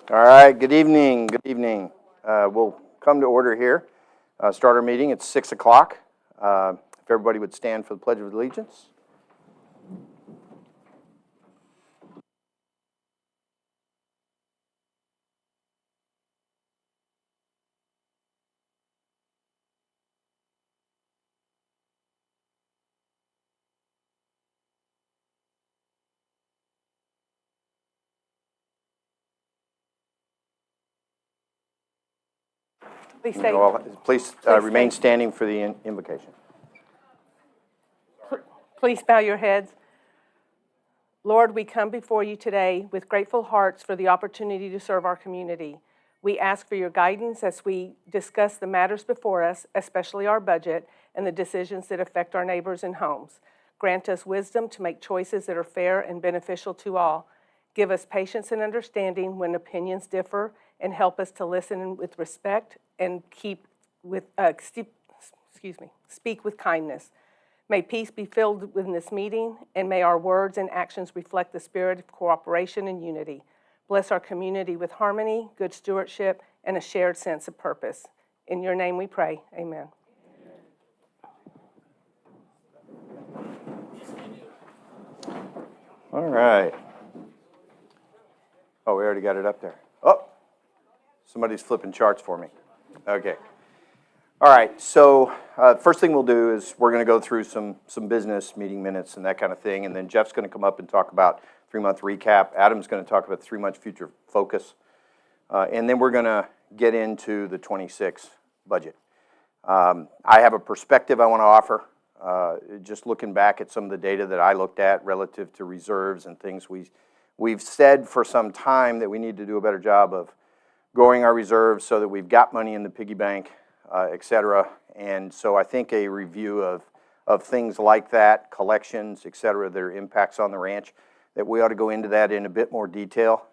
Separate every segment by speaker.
Speaker 1: All right, good evening. Good evening. We'll come to order here. Start our meeting at 6 o'clock. If everybody would stand for the Pledge of Allegiance. Please remain standing for the invocation.
Speaker 2: Please bow your heads. Lord, we come before you today with grateful hearts for the opportunity to serve our community. We ask for your guidance as we discuss the matters before us, especially our budget and the decisions that affect our neighbors and homes. Grant us wisdom to make choices that are fair and beneficial to all. Give us patience and understanding when opinions differ, and help us to listen with respect and speak with kindness. May peace be filled within this meeting, and may our words and actions reflect the spirit of cooperation and unity. Bless our community with harmony, good stewardship, and a shared sense of purpose. In your name we pray, amen.
Speaker 1: All right. Oh, we already got it up there. Oh, somebody's flipping charts for me. Okay. All right, so first thing we'll do is we're going to go through some business meeting minutes and that kind of thing, and then Jeff's going to come up and talk about 3-month recap. Adam's going to talk about 3-month future focus, and then we're going to get into the 26 budget. I have a perspective I want to offer, just looking back at some of the data that I looked at relative to reserves and things. We've said for some time that we need to do a better job of growing our reserves so that we've got money in the piggy bank, et cetera. And so I think a review of things like that, collections, et cetera, their impacts on the ranch, that we ought to go into that in a bit more detail.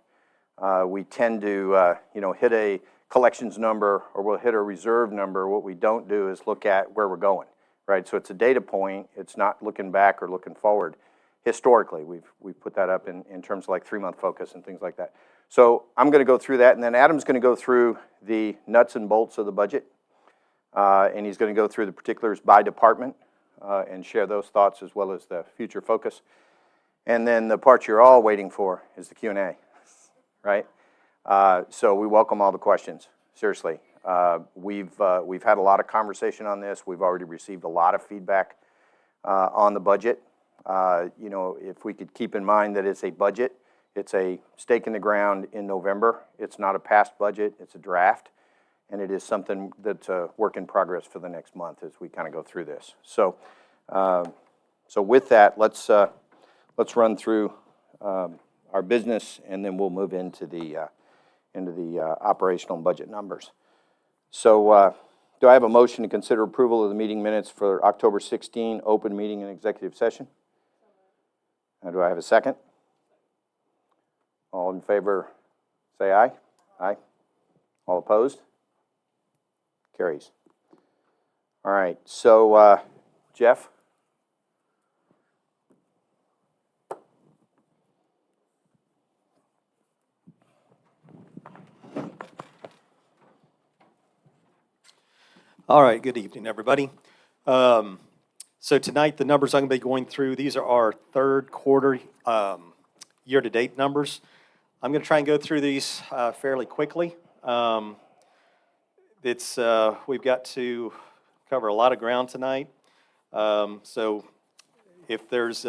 Speaker 1: We tend to, hit a collections number or we'll hit a reserve number. What we don't do is look at where we're going, right? So it's a data point. It's not looking back or looking forward. Historically, we've put that up in terms of like 3-month focus and things like that. So I'm going to go through that, and then Adam's going to go through the nuts and bolts of the budget. And he's going to go through the particulars by department and share those thoughts as well as the future focus. And then the part you're all waiting for is the Q&A, right? So we welcome all the questions, seriously. We've had a lot of conversation on this. We've already received a lot of feedback on the budget. If we could keep in mind that it's a budget, it's a stake in the ground in November. It's not a past budget, it's a draft. And it is something that's a work in progress for the next month as we kind of go through this. So, with that, let's run through our business, and then we'll move into the operational and budget numbers. So, do I have a motion to consider approval of the meeting minutes for October 16, open meeting and executive session? Do I have a second? All in favor, say aye. Aye. All opposed? Carries. All right, so Jeff?
Speaker 3: All right, good evening, everybody. So tonight, the numbers I'm going to be going through, these are our third quarter year-to-date numbers. I'm going to try and go through these fairly quickly. We've got to cover a lot of ground tonight. So if there's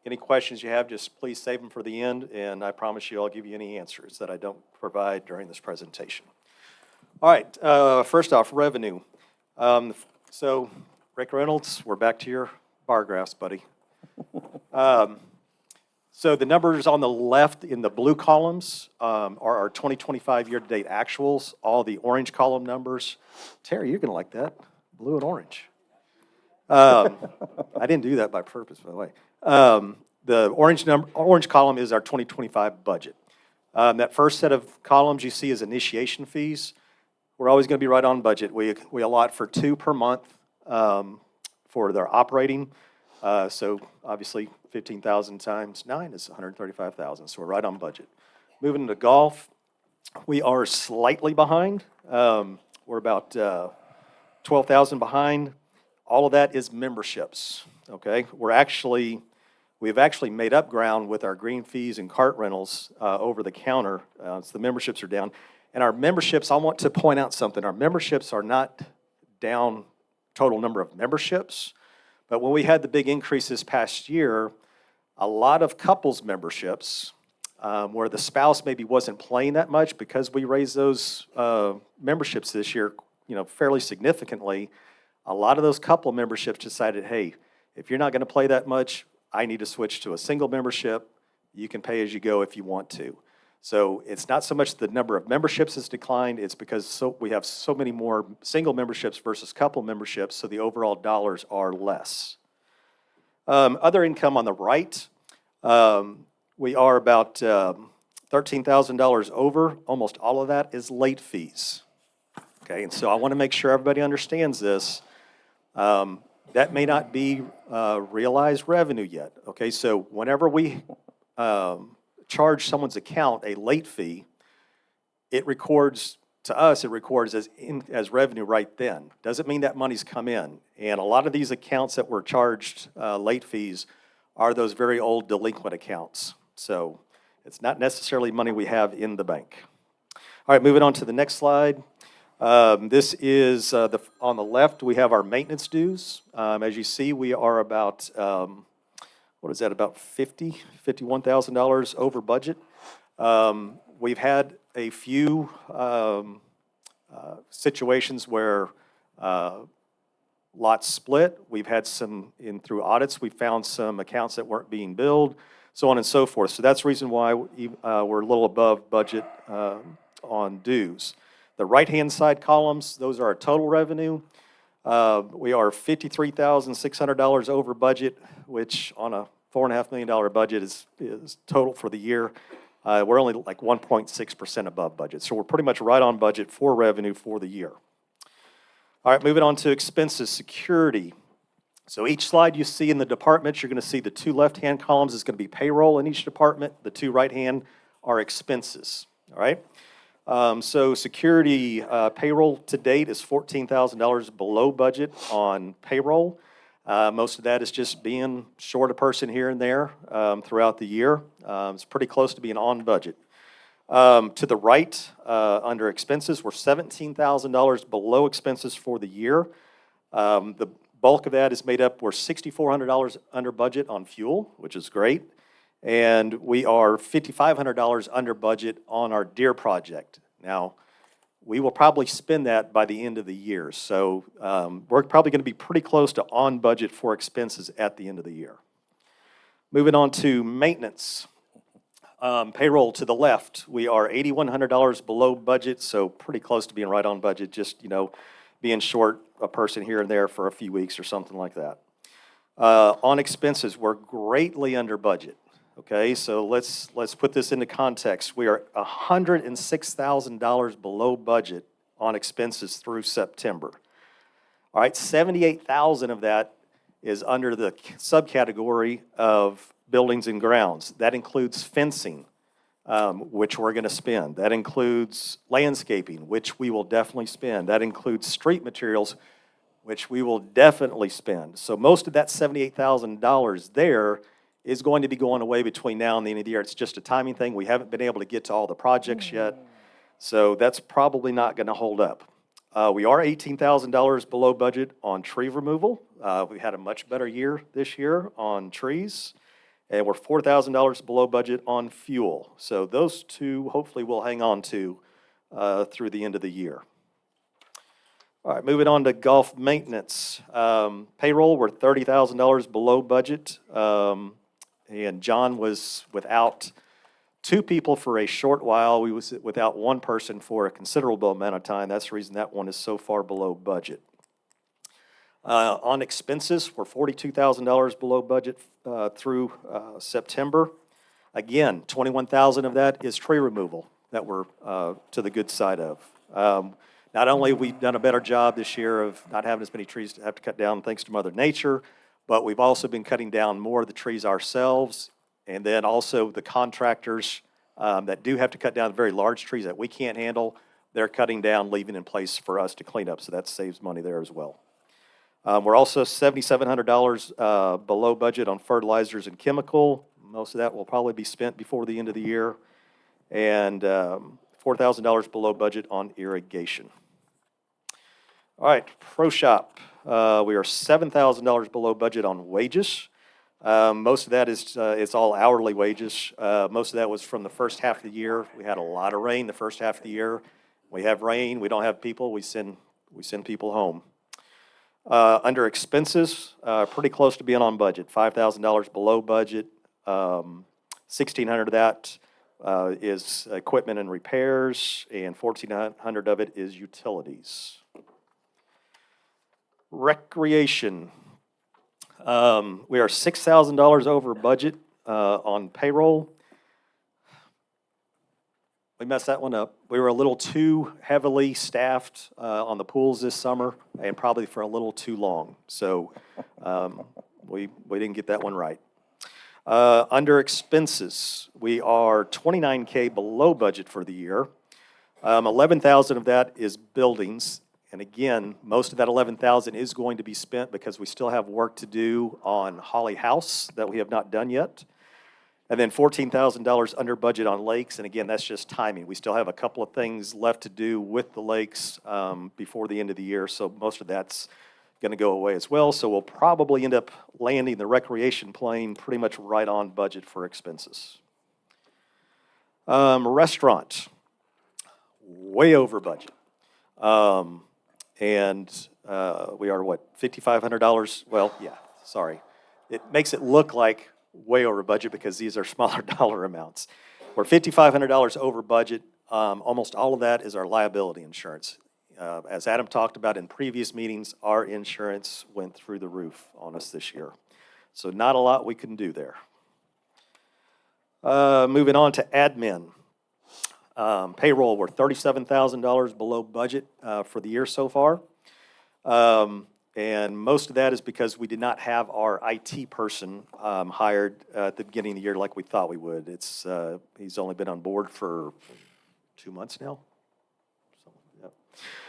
Speaker 3: any questions you have, just please save them for the end, and I promise you I'll give you any answers that I don't provide during this presentation. All right, first off, revenue. So Rick Reynolds, we're back to your bar graphs, buddy. So the numbers on the left in the blue columns are our 2025 year-to-date actuals. All the orange column numbers. Terry, you're going to like that. Blue and orange. I didn't do that by purpose, by the way. The orange column is our 2025 budget. That first set of columns you see is initiation fees. We're always going to be right on budget. We allot for 2 per month for their operating. So obviously 15,000 times 9 is 135,000. So we're right on budget. Moving to golf, We are slightly behind. We're about 12,000 behind. All of that is memberships, okay? We've actually made up ground with our green fees and cart rentals over the counter, so the memberships are down. And our memberships, I want to point out something. Our memberships are not down total number of memberships, but when we had the big increase this past year, a lot of couples memberships, where the spouse maybe wasn't playing that much, because we raised those memberships this year, fairly significantly. A lot of those couple memberships decided, hey, if you're not going to play that much, I need to switch to a single membership. You can pay as you go if you want to. So it's not so much the number of memberships has declined, it's because we have so many more single memberships versus couple memberships, so the overall dollars are less. Other income on the right, we are about $13,000 over. Almost all of that is late fees. Okay, and so I want to make sure everybody understands this. That may not be realized revenue yet. Okay, so whenever we charge someone's account a late fee, it records as revenue right then. Doesn't mean that money's come in. And a lot of these accounts that were charged late fees are those very old delinquent accounts. So it's not necessarily money we have in the bank. All right, moving on to the next slide. This is on the left, we have our maintenance dues. As you see, we are about, about $51,000 over budget. We've had a few situations where lots split. We've had some, through audits, we found some accounts that weren't being billed, so on and so forth. So that's the reason why we're a little above budget on dues. The right-hand side columns, those are our total revenue. We are $53,600 over budget, which on a $4.5 million budget is total for the year. We're only like 1.6% above budget. So we're pretty much right on budget for revenue for the year. All right, moving on to expenses, security. So each slide you see in the departments, you're going to see the two left-hand columns is going to be payroll in each department. The two right-hand are expenses, all right? So security payroll to date is $14,000 below budget on payroll. Most of that is just being short a person here and there throughout the year. It's pretty close to being on budget. To the right, under expenses, we're $17,000 below expenses for the year. The bulk of that is made up, we're $6,400 under budget on fuel, which is great. And we are $5,500 under budget on our Deer project. Now, we will probably spend that by the end of the year. So we're probably going to be pretty close to on budget for expenses at the end of the year. Moving on to maintenance. Payroll to the left, we are $8,100 below budget, so pretty close to being right on budget, just, being short a person here and there for a few weeks or something like that. On expenses, we're greatly under budget. Okay, so let's put this into context. We are $106,000 below budget on expenses through September. All right, $78,000 of that is under the subcategory of buildings and grounds. That includes fencing, which we're going to spend. That includes landscaping, which we will definitely spend. That includes street materials, which we will definitely spend. So most of that $78,000 there is going to be going away between now and the end of the year. It's just a timing thing. We haven't been able to get to all the projects yet, so that's probably not going to hold up. We are $18,000 below budget on tree removal. We had a much better year this year on trees, and we're $4,000 below budget on fuel. So those two hopefully we'll hang on to through the end of the year. All right, moving on to golf maintenance. Payroll, we're $30,000 below budget. And John was without two people for a short while. We was without one person for a considerable amount of time. That's the reason that one is so far below budget. On expenses, we're $42,000 below budget through September. Again, $21,000 of that is tree removal that we're to the good side of. Not only have we done a better job this year of not having as many trees to have to cut down thanks to Mother Nature, but we've also been cutting down more of the trees ourselves, and then also the contractors that do have to cut down very large trees that we can't handle. They're cutting down, leaving in place for us to clean up, so that saves money there as well. We're also $7,700 below budget on fertilizers and chemical. Most of that will probably be spent before the end of the year. And $4,000 below budget on irrigation. All right, Pro Shop. We are $7,000 below budget on wages. Most of that is it's all hourly wages. Most of that was from the first half of the year. We had a lot of rain the first half of the year. We have rain. We don't have people. We send people home. Under expenses, pretty close to being on budget. $5,000 below budget. $1,600 of that is equipment and repairs, and $1,400 of it is utilities. Recreation. We are $6,000 over budget on payroll. We messed that one up. We were a little too heavily staffed on the pools this summer, and probably for a little too long. So we didn't get that one right. Under expenses, we are $29K below budget for the year. 11,000 of that is buildings. And again, most of that 11,000 is going to be spent because we still have work to do on Holly House that we have not done yet. And then $14,000 under budget on lakes. And again, that's just timing. We still have a couple of things left to do with the lakes before the end of the year. So most of that's going to go away as well. So we'll probably end up landing the recreation plane pretty much right on budget for expenses. Restaurant, way over budget. And we are what, $5,500? Well, yeah, sorry. It makes it look like way over budget because these are smaller dollar amounts. We're $5,500 over budget. Almost all of that is our liability insurance. As Adam talked about in previous meetings, our insurance went through the roof on us this year. So not a lot we can do there. Moving on to admin. Payroll, we're $37,000 below budget for the year so far. And most of that is because we did not have our IT person hired at the beginning of the year like we thought we would. He's only been on board for 2 months now.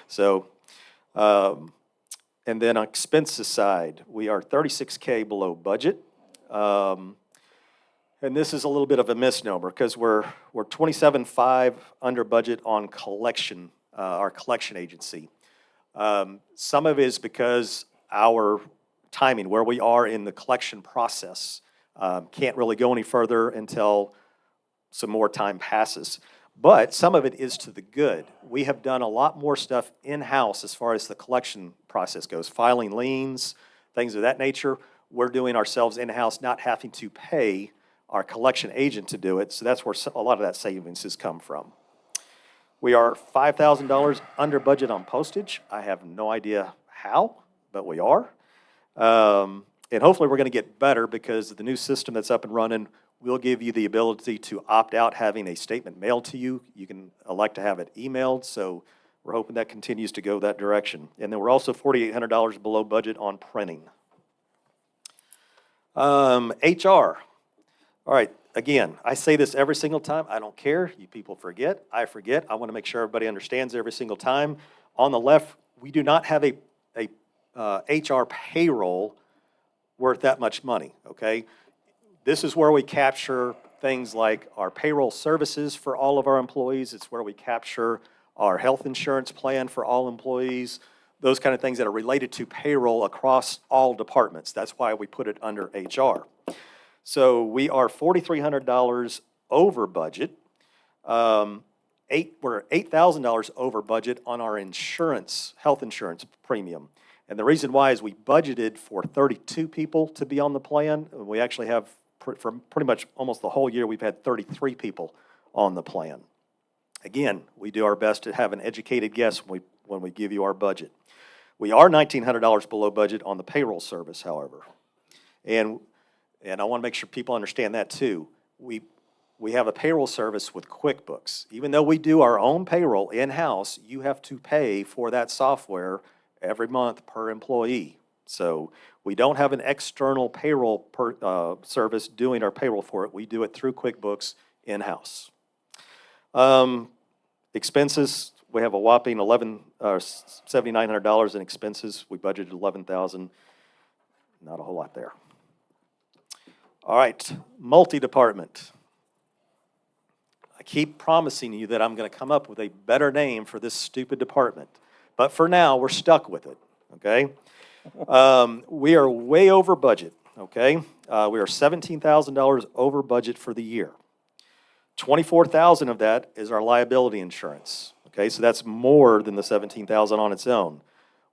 Speaker 3: So, and then on expenses side, we are $36K below budget. And this is a little bit of a misnomer because we're $27.5 under budget on collection, our collection agency. Some of it is because our timing, where we are in the collection process, can't really go any further until some more time passes. But some of it is to the good. We have done a lot more stuff in-house as far as the collection process goes, filing liens, things of that nature. We're doing ourselves in-house, not having to pay our collection agent to do it. So that's where a lot of that savings has come from. We are $5,000 under budget on postage. I have no idea how, but we are. And hopefully we're going to get better because the new system that's up and running will give you the ability to opt out having a statement mailed to you. You can elect to have it emailed, so we're hoping that continues to go that direction. And then we're also $4,800 below budget on printing. HR. All right, again, I say this every single time. I don't care. You people forget. I forget. I want to make sure everybody understands every single time. On the left, we do not have a HR payroll worth that much money, okay? This is where we capture things like our payroll services for all of our employees. It's where we capture our health insurance plan for all employees, those kind of things that are related to payroll across all departments. That's why we put it under HR. So we are $4,300 over budget. We're $8,000 over budget on our insurance, health insurance premium. And the reason why is we budgeted for 32 people to be on the plan. We actually have, for pretty much almost the whole year, we've had 33 people on the plan. Again, we do our best to have an educated guess when we give you our budget. We are $1,900 below budget on the payroll service, however. And I want to make sure people understand that too. We have a payroll service with QuickBooks. Even though we do our own payroll in-house, you have to pay for that software every month per employee. So we don't have an external payroll service doing our payroll for it. We do it through QuickBooks in-house. Expenses, we have a whopping $7,900 in expenses. We budgeted $11,000. Not a whole lot there. All right, multi-department. I keep promising you that I'm going to come up with a better name for this stupid department. But for now, we're stuck with it, okay? We are way over budget, okay? We are $17,000 over budget for the year. $24,000 of that is our liability insurance, okay? So that's more than the $17,000 on its own.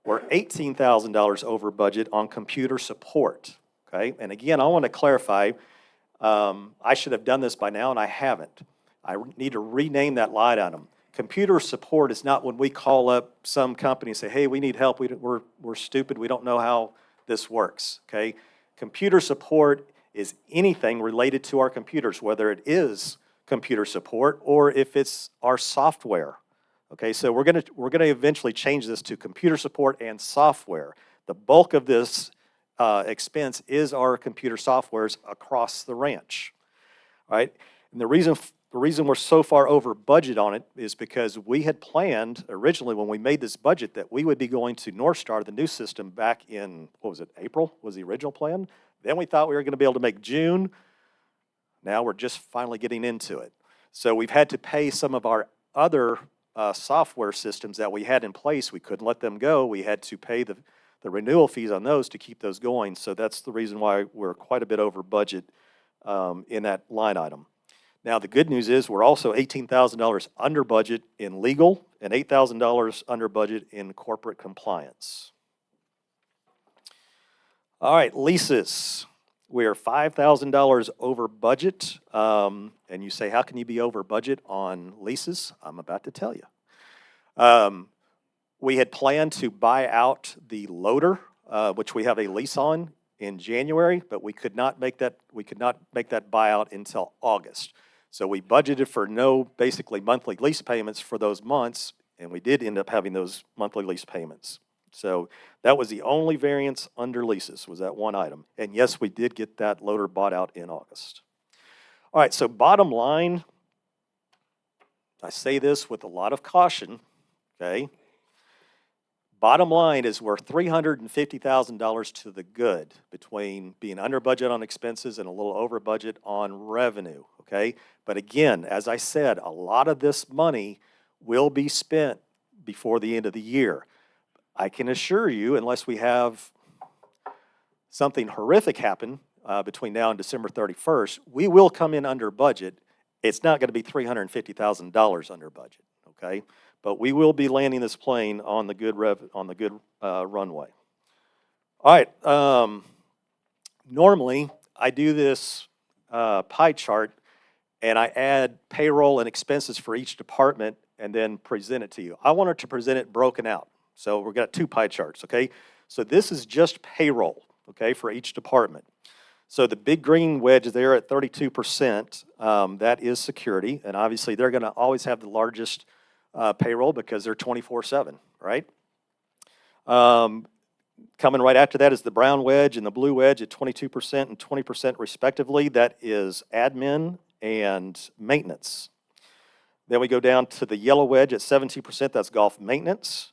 Speaker 3: We're $18,000 over budget on computer support, okay? And again, I want to clarify, I should have done this by now, and I haven't. I need to rename that line item. Computer support is not when we call up some company and say, hey, we need help, we're stupid, we don't know how this works, okay? Computer support is anything related to our computers, whether it is computer support or if it's our software. Okay, so we're gonna eventually change this to computer support and software. The bulk of this expense is our computer softwares across the ranch, right? And the reason we're so far over budget on it is because we had planned originally when we made this budget that we would be going to North Star, the new system, back in, what was it, April was the original plan. Then we thought we were gonna be able to make June. Now we're just finally getting into it. So we've had to pay some of our other software systems that we had in place. We couldn't let them go. We had to pay the renewal fees on those to keep those going. So that's the reason why we're quite a bit over budget in that line item. Now the good news is we're also $18,000 under budget in legal and $8,000 under budget in corporate compliance. All right, leases. We are $5,000 over budget, and you say, how can you be over budget on leases? I'm about to tell you. We had planned to buy out the loader, which we have a lease on, in January, but we could not make that buyout until August. So we budgeted for no basically monthly lease payments for those months, and we did end up having those monthly lease payments. So that was the only variance under leases, was that one item. And yes, we did get that loader bought out in August. All right, so bottom line, I say this with a lot of caution, okay? Bottom line is we're $350,000 to the good between being under budget on expenses and a little over budget on revenue, okay? But again, as I said, a lot of this money will be spent before the end of the year. I can assure you, unless we have something horrific happen between now and December 31st, we will come in under budget. It's not going to be $350,000 under budget, okay? But we will be landing this plane on the good runway. All right. Normally, I do this pie chart, and I add payroll and expenses for each department and then present it to you. I wanted to present it broken out. So we've got two pie charts, okay? So this is just payroll, okay, for each department. So the big green wedge there at 32%, that is security, and obviously they're gonna always have the largest payroll because they're 24/7, right? Coming right after that is the brown wedge and the blue wedge at 22% and 20% respectively. That is admin and maintenance. Then we go down to the yellow wedge at 17%, that's golf maintenance.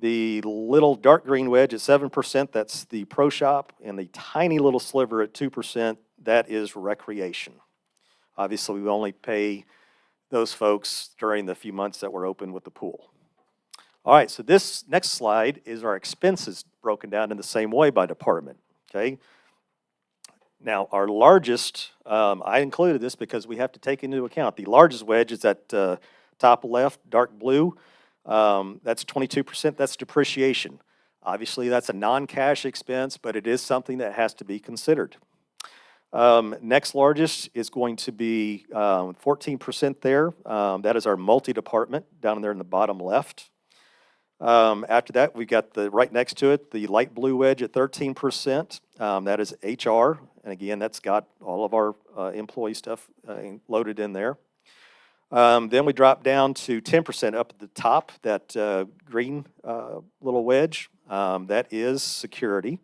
Speaker 3: The little dark green wedge at 7%, that's the pro shop, and the tiny little sliver at 2%, that is recreation. Obviously, we only pay those folks during the few months that we're open with the pool. All right, so this next slide is our expenses broken down in the same way by department, okay? Now, our largest, I included this because we have to take into account, the largest wedge is at top left, dark blue. That's 22%, that's depreciation. Obviously, that's a non-cash expense, but it is something that has to be considered. Next largest is going to be 14% there. That is our multi-department down there in the bottom left. After that, we've got right next to it, the light blue wedge at 13%. That is HR, and again, that's got all of our employee stuff loaded in there. Then we drop down to 10% up at the top, that green little wedge. That is security.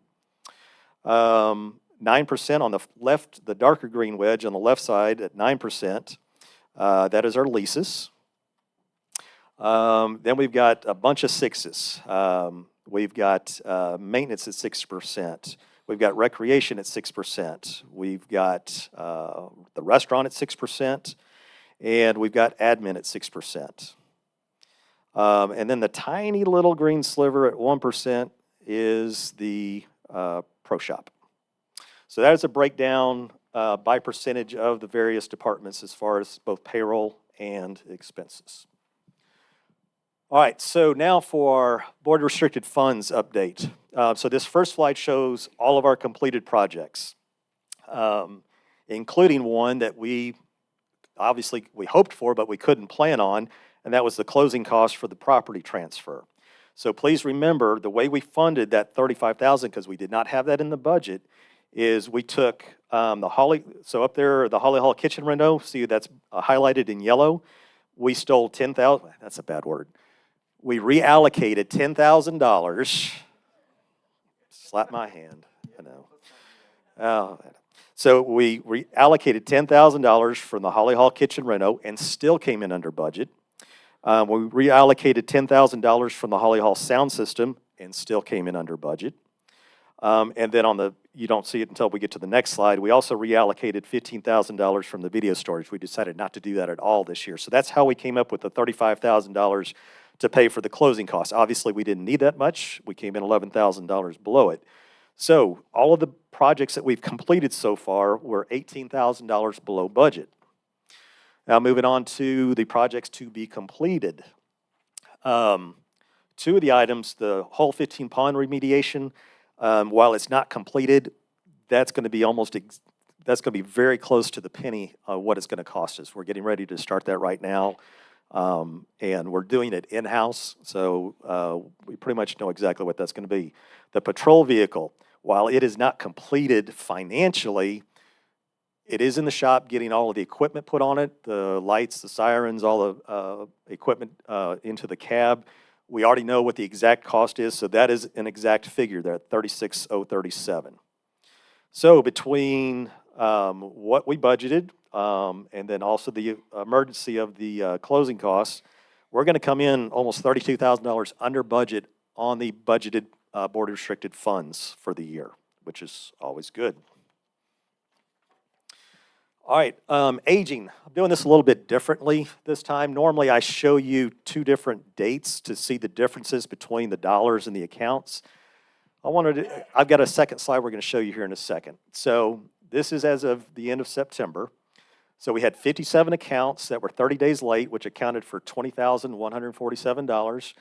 Speaker 3: 9% on the left, the darker green wedge on the left side at 9%. That is our leases. Then we've got a bunch of sixes. We've got maintenance at 6%. We've got recreation at 6%. We've got the restaurant at 6%. And we've got admin at 6%. And then the tiny little green sliver at 1% is the pro shop. So that is a breakdown by percentage of the various departments as far as both payroll and expenses. All right, so now for our board restricted funds update. So this first slide shows all of our completed projects, including one that we hoped for, but we couldn't plan on, and that was the closing cost for the property transfer. So please remember, the way we funded that $35,000, because we did not have that in the budget, is we took so up there, the Holly Hall kitchen reno, see that's highlighted in yellow. We stole $10,000, that's a bad word. We reallocated $10,000, slap my hand, I know. So we reallocated $10,000 from the Holly Hall kitchen reno and still came in under budget. We reallocated $10,000 from the Holly Hall sound system and still came in under budget. And then you don't see it until we get to the next slide, we also reallocated $15,000 from the video storage. We decided not to do that at all this year. So that's how we came up with the $35,000 to pay for the closing costs. Obviously, we didn't need that much. We came in $11,000 below it. So all of the projects that we've completed so far were $18,000 below budget. Now moving on to the projects to be completed. Two of the items, the Hole 15 pond remediation, while it's not completed, that's going to be very close to the penny what it's going to cost us. We're getting ready to start that right now. And we're doing it in-house, so we pretty much know exactly what that's going to be. The patrol vehicle, while it is not completed financially, it is in the shop getting all of the equipment put on it, the lights, the sirens, all the equipment into the cab. We already know what the exact cost is, so that is an exact figure there at $36,037. So between what we budgeted, and then also the emergency of the closing costs, we're going to come in almost $32,000 under budget on the budgeted board restricted funds for the year, which is always good. All right, aging. I'm doing this a little bit differently this time. Normally I show you two different dates to see the differences between the dollars and the accounts. I've got a second slide we're going to show you here in a second. So this is as of the end of September. So we had 57 accounts that were 30 days late, which accounted for $20,147.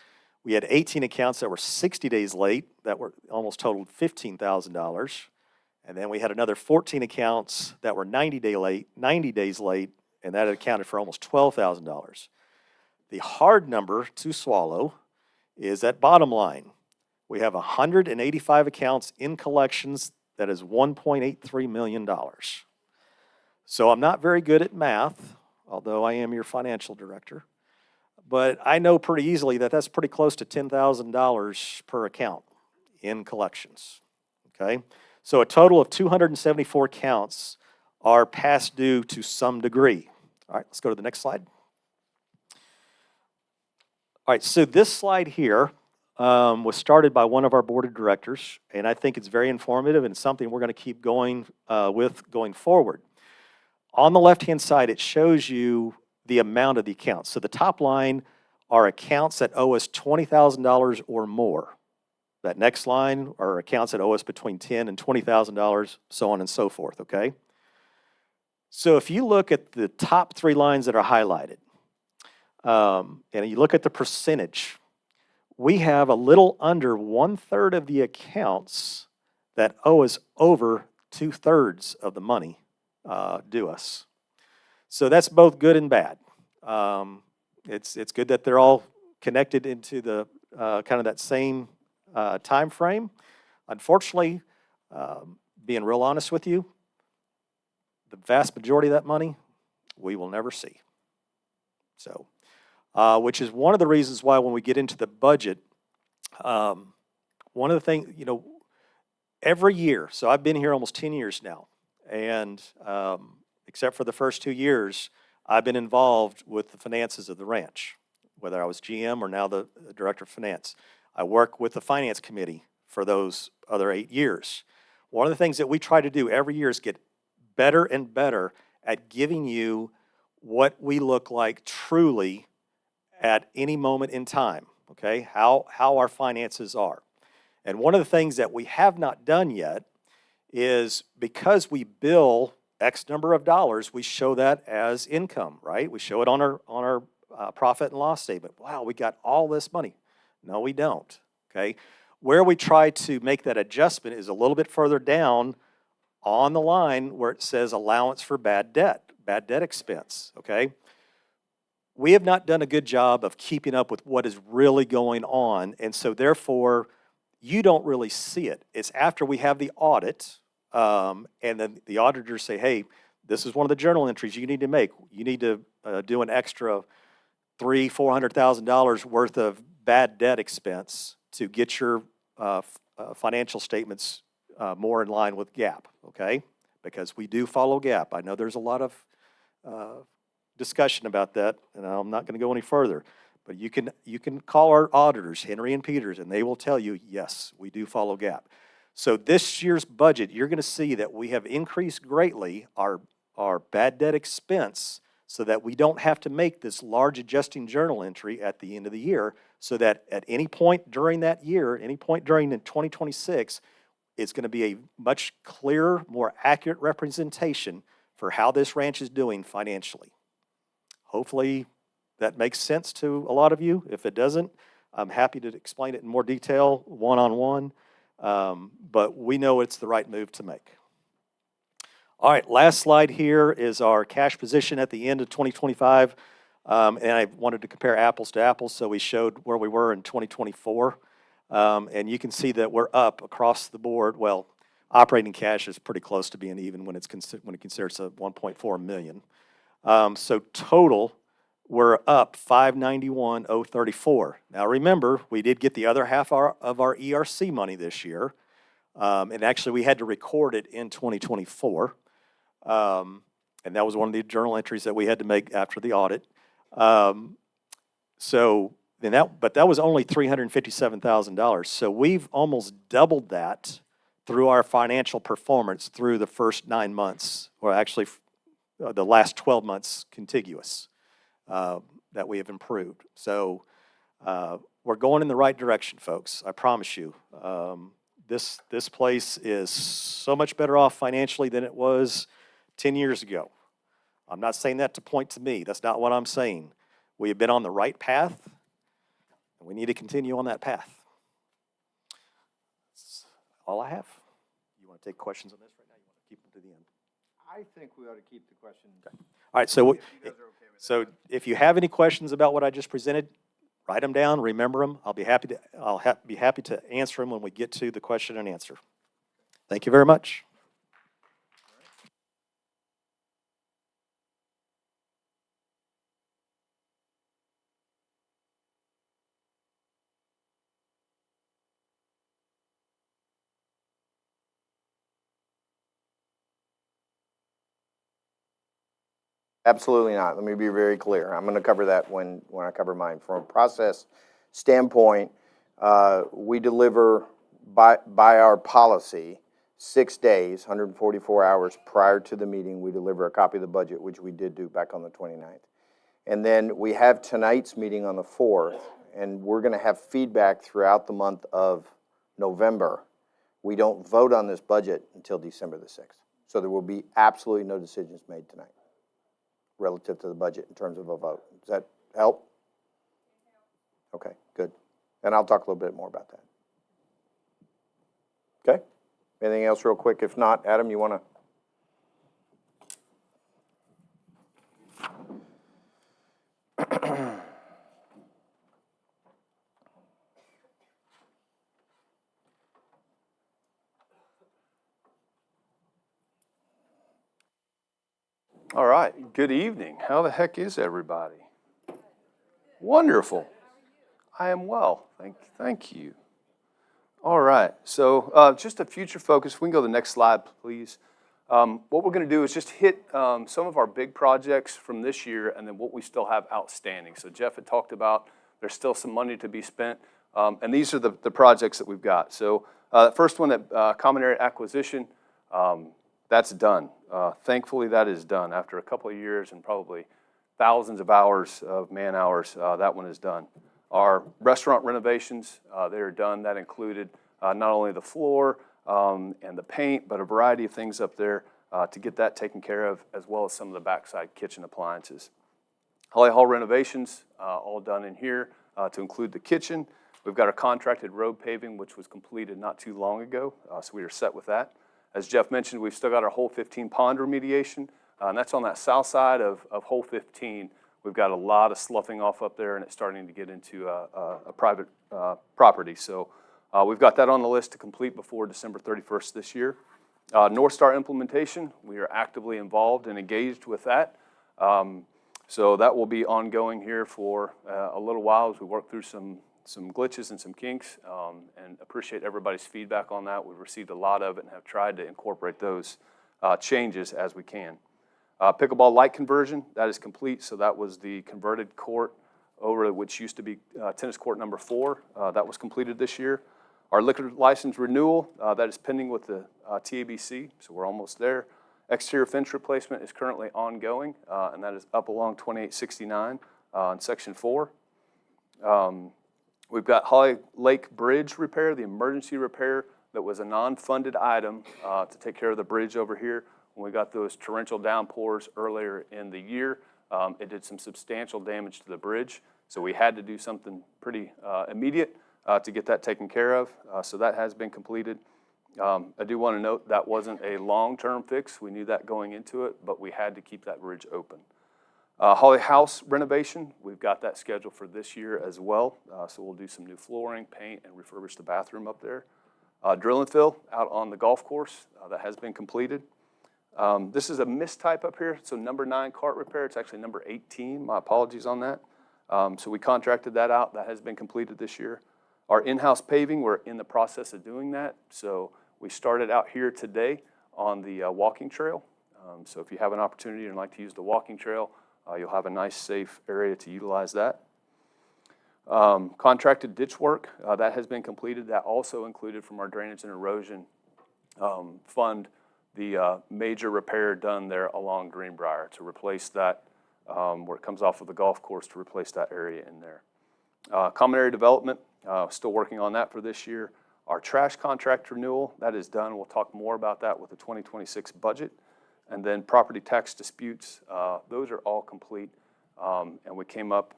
Speaker 3: We had 18 accounts that were 60 days late, that were almost totaled $15,000. And then we had another 14 accounts that were 90 days late, and that accounted for almost $12,000. The hard number to swallow is that bottom line. We have 185 accounts in collections, that is $1.83 million. So I'm not very good at math, although I am your financial director. But I know pretty easily that that's pretty close to $10,000 per account in collections, okay? So a total of 274 accounts are past due to some degree. All right, let's go to the next slide. All right, so this slide here was started by one of our board of directors, and I think it's very informative and something we're going to keep going with going forward. On the left-hand side, it shows you the amount of the accounts. So the top line are accounts that owe us $20,000 or more. That next line are accounts that owe us between $10,000 and $20,000, so on and so forth, okay? So if you look at the top three lines that are highlighted, and you look at the percentage, we have a little under 1/3 of the accounts that owe us over 2/3 of the money due us. So that's both good and bad. It's good that they're all connected into the kind of that same time frame. Unfortunately, being real honest with you, the vast majority of that money we will never see. So, which is one of the reasons why when we get into the budget, one of the things, every year, so I've been here almost 10 years now, and except for the first 2 years, I've been involved with the finances of the ranch, whether I was GM or now the Director of Finance. I work with the Finance Committee for those other 8 years. One of the things that we try to do every year is get better and better at giving you what we look like truly at any moment in time, okay? How our finances are. And one of the things that we have not done yet is because we bill X number of dollars, we show that as income, right? We show it on our profit and loss statement. Wow, we got all this money. No, we don't, okay? Where we try to make that adjustment is a little bit further down on the line where it says allowance for bad debt expense, okay? We have not done a good job of keeping up with what is really going on, and so therefore, you don't really see it. It's after we have the audit, and then the auditors say, hey, this is one of the journal entries you need to make. You need to do an extra $300,000-$400,000 worth of bad debt expense to get your financial statements more in line with GAAP, okay? Because we do follow GAAP. I know there's a lot of discussion about that, and I'm not going to go any further. But you can call our auditors, Henry and Peters, and they will tell you, yes, we do follow GAAP. So this year's budget, you're going to see that we have increased greatly our bad debt expense so that we don't have to make this large adjusting journal entry at the end of the year, so that at any point during that year, any point during 2026, it's going to be a much clearer, more accurate representation for how this ranch is doing financially. Hopefully that makes sense to a lot of you. If it doesn't, I'm happy to explain it in more detail, one-on-one, but we know it's the right move to make. All right, last slide here is our cash position at the end of 2025, and I wanted to compare apples to apples, so we showed where we were in 2024, and you can see that we're up across the board. Well, operating cash is pretty close to being even when it considers a $1.4 million. So total, we're up $591,034. Now remember, we did get the other half of our ERC money this year, and actually we had to record it in 2024, and that was one of the journal entries that we had to make after the audit. But that was only $357,000. So we've almost doubled that through our financial performance through the first 9 months, or actually the last 12 months contiguous. That we have improved. So we're going in the right direction, folks. I promise you. This place is so much better off financially than it was 10 years ago. I'm not saying that to point to me. That's not what I'm saying. We have been on the right path, and we need to continue on that path. That's all I have. You want to take questions on this right now? You want to keep them to the end?
Speaker 1: I think we ought to keep the questions.
Speaker 3: Okay. All right, so
Speaker 1: If you guys are okay with
Speaker 3: So if you have any questions about what I just presented, write them down, remember them. I'll be happy to answer them when we get to the question and answer. Thank you very much.
Speaker 1: Absolutely not. Let me be very clear. I'm going to cover that when I cover mine. From a process standpoint, we deliver by our policy 6 days, 144 hours prior to the meeting. We deliver a copy of the budget, which we did do back on the 29th. And then we have tonight's meeting on the 4th, and we're going to have feedback throughout the month of November. We don't vote on this budget until December the 6th. So there will be absolutely no decisions made tonight relative to the budget in terms of a vote. Does that help? Okay, good. And I'll talk a little bit more about that. Okay? Anything else real quick? If not, Adam, you want to?
Speaker 4: All right, good evening. How the heck is everybody? Wonderful. I am well, thank you. All right, so just a future focus. If we can go to the next slide, please. What we're going to do is just hit some of our big projects from this year and then what we still have outstanding. So Jeff had talked about there's still some money to be spent, and these are the projects that we've got. So the first one, that common area acquisition, that's done. Thankfully, that is done. After a couple of years and probably thousands of hours of man hours, that one is done. Our restaurant renovations, they are done. That included not only the floor and the paint, but a variety of things up there to get that taken care of, as well as some of the backside kitchen appliances. Holly Hall renovations, all done in here to include the kitchen. We've got our contracted road paving, which was completed not too long ago, so we are set with that. As Jeff mentioned, we've still got our Hole 15 pond remediation, and that's on that south side of Hole 15. We've got a lot of sloughing off up there, and it's starting to get into a private property. So we've got that on the list to complete before December 31st this year. North Star implementation, we are actively involved and engaged with that. So that will be ongoing here for a little while as we work through some glitches and some kinks, and appreciate everybody's feedback on that. We've received a lot of it and have tried to incorporate those changes as we can. Pickleball light conversion, that is complete. So that was the converted court over which used to be tennis court number 4. That was completed this year. Our liquor license renewal, that is pending with the TABC, so we're almost there. Exterior fence replacement is currently ongoing, and that is up along 2869 in Section 4. We've got Holly Lake Bridge repair, the emergency repair that was a non-funded item to take care of the bridge over here. When we got those torrential downpours earlier in the year, it did some substantial damage to the bridge, so we had to do something pretty immediate to get that taken care of, so that has been completed. I do want to note that wasn't a long-term fix. We knew that going into it, but we had to keep that bridge open. Holly House renovation, we've got that scheduled for this year as well, so we'll do some new flooring, paint, and refurbish the bathroom up there. Drill and fill out on the golf course, that has been completed. This is a mistype up here, so number 9 cart repair. It's actually number 18. My apologies on that. So we contracted that out. That has been completed this year. Our in-house paving, we're in the process of doing that. So we started out here today on the walking trail. So if you have an opportunity and like to use the walking trail, you'll have a nice, safe area to utilize that. Contracted ditch work, that has been completed. That also included from our drainage and erosion fund the major repair done there along Greenbrier to replace that, where it comes off of the golf course, to replace that area in there. Common area development, still working on that for this year. Our trash contract renewal, that is done. We'll talk more about that with the 2026 budget. And then property tax disputes, those are all complete. And we came up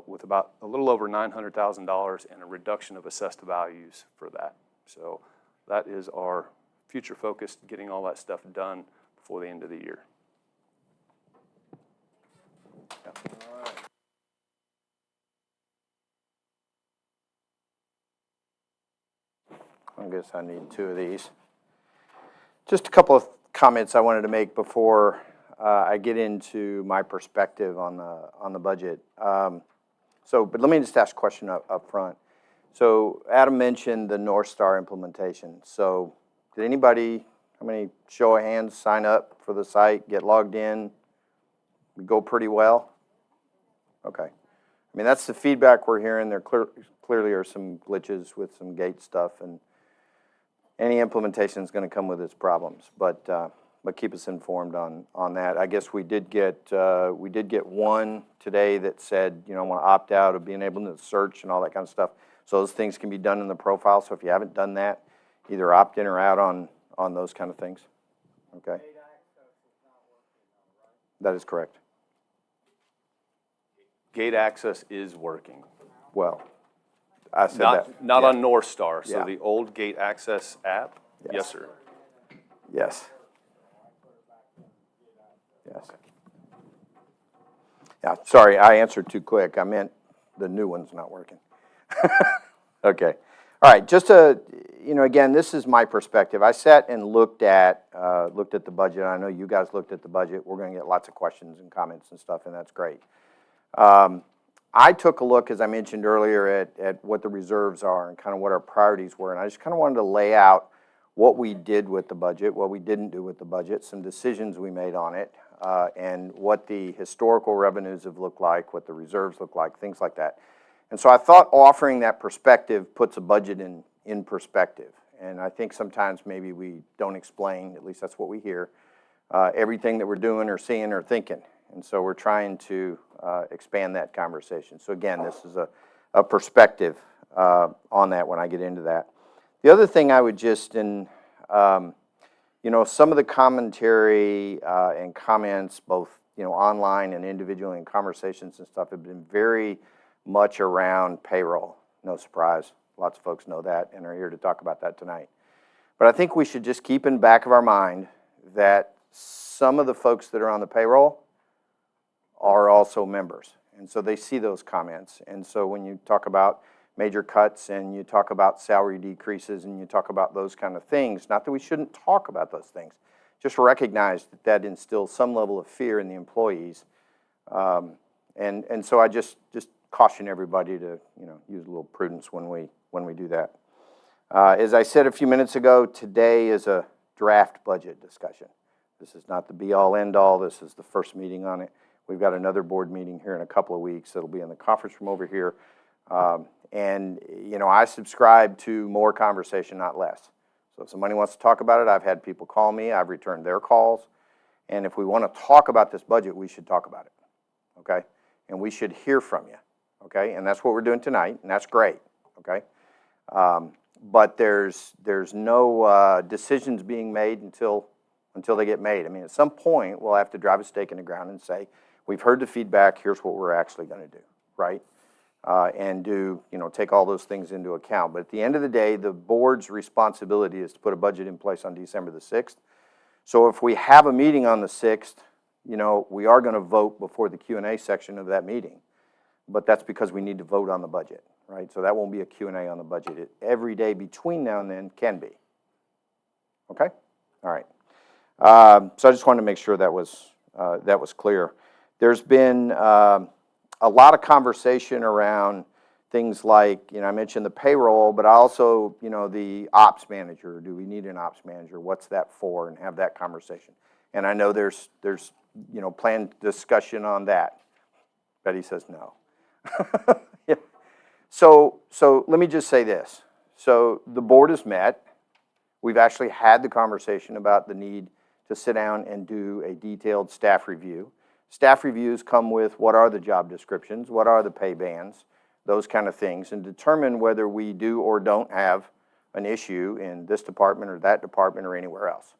Speaker 4: with about a little over $900,000 and a reduction of assessed values for that. So that is our future focus, getting all that stuff done before the end of the year. Yeah.
Speaker 1: I guess I need 2 of these. Just a couple of comments I wanted to make before I get into my perspective on the budget. But let me just ask a question up front. So Adam mentioned the North Star implementation. So did anybody, how many show of hands, sign up for the site, get logged in, go pretty well? Okay. I mean, that's the feedback we're hearing. There clearly are some glitches with some gate stuff, and any implementation is going to come with its problems. But keep us informed on that. I guess we did get one today that said, I want to opt out of being able to search and all that kind of stuff. So those things can be done in the profile. So if you haven't done that, either opt in or out on those kind of things. Okay. That is correct.
Speaker 4: Gate access is working.
Speaker 1: Well, I said that.
Speaker 4: Not
Speaker 1: yeah.
Speaker 4: on North Star. So
Speaker 1: Yeah.
Speaker 4: the old gate access app? Yes, sir.
Speaker 1: Yes. Yes. Yeah, sorry, I answered too quick. I meant the new one's not working. Okay. All right, just to, again, this is my perspective. I sat and looked at the budget. I know you guys looked at the budget. We're going to get lots of questions and comments and stuff, and that's great. I took a look, as I mentioned earlier, at what the reserves are and kind of what our priorities were, and I just kind of wanted to lay out what we did with the budget, what we didn't do with the budget, some decisions we made on it, and what the historical revenues have looked like, what the reserves look like, things like that. And so I thought offering that perspective puts a budget in perspective. And I think sometimes maybe we don't explain, at least that's what we hear, everything that we're doing or seeing or thinking. And so we're trying to expand that conversation. So again, this is a perspective on that when I get into that. The other thing I would just, some of the commentary and comments, both online and individually in conversations and stuff, have been very much around payroll. No surprise, lots of folks know that and are here to talk about that tonight. But I think we should just keep in the back of our mind that some of the folks that are on the payroll are also members. And so they see those comments. And so when you talk about major cuts and you talk about salary decreases and you talk about those kind of things, not that we shouldn't talk about those things, just recognize that that instills some level of fear in the employees. And so I just caution everybody to use a little prudence when we do that. As I said a few minutes ago, today is a draft budget discussion. This is not the be-all, end-all. This is the first meeting on it. We've got another board meeting here in a couple of weeks. It'll be in the conference room over here. I subscribe to more conversation, not less. So if somebody wants to talk about it, I've had people call me. I've returned their calls. And if we want to talk about this budget, we should talk about it, okay? And we should hear from you, okay? And that's what we're doing tonight, and that's great, okay? But there's no decisions being made until they get made. I mean, at some point, we'll have to drive a stake in the ground and say, we've heard the feedback, here's what we're actually going to do, right? And take all those things into account. But at the end of the day, the board's responsibility is to put a budget in place on December the 6th. So if we have a meeting on the 6th, we are going to vote before the Q&A section of that meeting. But that's because we need to vote on the budget, right? So that won't be a Q&A on the budget. Every day between now and then can be. Okay? All right. So I just wanted to make sure that was clear. There's been a lot of conversation around things like, I mentioned the payroll, but also, the ops manager. Do we need an ops manager? What's that for? And have that conversation. And I know there's planned discussion on that. Betty says no. Yeah. So let me just say this. So the board has met. We've actually had the conversation about the need to sit down and do a detailed staff review. Staff reviews come with what are the job descriptions, what are the pay bands, those kind of things, and determine whether we do or don't have an issue in this department or that department or anywhere else.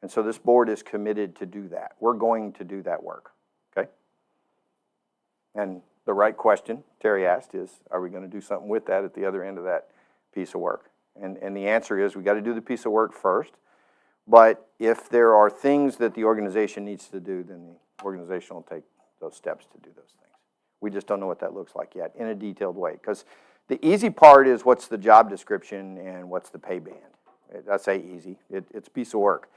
Speaker 1: And so this board is committed to do that. We're going to do that work, okay? And the right question Terry asked is, are we going to do something with that at the other end of that piece of work? And the answer is we got to do the piece of work first. But if there are things that the organization needs to do, then the organization will take those steps to do those things. We just don't know what that looks like yet in a detailed way. Because the easy part is what's the job description and what's the pay band. I say easy. It's a piece of work.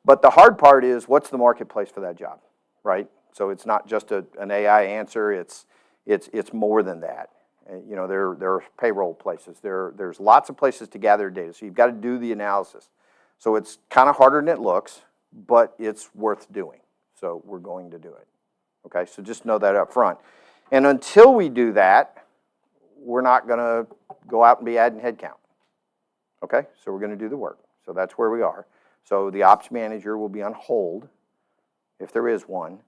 Speaker 1: But the hard part is what's the marketplace for that job, right? So it's not just an AI answer. It's more than that. There are payroll places. There's lots of places to gather data. So you've got to do the analysis. So it's kind of harder than it looks, but it's worth doing. So we're going to do it. Okay, so just know that up front. And until we do that, we're not going to go out and be adding headcount. Okay, so we're going to do the work. So that's where we are. So the ops manager will be on hold, if there is one,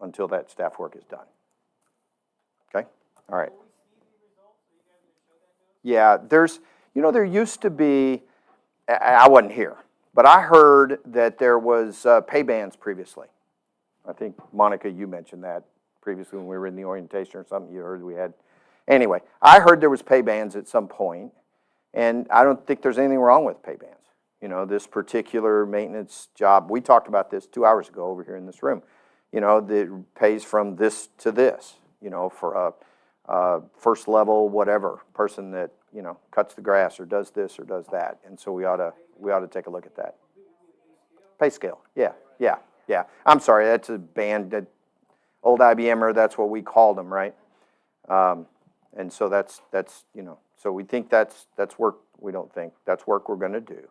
Speaker 1: until that staff work is done. Okay, all right. Yeah, there used to be, I wasn't here, but I heard that there was pay bands previously. I think, Monica, you mentioned that previously when we were in the orientation or something. You heard we had. Anyway, I heard there was pay bands at some point, and I don't think there's anything wrong with pay bands. This particular maintenance job, we talked about this 2 hours ago over here in this room, that pays from this to this, for a first level whatever person that, cuts the grass or does this or does that. And so we ought to take a look at that. Pay scale, yeah. I'm sorry, that's a band, that old IBMer, that's what we called them, right? And so that's, so we think that's work, we don't think, that's work we're gonna do,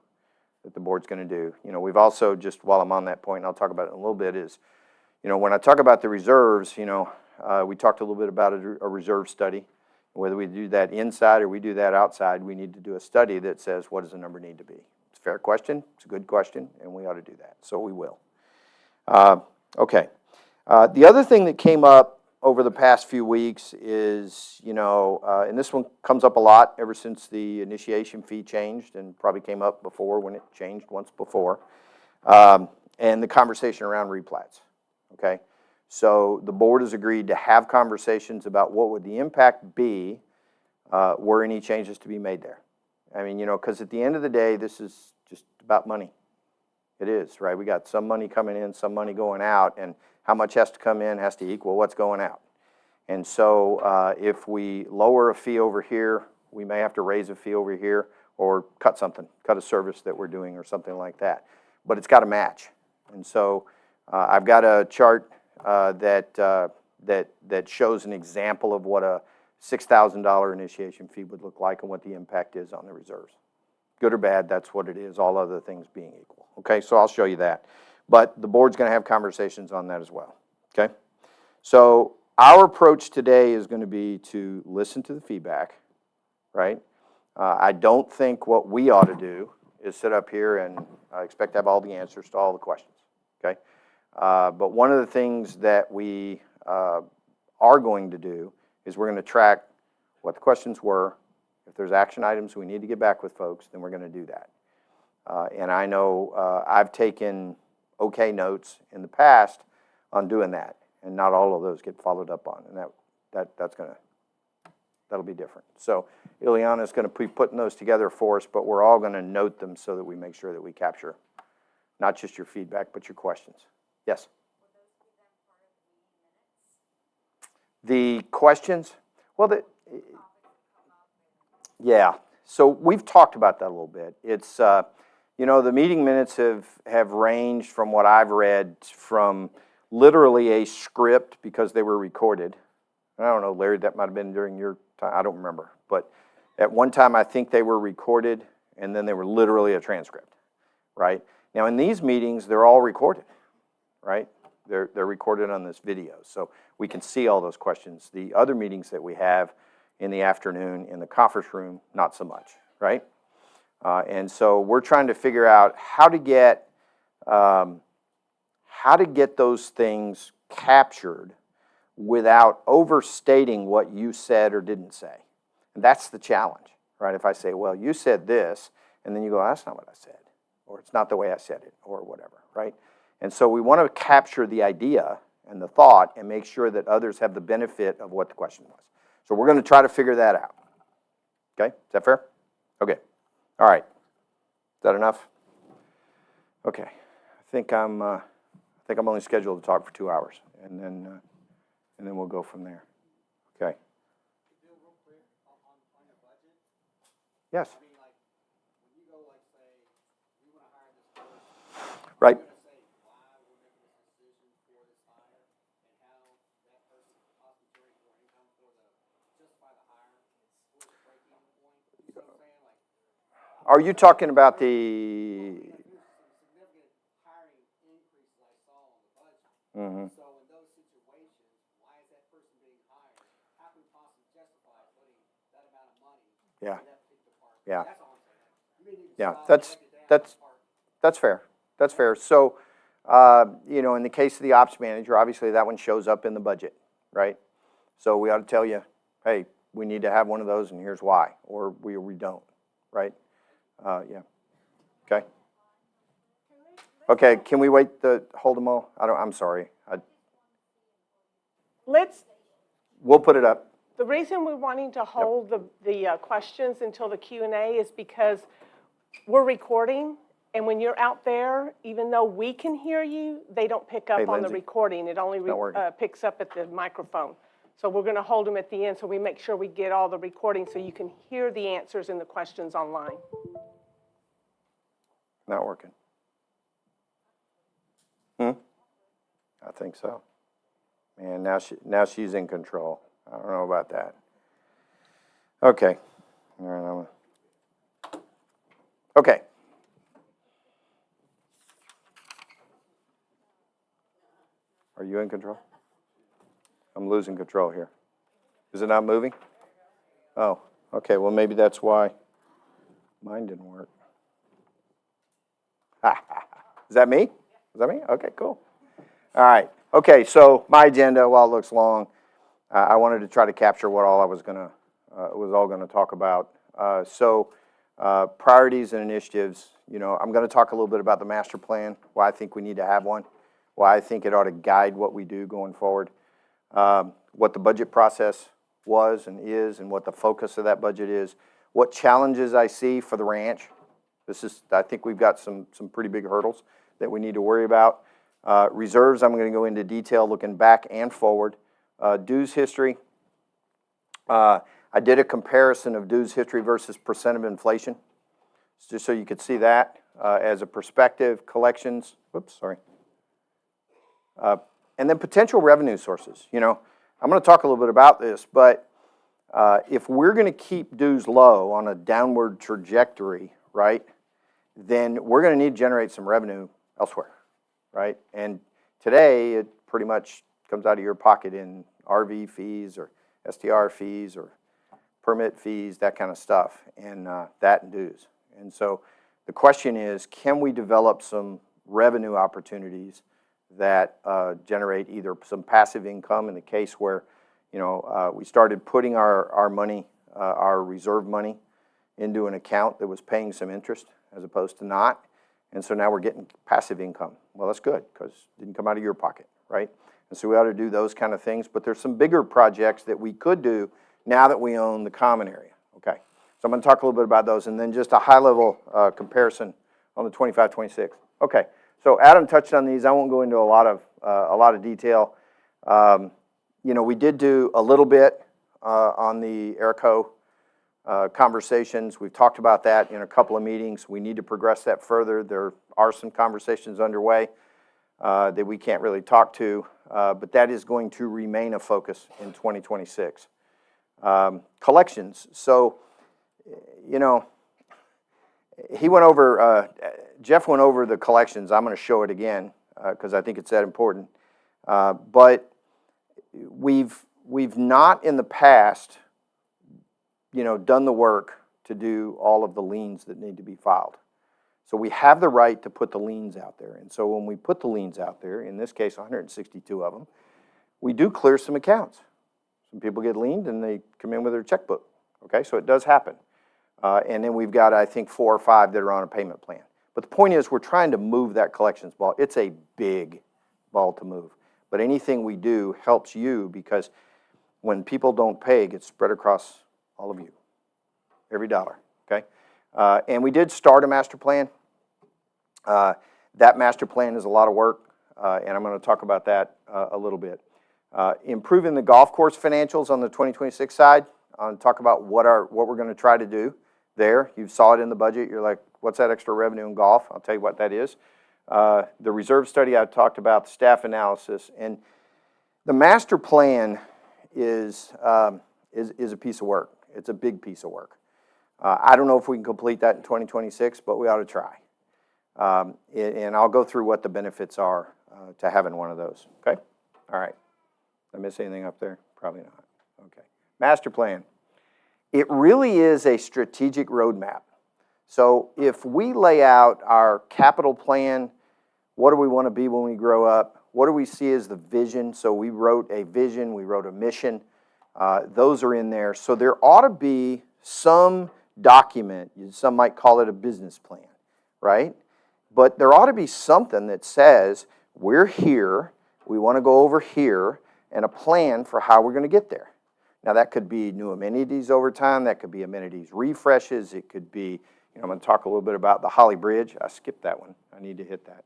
Speaker 1: that the board's gonna do. We've also, just while I'm on that point, and I'll talk about it in a little bit, is, when I talk about the reserves, we talked a little bit about a reserve study. Whether we do that inside or we do that outside, we need to do a study that says, what does the number need to be? It's a fair question, it's a good question, and we ought to do that, so we will. Okay. The other thing that came up over the past few weeks is, and this one comes up a lot ever since the initiation fee changed, and probably came up before when it changed once before, and the conversation around replats, okay? So the board has agreed to have conversations about what would the impact be were any changes to be made there. I mean, because at the end of the day, this is just about money. It is, right? We got some money coming in, some money going out, and how much has to come in has to equal what's going out. And so if we lower a fee over here, we may have to raise a fee over here or cut something, cut a service that we're doing or something like that. But it's got to match. And so I've got a chart that shows an example of what a $6,000 initiation fee would look like and what the impact is on the reserves. Good or bad, that's what it is, all other things being equal. Okay, so I'll show you that. But the board's going to have conversations on that as well. Okay? So our approach today is going to be to listen to the feedback, right? I don't think what we ought to do is sit up here and expect to have all the answers to all the questions. Okay? But one of the things that we are going to do is we're going to track what the questions were. If there's action items we need to get back with folks, then we're going to do that. And I know I've taken okay notes in the past on doing that, and not all of those get followed up on, and that'll be different. So Ileana's going to be putting those together for us, but we're all going to note them so that we make sure that we capture not just your feedback, but your questions. Yes? The questions? Well, yeah. So we've talked about that a little bit. It's, the meeting minutes have ranged from what I've read from literally a script because they were recorded. I don't know, Larry, that might have been during your time. I don't remember. But at one time, I think they were recorded, and then they were literally a transcript, right? Now, in these meetings, they're all recorded, right? They're recorded on this video, so we can see all those questions. The other meetings that we have in the afternoon in the conference room, not so much, right? And so we're trying to figure out how to get those things captured without overstating what you said or didn't say. And that's the challenge, right? If I say, well, you said this, and then you go, that's not what I said, or it's not the way I said it, or whatever, right? And so we want to capture the idea and the thought and make sure that others have the benefit of what the question was. So we're going to try to figure that out. Okay, is that fair? Okay, all right. Is that enough? Okay, I think I'm only scheduled to talk for 2 hours, and then we'll go from there. Okay. Yes. Right. Are you talking about the? Mm-hmm. So in those situations, why is that person being hired? How can we possibly justify putting that amount of money in that particular part? Yeah. That's all I'm saying. Yeah, that's fair. That's fair. So, in the case of the ops manager, obviously that one shows up in the budget, right? So we ought to tell you, hey, we need to have one of those, and here's why, or we don't, right? Yeah. Okay. Okay. Can we wait to hold them all? I'm sorry. We'll put it up.
Speaker 2: The reason we're wanting to hold the questions until the Q&A is because we're recording, and when you're out there, even though we can hear you, they don't pick up on the recording. It only picks up at the microphone. So we're going to hold them at the end so we make sure we get all the recording so you can hear the answers and the questions online.
Speaker 1: Not working. I think so. Man, now she's in control. I don't know about that. Okay. All right, okay. Are you in control? I'm losing control here. Is it not moving? Oh, okay, well, maybe that's why mine didn't work. Is that me? Is that me? Okay, cool. All right. Okay, so my agenda, while it looks long, I wanted to try to capture what all I was gonna talk about. Priorities and initiatives. I'm going to talk a little bit about the master plan, why I think we need to have one, why I think it ought to guide what we do going forward, what the budget process was and is, and what the focus of that budget is, what challenges I see for the ranch. I think we've got some pretty big hurdles that we need to worry about. Reserves, I'm going to go into detail looking back and forward. Dues history. I did a comparison of dues history versus percent of inflation, just so you could see that as a perspective. Collections, and then potential revenue sources. I'm going to talk a little bit about this, but if we're going to keep dues low on a downward trajectory, right, then we're going to need to generate some revenue elsewhere, right? And today, it pretty much comes out of your pocket in RV fees or STR fees or permit fees, that kind of stuff, and that and dues. And so the question is, can we develop some revenue opportunities that generate either some passive income in the case where, we started putting our money, our reserve money, into an account that was paying some interest as opposed to not, and so now we're getting passive income. Well, that's good because it didn't come out of your pocket, right? And so we ought to do those kind of things, but there's some bigger projects that we could do now that we own the common area, okay? So I'm going to talk a little bit about those, and then just a high-level comparison on the 25-26. Okay, so Adam touched on these. I won't go into a lot of detail. We did do a little bit on the AERCO conversations. We've talked about that in a couple of meetings. We need to progress that further. There are some conversations underway that we can't really talk to, but that is going to remain a focus in 2026. Collections. So, Jeff went over the collections. I'm going to show it again because I think it's that important. But we've not in the past, done the work to do all of the liens that need to be filed. So we have the right to put the liens out there. And so when we put the liens out there, in this case 162 of them, we do clear some accounts. Some people get liened and they come in with their checkbook. Okay, so it does happen. And then we've got, I think, 4 or 5 that are on a payment plan. But the point is, we're trying to move that collections ball. It's a big ball to move. But anything we do helps you because when people don't pay, it gets spread across all of you, every dollar, okay? And we did start a master plan. That master plan is a lot of work, and I'm going to talk about that a little bit. Improving the golf course financials on the 2026 side. I'll talk about what we're going to try to do there. You saw it in the budget. You're like, what's that extra revenue in golf? I'll tell you what that is. The reserve study I talked about, the staff analysis, and the master plan is a piece of work. It's a big piece of work. I don't know if we can complete that in 2026, but we ought to try. And I'll go through what the benefits are to having one of those. Okay? All right. Did I miss anything up there? Probably not. Okay. Master plan. It really is a strategic roadmap. So if we lay out our capital plan, what do we want to be when we grow up? What do we see as the vision? So we wrote a vision, we wrote a mission. Those are in there. So there ought to be some document, some might call it a business plan, right? But there ought to be something that says, we're here, we want to go over here, and a plan for how we're going to get there. Now that could be new amenities over time, that could be amenities refreshes, it could be, I'm going to talk a little bit about the Holly Bridge. I skipped that one, I need to hit that.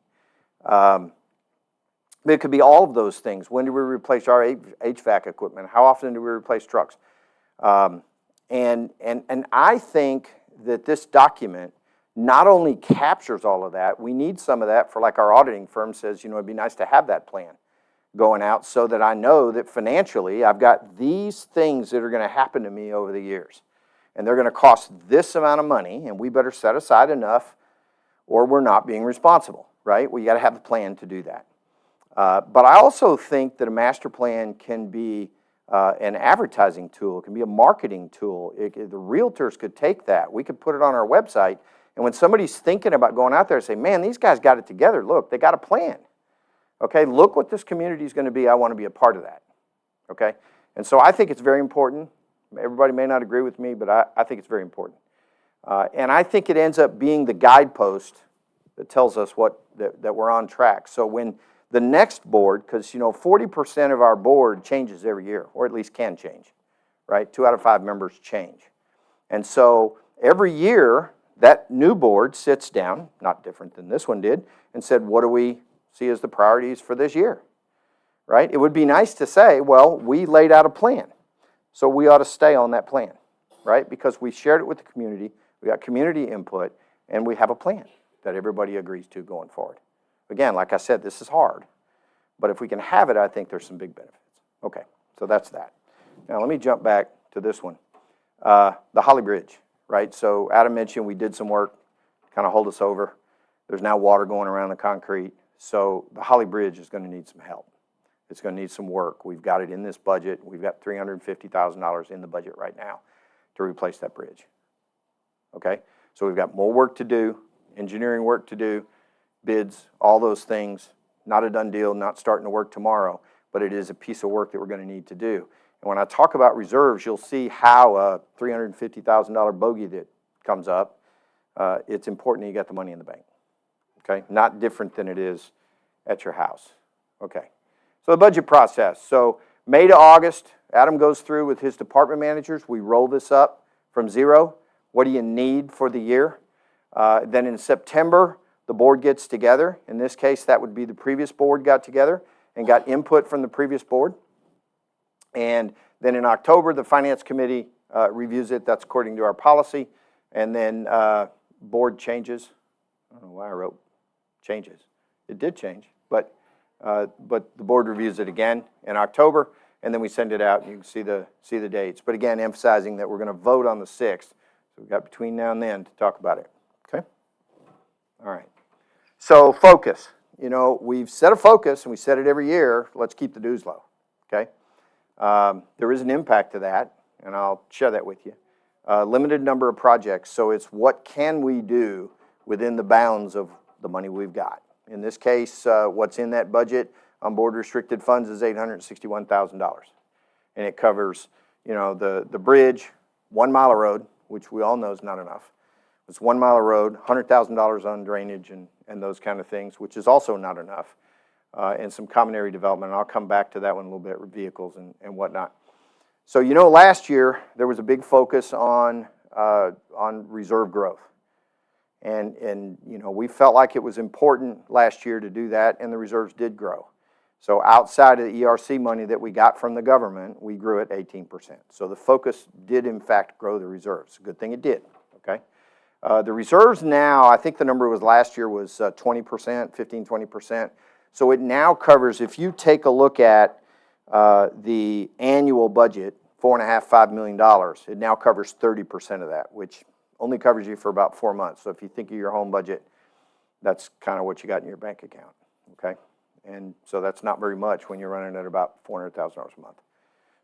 Speaker 1: But it could be all of those things. When do we replace our HVAC equipment? How often do we replace trucks? And I think that this document not only captures all of that, we need some of that for, like, our auditing firm says, it'd be nice to have that plan going out so that I know that financially I've got these things that are going to happen to me over the years. and they're going to cost this amount of money, and we better set aside enough or we're not being responsible, right? We got to have a plan to do that. But I also think that a master plan can be an advertising tool. It can be a marketing tool. The realtors could take that. We could put it on our website, and when somebody's thinking about going out there and say, man, these guys got it together. Look, they got a plan. Okay, look what this community is going to be. I want to be a part of that. Okay, and so I think it's very important. Everybody may not agree with me, but I think it's very important. And I think it ends up being the guidepost that tells us that we're on track. So when the next board, because 40% of our board changes every year, or at least can change, right? 2 out of 5 members change. And so every year, that new board sits down, not different than this one did, and said, what do we see as the priorities for this year, right? It would be nice to say, well, we laid out a plan, so we ought to stay on that plan, right? Because we shared it with the community, we got community input, and we have a plan that everybody agrees to going forward. Again, like I said, this is hard, but if we can have it, I think there's some big benefits. Okay, so that's that. Now let me jump back to this one. The Holly Bridge, right? So Adam mentioned we did some work, kind of hold us over. There's now water going around the concrete. So the Holly Bridge is going to need some help. It's going to need some work. We've got it in this budget. We've got $350,000 in the budget right now to replace that bridge. Okay? So we've got more work to do, engineering work to do, bids, all those things. Not a done deal, not starting to work tomorrow, but it is a piece of work that we're going to need to do. And when I talk about reserves, you'll see how a $350,000 bogey that comes up, it's important that you got the money in the bank. Okay? Not different than it is at your house. Okay. So the budget process. So May to August, Adam goes through with his department managers. We roll this up from 0. What do you need for the year? Then in September, the board gets together. In this case, that would be the previous board got together and got input from the previous board. And then in October, the finance committee reviews it. That's according to our policy. And then board changes. I don't know why I wrote changes. It did change, but the board reviews it again in October, and then we send it out, and you can see the dates. But again, emphasizing that we're going to vote on the 6th. So we've got between now and then to talk about it. Okay? All right. So focus. We've set a focus, and we set it every year. Let's keep the dues low. Okay? There is an impact to that, and I'll share that with you. Limited number of projects. So it's what can we do within the bounds of the money we've got. In this case, what's in that budget on board restricted funds is $861,000. And it covers, the bridge, 1 mile of road, which we all know is not enough. It's 1 mile of road, $100,000 on drainage and those kind of things, which is also not enough. And some common area development, and I'll come back to that one a little bit with vehicles and whatnot. So, last year there was a big focus on reserve growth. And we felt like it was important last year to do that, and the reserves did grow. So outside of the ERC money that we got from the government, we grew at 18%. So the focus did, in fact, grow the reserves. Good thing it did, okay? The reserves now, I think the number was last year was 20%, 15, 20%. So it now covers, if you take a look at the annual budget, $4.5 million, it now covers 30% of that, which only covers you for about 4 months. So if you think of your home budget, that's kind of what you got in your bank account, okay? And so that's not very much when you're running at about $400,000 a month.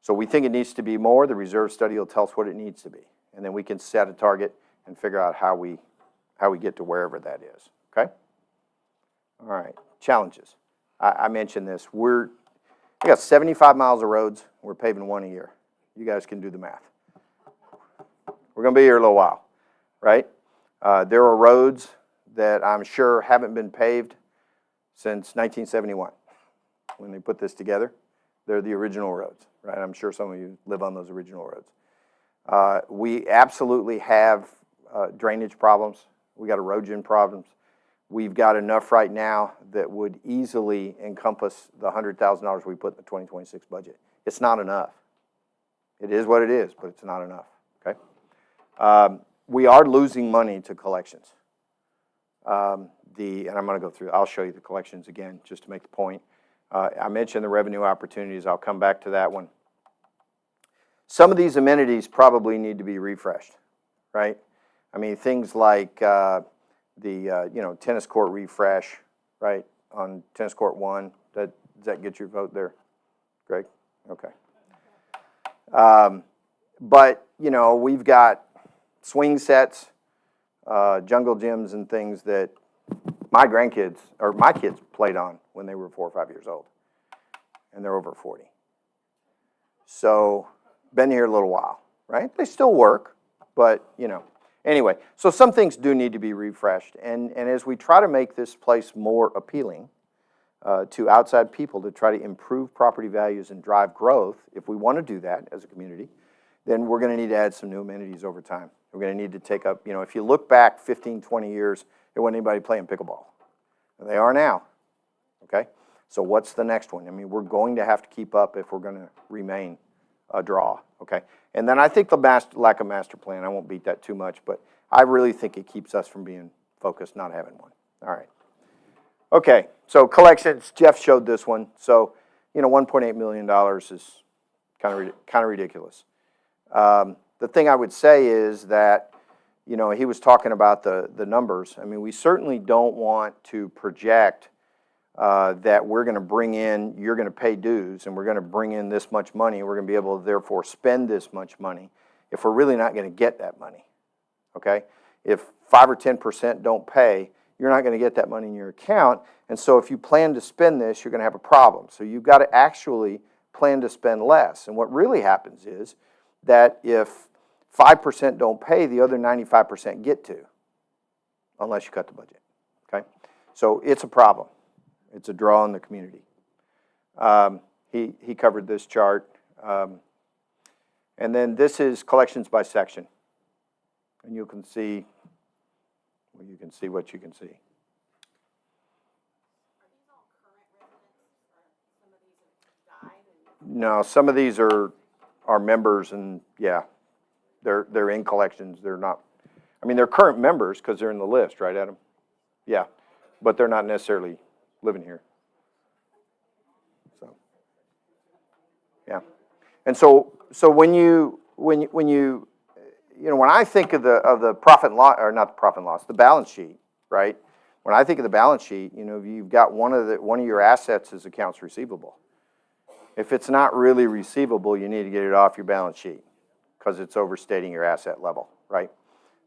Speaker 1: So we think it needs to be more. The reserve study will tell us what it needs to be. And then we can set a target and figure out how we get to wherever that is, okay? All right, challenges. I mentioned this. We got 75 miles of roads. We're paving 1 a year. You guys can do the math. We're going to be here a little while, right? There are roads that I'm sure haven't been paved since 1971 when they put this together. They're the original roads, right? I'm sure some of you live on those original roads. We absolutely have drainage problems. We got erosion problems. We've got enough right now that would easily encompass the $100,000 we put in the 2026 budget. It's not enough. It is what it is, but it's not enough, okay? We are losing money to collections. And I'm going to go through, I'll show you the collections again just to make the point. I mentioned the revenue opportunities. I'll come back to that one. Some of these amenities probably need to be refreshed. right? I mean, things like tennis court refresh, right, on tennis court 1. Does that get your vote there, Greg? Okay. But, we've got swing sets, jungle gyms and things that my kids played on when they were 4 or 5 years old, and they're over 40. So, been here a little while, right? They still work, but, Anyway, so some things do need to be refreshed, and as we try to make this place more appealing to outside people to try to improve property values and drive growth, if we want to do that as a community, then we're going to need to add some new amenities over time. We're going to need to take up, if you look back 15, 20 years, there wasn't anybody playing pickleball. They are now, okay? So what's the next one? I mean, we're going to have to keep up if we're going to remain a draw, okay? And then I think the lack of master plan, I won't beat that too much, but I really think it keeps us from being focused, not having one. All right. Okay, so collections, Jeff showed this one. So, $1.8 million is kind of ridiculous. The thing I would say is that, he was talking about the numbers. I mean, we certainly don't want to project that we're going to bring in, you're going to pay dues, and we're going to bring in this much money, we're going to be able to therefore spend this much money if we're really not going to get that money, okay? If 5 or 10% don't pay, you're not going to get that money in your account, and so if you plan to spend this, you're going to have a problem. So you've got to actually plan to spend less, and what really happens is that if 5% don't pay, the other 95% get to, unless you cut the budget, okay? So it's a problem. It's a draw in the community. He covered this chart. And then this is collections by section. And you can see what you can see.
Speaker 5: Are these all current residents, or some of these have died?
Speaker 1: No, some of these are members, and yeah, they're in collections. They're not, I mean, they're current members because they're in the list, right, Adam? Yeah, but they're not necessarily living here. So, yeah, and so when I think of the profit and loss, or not the profit and loss, the balance sheet, right? When I think of the balance sheet, you've got one of your assets is accounts receivable. If it's not really receivable, you need to get it off your balance sheet because it's overstating your asset level, right?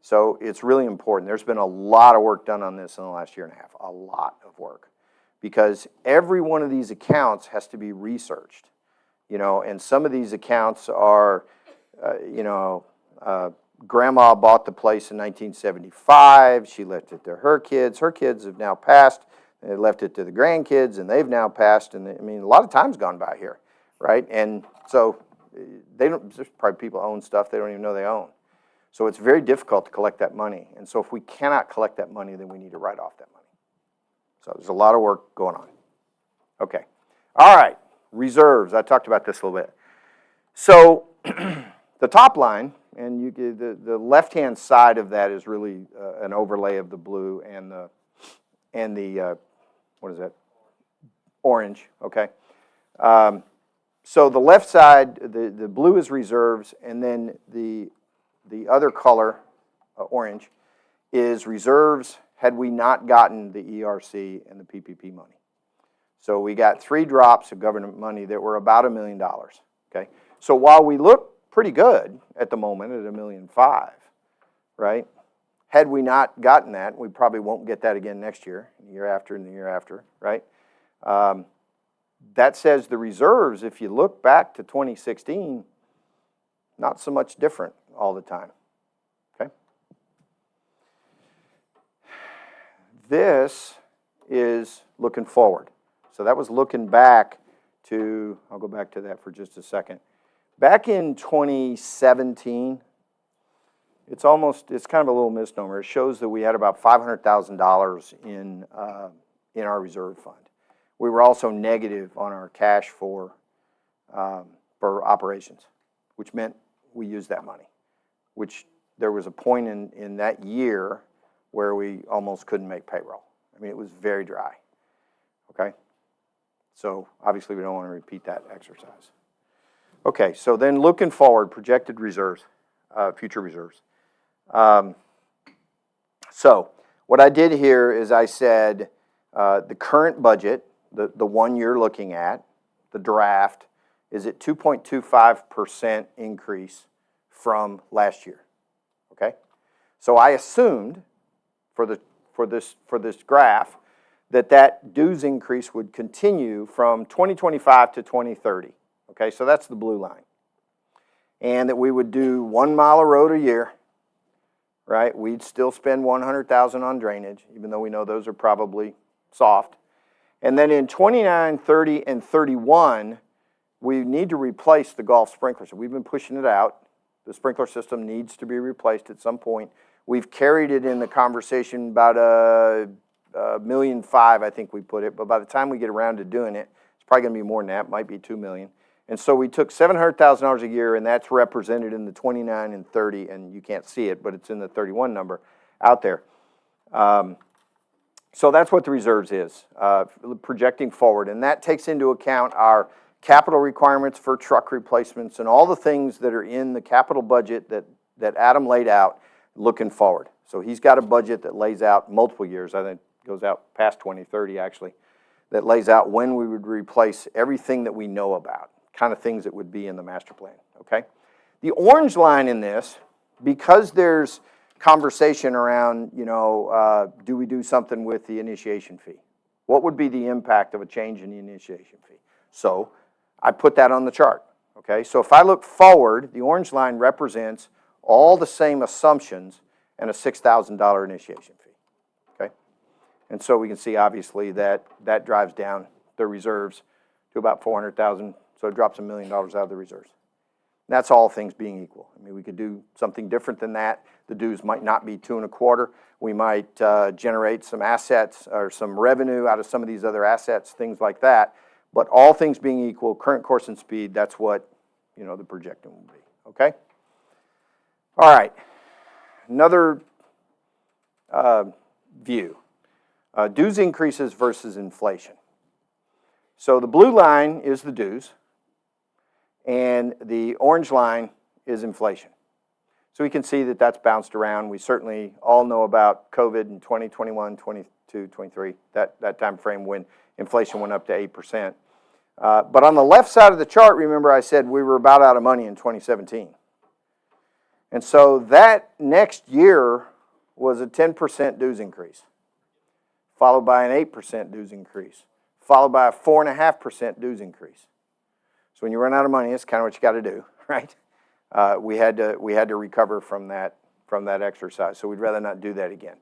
Speaker 1: So it's really important. There's been a lot of work done on this in the last year and a half, a lot of work, because every one of these accounts has to be researched, and some of these accounts are, grandma bought the place in 1975, she left it to her kids have now passed, they left it to the grandkids, and they've now passed, and a lot of time's gone by here, right? And so there's probably people own stuff they don't even know they own. So it's very difficult to collect that money, and so if we cannot collect that money, then we need to write off that money. So there's a lot of work going on. Okay. All right. Reserves. I talked about this a little bit. So the top line, and the left-hand side of that is really an overlay of the blue and the what is that? Orange. Okay. So the left side, the blue is reserves, and then the other color, orange, is reserves had we not gotten the ERC and the PPP money. So we got 3 drops of government money that were about $1 million, okay? So while we look pretty good at the moment at $1.5 million, right? Had we not gotten that, we probably won't get that again next year, the year after, and the year after, right? That says the reserves, if you look back to 2016, not so much different all the time, okay? This is looking forward. So that was looking back to, I'll go back to that for just a second. Back in 2017, it's kind of a little misnomer. It shows that we had about $500,000 in our reserve fund. We were also negative on our cash for operations, which meant we used that money, which there was a point in that year where we almost couldn't make payroll. I mean, it was very dry, okay? So obviously we don't want to repeat that exercise. Okay, so then looking forward, projected reserves, future reserves. So what I did here is I said the current budget, the one you're looking at, the draft, is at 2.25% increase from last year. Okay? So I assumed for this graph that dues increase would continue from 2025 to 2030. Okay? So that's the blue line. And that we would do 1 mile of road a year, right? We'd still spend $100,000 on drainage, even though we know those are probably soft. And then in 29, 30, and 31, we need to replace the Gulf sprinkler system. We've been pushing it out. The sprinkler system needs to be replaced at some point. We've carried it in the conversation about $1.5 million, I think we put it. But by the time we get around to doing it, it's probably going to be more than that. It might be $2 million. And so we took $700,000 a year, and that's represented in the 29 and 30, and you can't see it, but it's in the 31 number out there. So that's what the reserves is, projecting forward. And that takes into account our capital requirements for truck replacements and all the things that are in the capital budget that Adam laid out looking forward. So he's got a budget that lays out multiple years, I think goes out past 2030 actually, that lays out when we would replace everything that we know about, kind of things that would be in the master plan, okay? The orange line in this, because there's conversation around, do we do something with the initiation fee? What would be the impact of a change in the initiation fee? So I put that on the chart, okay? So if I look forward, the orange line represents all the same assumptions and a $6,000 initiation fee, okay? And so we can see obviously that drives down the reserves to about $400,000, so it drops $1 million out of the reserves. And that's all things being equal. I mean, we could do something different than that. The dues might not be 2.25. We might generate some assets or some revenue out of some of these other assets, things like that. But all things being equal, current course and speed, that's what, the projecting will be, okay? All right, another view. Dues increases versus inflation. So the blue line is the dues, and the orange line is inflation. So we can see that that's bounced around. We certainly all know about COVID in 2021, 22, 23, that time frame when inflation went up to 8%. But on the left side of the chart, remember I said we were about out of money in 2017. And so that next year was a 10% dues increase, followed by an 8% dues increase, followed by a 4.5% dues increase. So when you run out of money, it's kind of what you got to do, right? We had to recover from that exercise, so we'd rather not do that again.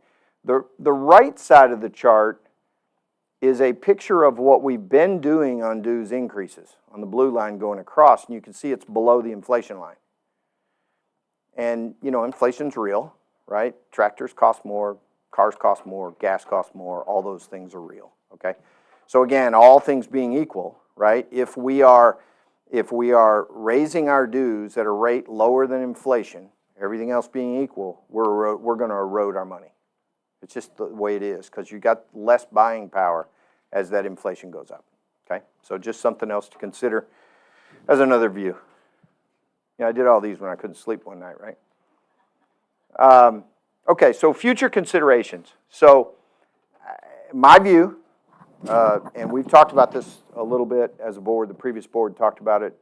Speaker 1: The right side of the chart is a picture of what we've been doing on dues increases on the blue line going across, and you can see it's below the inflation line. And, inflation's real, right? Tractors cost more, cars cost more, gas costs more, all those things are real, okay? So again, all things being equal, right? If we are raising our dues at a rate lower than inflation, everything else being equal, we're going to erode our money. It's just the way it is because you got less buying power as that inflation goes up, okay? So just something else to consider as another view. I did all these when I couldn't sleep one night, right? Okay, so future considerations. So my view, and we've talked about this a little bit as a board, the previous board talked about it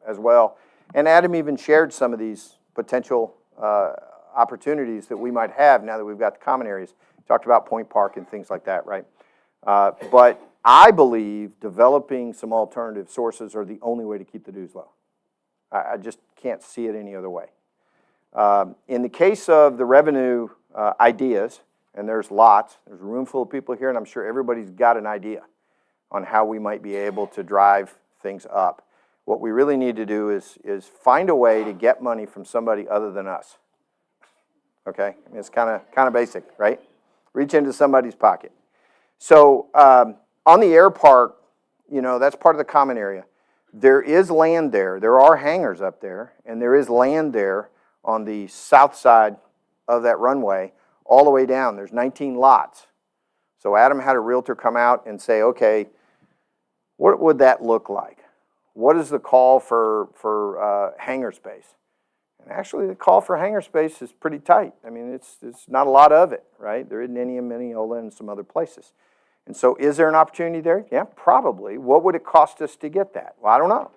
Speaker 1: as well, and Adam even shared some of these potential opportunities that we might have now that we've got the common areas. Talked about Point Park and things like that, right? But I believe developing some alternative sources are the only way to keep the dues low. I just can't see it any other way. In the case of the revenue ideas, and there's lots, there's a room full of people here, and I'm sure everybody's got an idea on how we might be able to drive things up. What we really need to do is find a way to get money from somebody other than us. Okay? I mean, it's kind of basic, right? Reach into somebody's pocket. So on the air park, that's part of the common area. There is land there. There are hangars up there, and there is land there on the south side of that runway all the way down. There's 19 lots. So Adam had a realtor come out and say, okay, what would that look like? What is the call for hangar space? And actually, the call for hangar space is pretty tight. I mean, it's not a lot of it, right? There isn't any in Mineola and some other places. And so is there an opportunity there? Yeah, probably. What would it cost us to get that? Well, I don't know.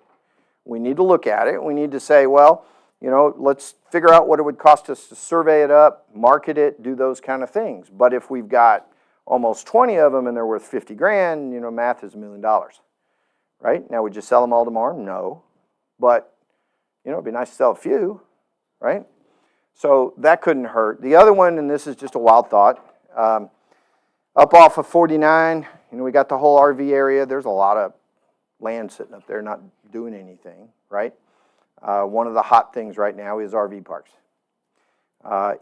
Speaker 1: We need to look at it. We need to say, well, you know, let's figure out what it would cost us to survey it up, market it, do those kind of things. But if we've got almost 20 of them and they're worth 50 grand, you know, math is $1 million, right? Now, would you sell them all tomorrow? No. But, you know, it'd be nice to sell a few, right? So that couldn't hurt. The other one, and this is just a wild thought, up off of 49, you know, we got the whole RV area. There's a lot of land sitting up there not doing anything, right? One of the hot things right now is RV parks.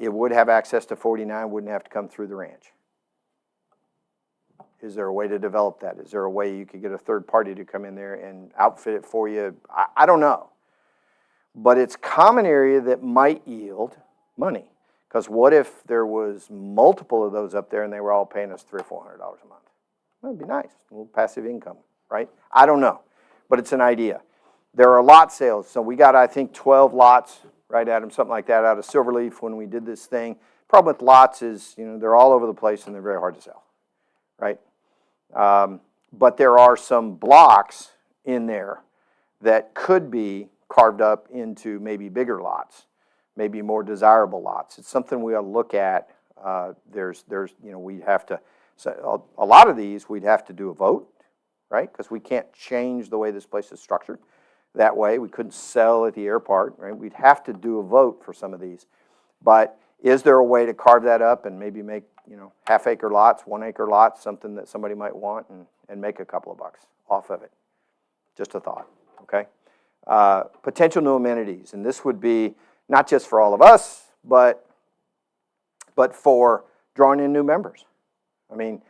Speaker 1: It would have access to 49, wouldn't have to come through the ranch. Is there a way to develop that? Is there a way you could get a third party to come in there and outfit it for you? I don't know. But it's common area that might yield money. Because what if there was multiple of those up there and they were all paying us $300 or $400 a month? That'd be nice, a little passive income, right? I don't know, but it's an idea. There are lot sales, so we got, I think, 12 lots, right, Adam, something like that, out of Silverleaf when we did this thing. Problem with lots is, you know, they're all over the place and they're very hard to sell, right? But there are some blocks in there that could be carved up into maybe bigger lots, maybe more desirable lots. It's something we ought to look at. There's, you know, we'd have to, so a lot of these we'd have to do a vote, right? Because we can't change the way this place is structured that way. We couldn't sell at the airport, right? We'd have to do a vote for some of these. But is there a way to carve that up and maybe make, you know, half-acre lots, 1-acre lots, something that somebody might want and make a couple of bucks off of it? Just a thought, okay? Potential new amenities, and this would be not just for all of us, but for drawing in new members. I mean,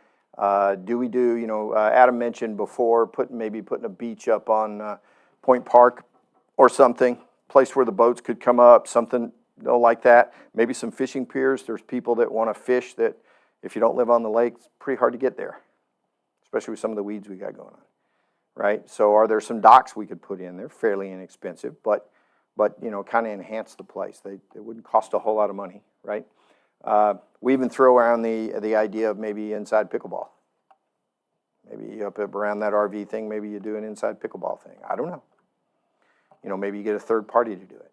Speaker 1: do we do, you know, Adam mentioned before, maybe putting a beach up on Point Park or something, place where the boats could come up, something, you know, like that. Maybe some fishing piers. There's people that want to fish that if you don't live on the lake, it's pretty hard to get there, especially with some of the weeds we got going on, right? So are there some docks we could put in? They're fairly inexpensive, but you know, kind of enhance the place. They wouldn't cost a whole lot of money, right? We even throw around the idea of maybe inside pickleball. Maybe up around that RV thing, maybe you do an inside pickleball thing. I don't know. You know, maybe you get a third party to do it.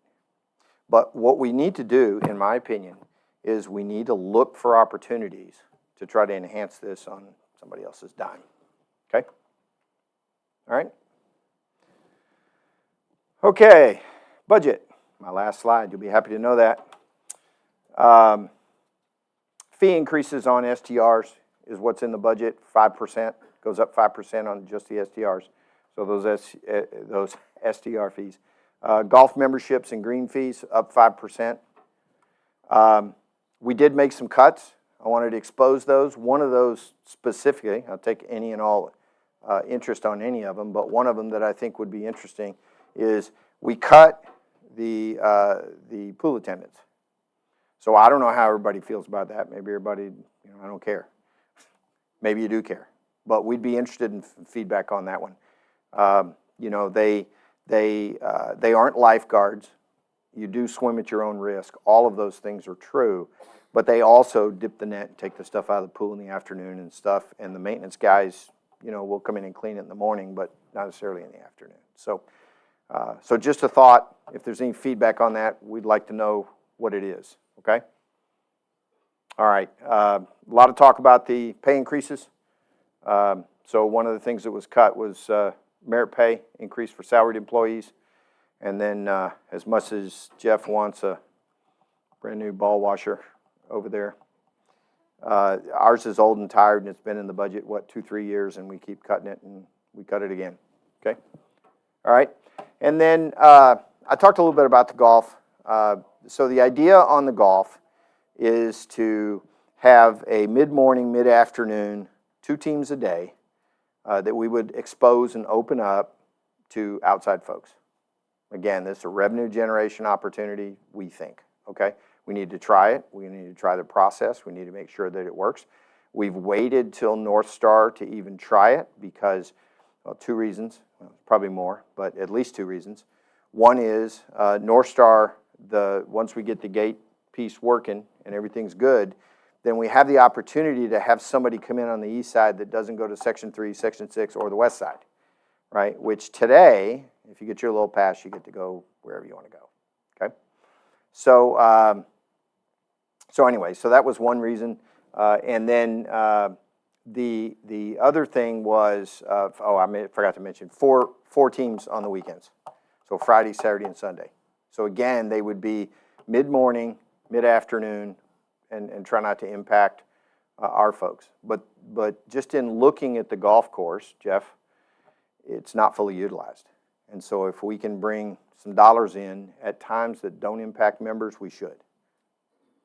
Speaker 1: But what we need to do, in my opinion, is we need to look for opportunities to try to enhance this on somebody else's dime. Okay? All right? Okay, budget. My last slide. You'll be happy to know that. Fee increases on STRs is what's in the budget, 5%. Goes up 5% on just the STRs. So those STR fees. Golf memberships and green fees up 5%. We did make some cuts. I wanted to expose those. One of those specifically, I'll take any and all interest on any of them, but one of them that I think would be interesting is we cut the pool attendants. So I don't know how everybody feels about that. Maybe everybody, you know, I don't care. Maybe you do care, but we'd be interested in feedback on that one. You know, they aren't lifeguards. You do swim at your own risk. All of those things are true, but they also dip the net and take the stuff out of the pool in the afternoon and stuff. And the maintenance guys, you know, will come in and clean it in the morning, but not necessarily in the afternoon. So, so just a thought. If there's any feedback on that, we'd like to know what it is. Okay. All right. A lot of talk about the pay increases. So one of the things that was cut was merit pay increase for salaried employees. And then as much as Jeff wants a brand new ball washer over there, ours is old and tired and it's been in the budget, 2-3 years, and we keep cutting it and we cut it again. Okay. All right. And then I talked a little bit about the golf. So the idea on the golf is to have a mid-morning, mid-afternoon, 2 teams a day that we would expose and open up to outside folks. Again, this is a revenue generation opportunity, we think, okay? We need to try it. We need to try the process. We need to make sure that it works. We've waited till North Star to even try it because, well, 2 reasons, well, probably more, but at least 2 reasons. One is North Star, once we get the gate piece working and everything's good, then we have the opportunity to have somebody come in on the east side that doesn't go to Section 3, Section 6, or the west side, right? Which today, if you get your little pass, you get to go wherever you want to go, okay? So, so anyway, so that was one reason. And then the other thing was, forgot to mention, four teams on the weekends. So Friday, Saturday, and Sunday. So again, they would be mid-morning, mid-afternoon, and try not to impact our folks. But just in looking at the golf course, Jeff, it's not fully utilized. And so if we can bring some dollars in at times that don't impact members, we should.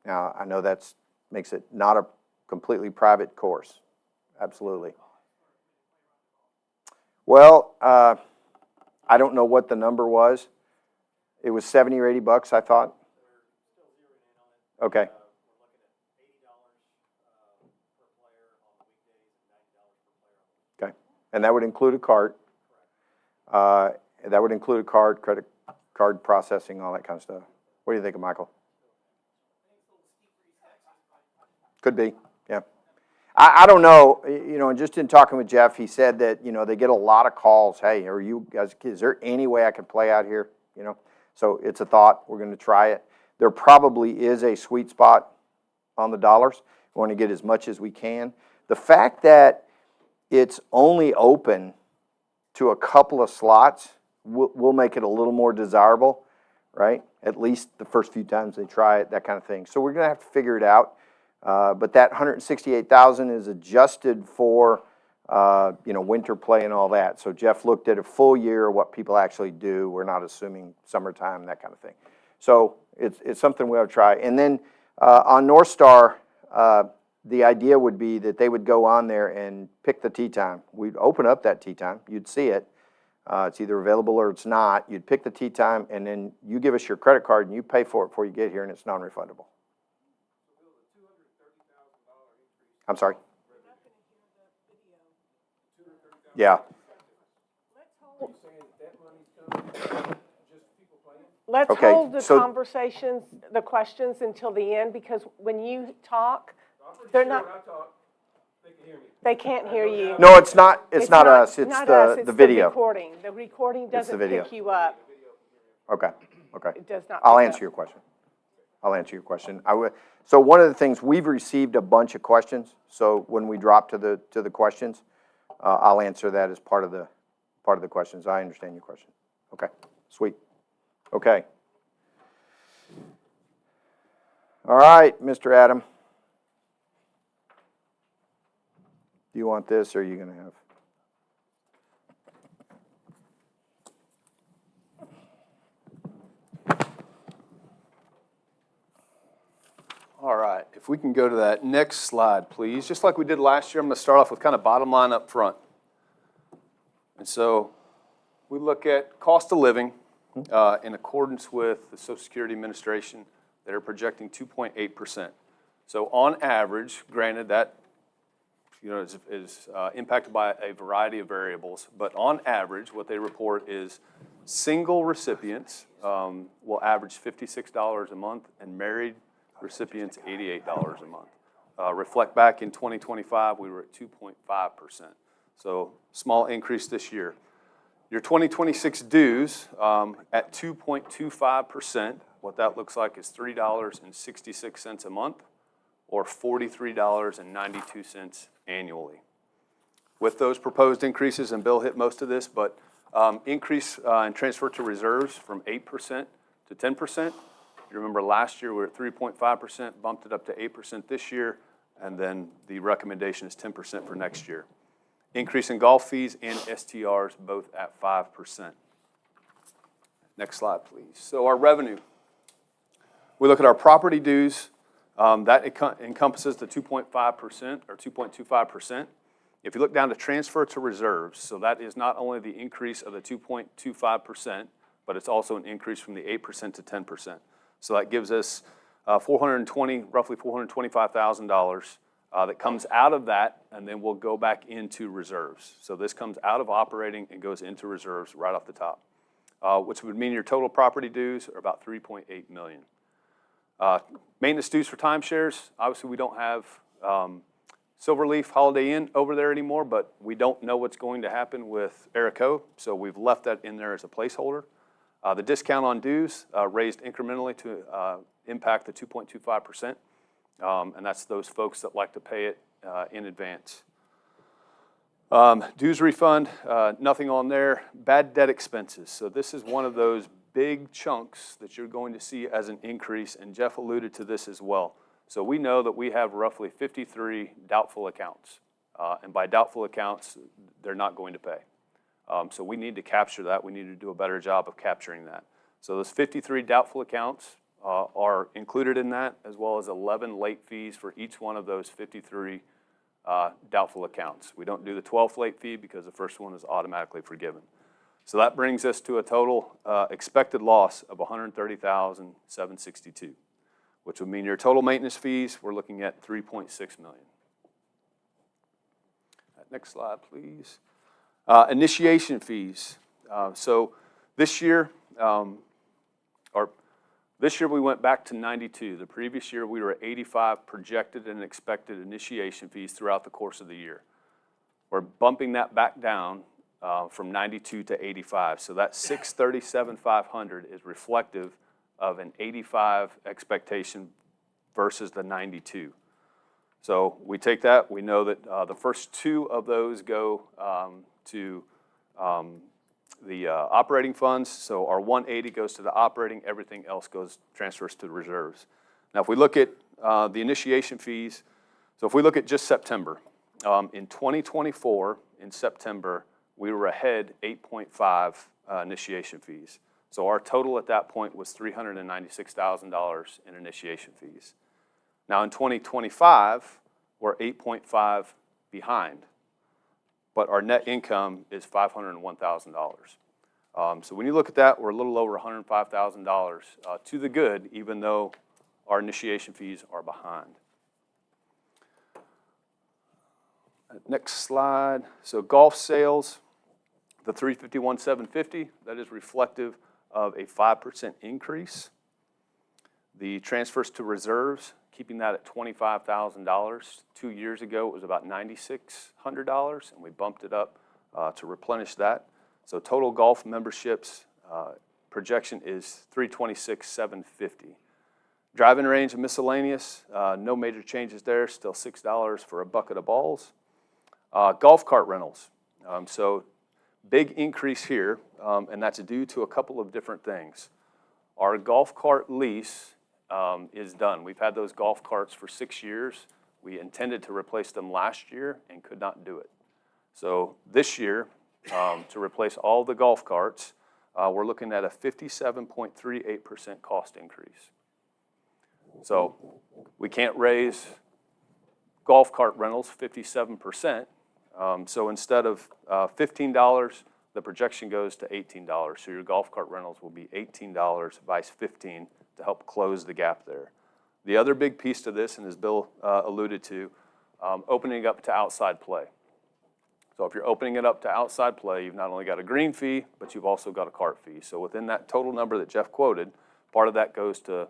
Speaker 1: Now, I know that makes it not a completely private course. Absolutely. Well, I don't know what the number was. It was $70 or $80, I thought. Okay. Okay, and that would include a card. That would include a card, credit card processing, all that kind of stuff. What do you think of Michael? Could be, yeah. I don't know, and just in talking with Jeff, he said that, they get a lot of calls. Hey, are you guys, is there any way I could play out here? So it's a thought. We're going to try it. There probably is a sweet spot on the dollars. We want to get as much as we can. The fact that it's only open to a couple of slots will make it a little more desirable, right? At least the first few times they try it, that kind of thing. So we're going to have to figure it out. But that $168,000 is adjusted for, winter play and all that. So Jeff looked at a full year of what people actually do. We're not assuming summertime, that kind of thing. So it's something we have to try. And then on North Star, the idea would be that they would go on there and pick the tee time. We'd open up that tee time. You'd see it. It's either available or it's not. You'd pick the tee time, and then you give us your credit card, and you pay for it before you get here, and it's non-refundable. I'm sorry? Yeah.
Speaker 2: Let's
Speaker 1: Okay,
Speaker 2: hold the
Speaker 1: so-
Speaker 2: conversations, the questions until the end, because when you talk, they're not, they can't hear you.
Speaker 1: No, it's not us. It's
Speaker 2: not us,
Speaker 1: the
Speaker 2: it's
Speaker 1: video.
Speaker 2: recording. The recording
Speaker 1: the
Speaker 2: doesn't
Speaker 1: video.
Speaker 2: pick you up.
Speaker 1: Okay.
Speaker 2: It does not
Speaker 1: I'll
Speaker 2: pick
Speaker 1: answer
Speaker 2: up.
Speaker 1: your question. So one of the things, we've received a bunch of questions. So when we drop to the questions, I'll answer that as part of the questions. I understand your question. Okay, sweet. Okay. All right, Mr. Adam. Do you want this, or are you going to have?
Speaker 4: All right, if we can go to that next slide, please. Just like we did last year, I'm going to start off with kind of bottom line up front. And so we look at cost of living in accordance with the Social Security Administration. They're projecting 2.8%. So on average, granted that is impacted by a variety of variables, but on average, what they report is single recipients will average $56 a month, and married recipients $88 a month. Reflect back in 2025, we were at 2.5%. So small increase this year. Your 2026 dues at 2.25%, what that looks like is $3.66 a month, or $43.92 annually. With those proposed increases, and Bill hit most of this, but increase and transfer to reserves from 8% to 10%. You remember last year we were at 3.5%, bumped it up to 8% this year, and then the recommendation is 10% for next year. Increase in golf fees and STRs both at 5%. Next slide, please. So our revenue. We look at our property dues. That encompasses the 2.5% or 2.25%. If you look down to transfer to reserves, so that is not only the increase of the 2.25%, but it's also an increase from the 8% to 10%. So that gives us roughly $425,000 that comes out of that, and then we'll go back into reserves. So this comes out of operating and goes into reserves right off the top. which would mean your total property dues are about $3.8 million. Maintenance dues for timeshares, obviously we don't have Silverleaf Holiday Inn over there anymore, but we don't know what's going to happen with Erico, so we've left that in there as a placeholder. The discount on dues raised incrementally to impact the 2.25%, and that's those folks that like to pay it in advance. Dues refund, nothing on there. Bad debt expenses. So this is one of those big chunks that you're going to see as an increase, and Jeff alluded to this as well. So we know that we have roughly 53 doubtful accounts, and by doubtful accounts, they're not going to pay. So we need to capture that. We need to do a better job of capturing that. So those 53 doubtful accounts are included in that, as well as 11 late fees for each one of those 53 doubtful accounts. We don't do the 12th late fee because the first one is automatically forgiven. So that brings us to a total expected loss of $130,762, which would mean your total maintenance fees, we're looking at $3.6 million. Next slide, please. Initiation fees. So this year, we went back to 92. The previous year, we were at 85 projected and expected initiation fees throughout the course of the year. We're bumping that back down from 92 to 85. So that 637,500 is reflective of an 85 expectation versus the 92. So we take that. We know that the first two of those go to the operating funds. So our 180 goes to the operating. Everything else transfers to the reserves. Now, if we look at the initiation fees, so if we look at just September, in 2024, in September, we were ahead 8.5 initiation fees. So our total at that point was $396,000 in initiation fees. Now in 2025, we're 8.5 behind, but our net income is $501,000. So when you look at that, we're a little over $105,000 to the good, even though our initiation fees are behind. Next slide. So golf sales, the $351,750, that is reflective of a 5% increase. The transfers to reserves, keeping that at $25,000. 2 years ago, it was about $9,600, and we bumped it up to replenish that. So total golf memberships projection is $326,750. Driving range and miscellaneous, no major changes there, still $6 for a bucket of balls. Golf cart rentals, so big increase here, and that's due to a couple of different things. Our golf cart lease is done. We've had those golf carts for 6 years. We intended to replace them last year and could not do it. So this year, to replace all the golf carts, we're looking at a 57.38% cost increase. So we can't raise golf cart rentals 57%. So instead of $15, the projection goes to $18. So your golf cart rentals will be $18 vice $15 to help close the gap there. The other big piece to this, and as Bill alluded to, opening up to outside play. So if you're opening it up to outside play, you've not only got a green fee, but you've also got a cart fee. So within that total number that Jeff quoted, part of that goes to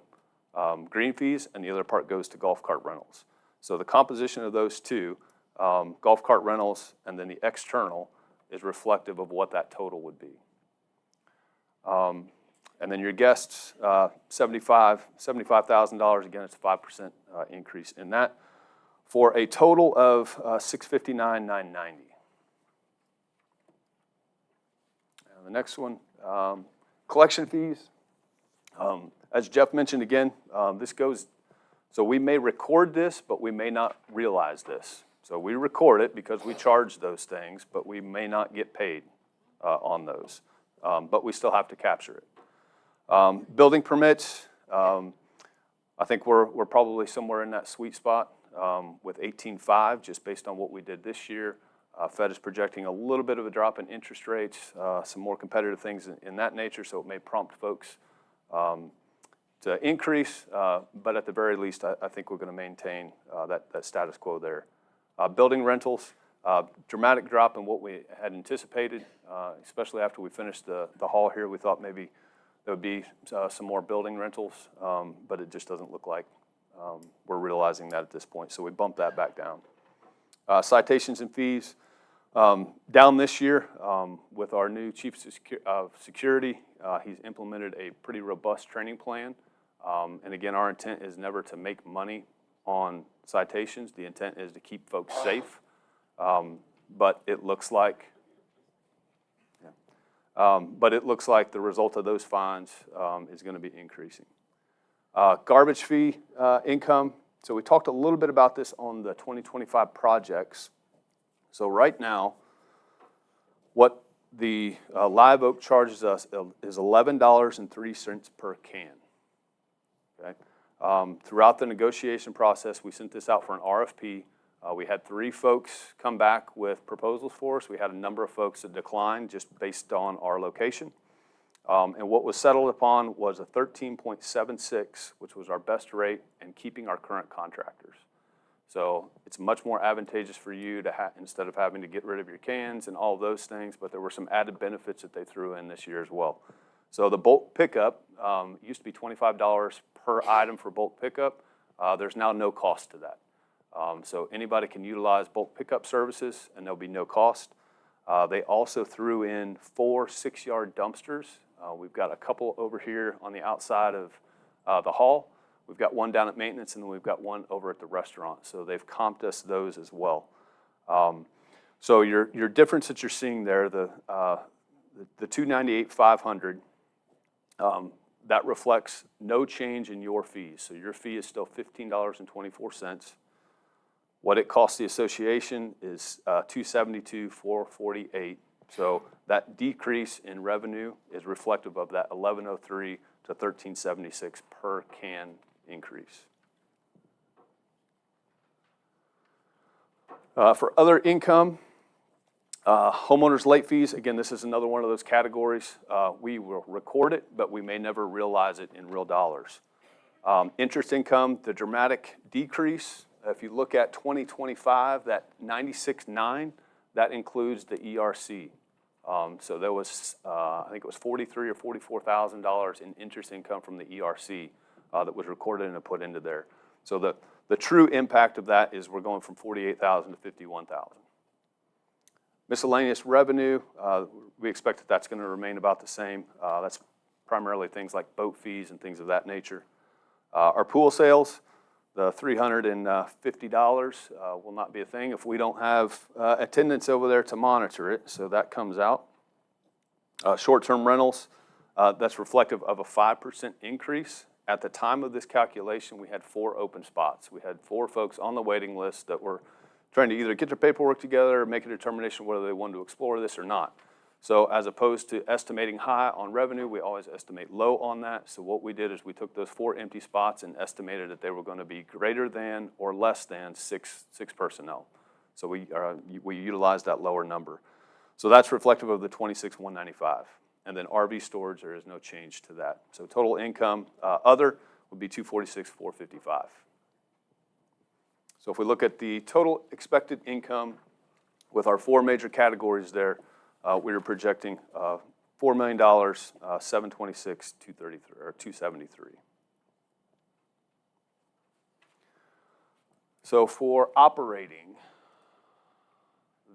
Speaker 4: green fees, and the other part goes to golf cart rentals. So the composition of those two, golf cart rentals and then the external, is reflective of what that total would be. And then your guests, $75,000. Again, it's a 5% increase in that, for a total of $659,990. And the next one, collection fees. As Jeff mentioned again, this goes. So we may record this, but we may not realize this. So we record it because we charge those things, but we may not get paid on those. But we still have to capture it. Building permits, I think we're probably somewhere in that sweet spot with 18.5, just based on what we did this year. Fed is projecting a little bit of a drop in interest rates, some more competitive things in that nature, so it may prompt folks to increase, but at the very least, I think we're going to maintain that status quo there. Building rentals, Dramatic drop in what we had anticipated, especially after we finished the hall here. We thought maybe there would be some more building rentals, but it just doesn't look like we're realizing that at this point. So we bumped that back down. Citations and fees, down this year with our new chief of security. He's implemented a pretty robust training plan. And again, our intent is never to make money on citations. The intent is to keep folks safe. But it looks like the result of those fines is going to be increasing. Garbage fee income. So we talked a little bit about this on the 2025 projects. So right now, what the Live Oak charges us is $11.03 per can. Okay? Throughout the negotiation process, we sent this out for an RFP. We had 3 folks come back with proposals for us. We had a number of folks that declined just based on our location. And what was settled upon was a 13.76, which was our best rate, and keeping our current contractors. So it's much more advantageous for you to instead of having to get rid of your cans and all of those things, but there were some added benefits that they threw in this year as well. So the bulk pickup used to be $25 per item for bulk pickup. There's now no cost to that. So anybody can utilize bulk pickup services, and there'll be no cost. They also threw in 4 6-yard dumpsters. We've got a couple over here on the outside of the hall. We've got one down at maintenance, and then we've got one over at the restaurant. So they've comped us those as well. So your difference that you're seeing there, the $298,500, that reflects no change in your fees. So your fee is still $15.24. What it costs the association is $272,448. So that decrease in revenue is reflective of that $11.03 to $13.76 per can increase. For other income, homeowners' late fees, again, this is another one of those categories. We will record it, but we may never realize it in real dollars. Interest income, the dramatic decrease. If you look at 2025, that 96.9, that includes the ERC. So there was, I think it was $43,000 or $44,000 in interest income from the ERC that was recorded and put into there. So the true impact of that is we're going from $48,000 to $51,000. Miscellaneous revenue, we expect that that's going to remain about the same. That's primarily things like boat fees and things of that nature. Our pool sales, the $350 will not be a thing if we don't have attendants over there to monitor it, so that comes out. Short-term rentals, that's reflective of a 5% increase. At the time of this calculation, we had 4 open spots. We had 4 folks on the waiting list that were trying to either get their paperwork together or make a determination whether they wanted to explore this or not. So as opposed to estimating high on revenue, we always estimate low on that. So what we did is we took those 4 empty spots and estimated that they were going to be greater than or less than six personnel. So we utilized that lower number. So that's reflective of the $26,195. And then RV storage, there is no change to that. So total income, other, would be $246,455. So if we look at the total expected income with our 4 major categories there, we are projecting $4 million, $726,233 or $273. So for operating,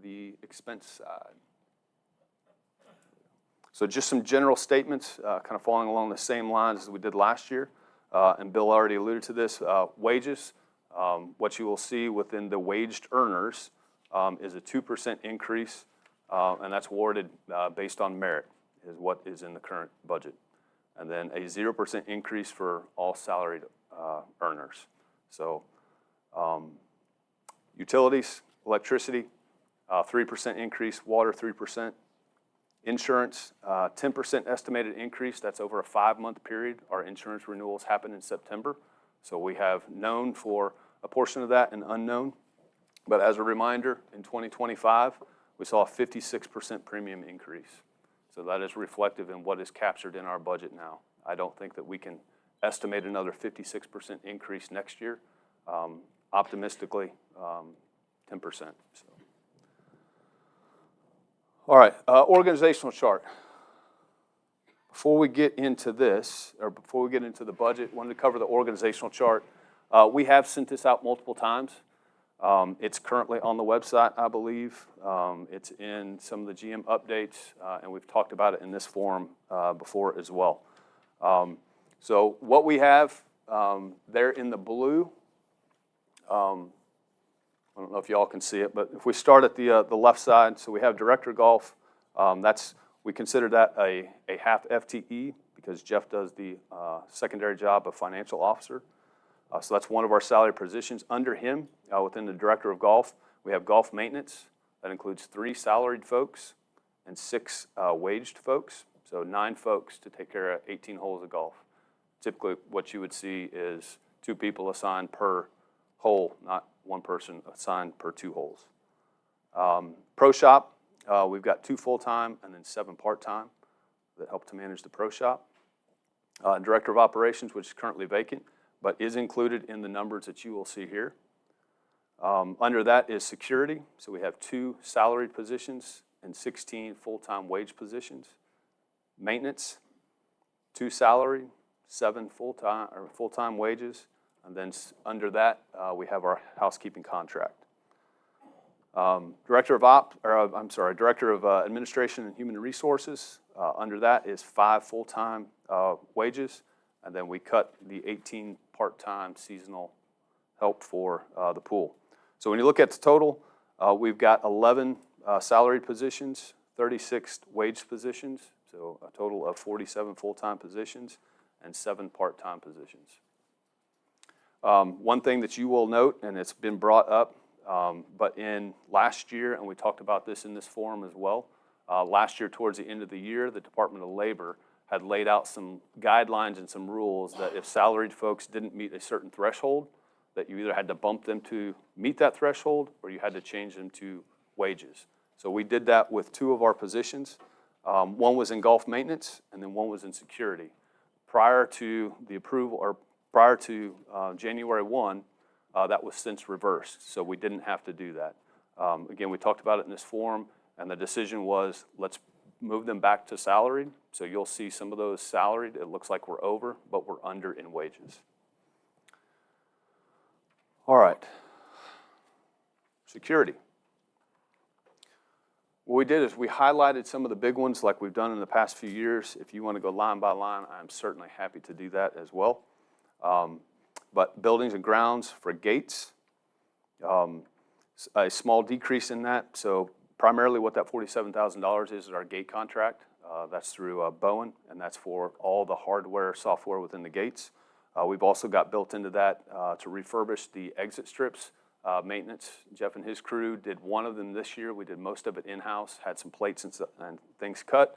Speaker 4: the expense side. So just some general statements, kind of following along the same lines as we did last year. And Bill already alluded to this. Wages, what you will see within the waged earners is a 2% increase, and that's awarded based on merit, is what is in the current budget. And then a 0% increase for all salaried earners. So utilities, electricity, 3% increase, water 3%. Insurance, 10% estimated increase. That's over a 5-month period. Our insurance renewals happen in September. So we have known for a portion of that and unknown. But as a reminder, in 2025, we saw a 56% premium increase. So that is reflective in what is captured in our budget now. I don't think that we can estimate another 56% increase next year. Optimistically, 10%. So. All right, organizational chart. Before we get into this, or before we get into the budget, wanted to cover the organizational chart. We have sent this out multiple times. It's currently on the website, I believe. It's in some of the GM updates, and we've talked about it in this forum before as well. So what we have there in the blue, I don't know if y'all can see it, but if we start at the left side, so we have Director of Golf. We consider that a half FTE because Jeff does the secondary job of financial officer. So that's one of our salary positions. Under him, within the Director of Golf, we have golf maintenance. That includes 3 salaried folks and 6 waged folks. So 9 folks to take care of 18 holes of golf. Typically, what you would see is 2 people assigned per hole, not 1 person assigned per 2 holes. Pro shop, we've got 2 full-time and then 7 part-time that help to manage the pro shop. Director of Operations, which is currently vacant, but is included in the numbers that you will see here. Under that is security. So we have 2 salaried positions and 16 full-time wage positions. Maintenance, 2 salaried, 7 full-time wages. And then under that, we have our housekeeping contract. Director of Administration and Human Resources. Under that is 5 full-time wages, and then we cut the 18 part-time seasonal help for the pool. So when you look at the total, we've got 11 salaried positions, 36 wage positions, so a total of 47 full-time positions and 7 part-time positions. One thing that you will note, and it's been brought up, but in last year, and we talked about this in this forum as well, last year towards the end of the year, the Department of Labor had laid out some guidelines and some rules that if salaried folks didn't meet a certain threshold, that you either had to bump them to meet that threshold or you had to change them to wages. So we did that with 2 of our positions. One was in golf maintenance and then one was in security. Prior to the approval, or prior to January 1, that was since reversed, so we didn't have to do that. Again, we talked about it in this forum, and the decision was let's move them back to salaried. So you'll see some of those salaried. It looks like we're over, but we're under in wages. All right. Security. What we did is we highlighted some of the big ones like we've done in the past few years. If you want to go line by line, I'm certainly happy to do that as well. But buildings and grounds for gates, a small decrease in that. So primarily what that $47,000 is our gate contract. That's through Bowen, and that's for all the hardware, software within the gates. We've also got built into that to refurbish the exit strips, maintenance. Jeff and his crew did one of them this year. We did most of it in-house, had some plates and things cut,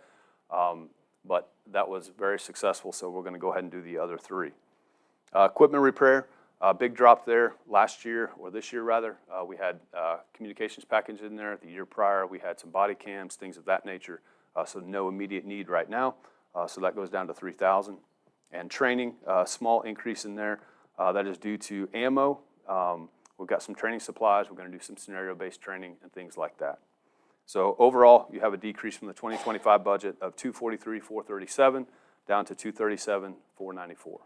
Speaker 4: but that was very successful, so we're going to go ahead and do the other 3. Equipment repair, big drop there last year, or this year rather. We had communications package in there. The year prior, we had some body cams, things of that nature, so no immediate need right now. So that goes down to $3,000. And training, small increase in there. That is due to ammo. We've got some training supplies. We're going to do some scenario-based training and things like that. So overall, you have a decrease from the 2025 budget of $243,437 down to $237,494.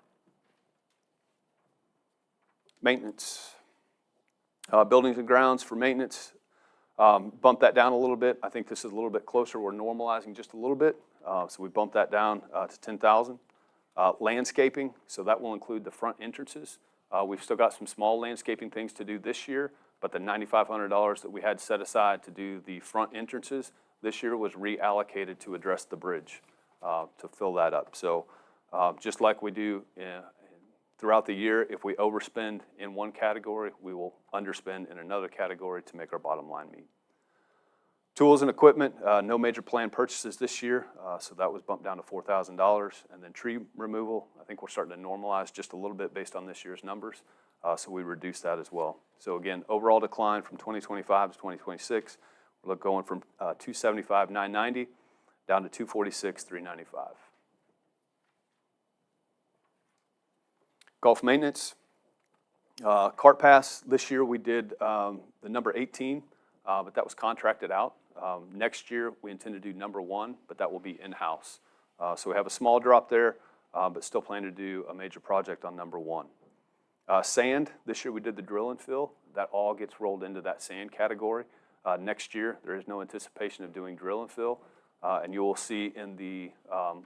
Speaker 4: Maintenance. Buildings and grounds for maintenance, bump that down a little bit. I think this is a little bit closer. We're normalizing just a little bit, so we bumped that down to $10,000. Landscaping, so that will include the front entrances. We've still got some small landscaping things to do this year, but the $9,500 that we had set aside to do the front entrances this year was reallocated to address the bridge, to fill that up. So just like we do throughout the year, if we overspend in one category, we will underspend in another category to make our bottom line meet. Tools and equipment, no major planned purchases this year, so that was bumped down to $4,000. And then tree removal, I think we're starting to normalize just a little bit based on this year's numbers, so we reduced that as well. So again, overall decline from 2025 to 2026, we're going from $275,990 down to $246,395. Golf maintenance, cart pass. This year we did the number 18, but that was contracted out. Next year, we intend to do number 1, but that will be in-house. So we have a small drop there, but still plan to do a major project on number 1. Sand, this year we did the drill and fill. That all gets rolled into that sand category. Next year, there is no anticipation of doing drill and fill. And you will see in the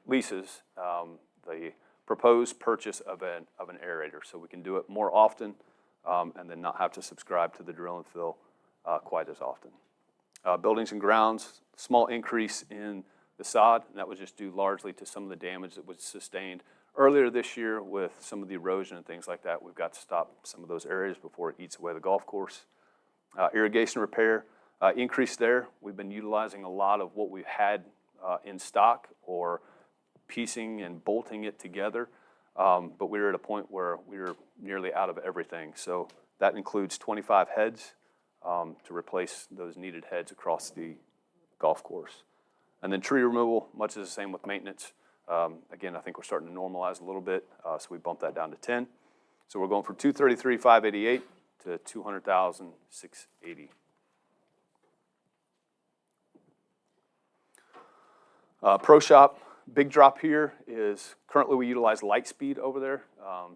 Speaker 4: leases the proposed purchase of an aerator. So we can do it more often and then not have to subscribe to the drill and fill quite as often. Buildings and grounds, small increase in the sod, and that was just due largely to some of the damage that was sustained earlier this year with some of the erosion and things like that. We've got to stop some of those areas before it eats away the golf course. Irrigation repair, increase there. We've been utilizing a lot of what we've had in stock or piecing and bolting it together, but we were at a point where we were nearly out of everything. So that includes 25 heads to replace those needed heads across the golf course. And then tree removal, much is the same with maintenance. Again, I think we're starting to normalize a little bit, so we bumped that down to 10. So we're going from $233,588 to $200,680. Pro shop, big drop here is currently we utilize Lightspeed over there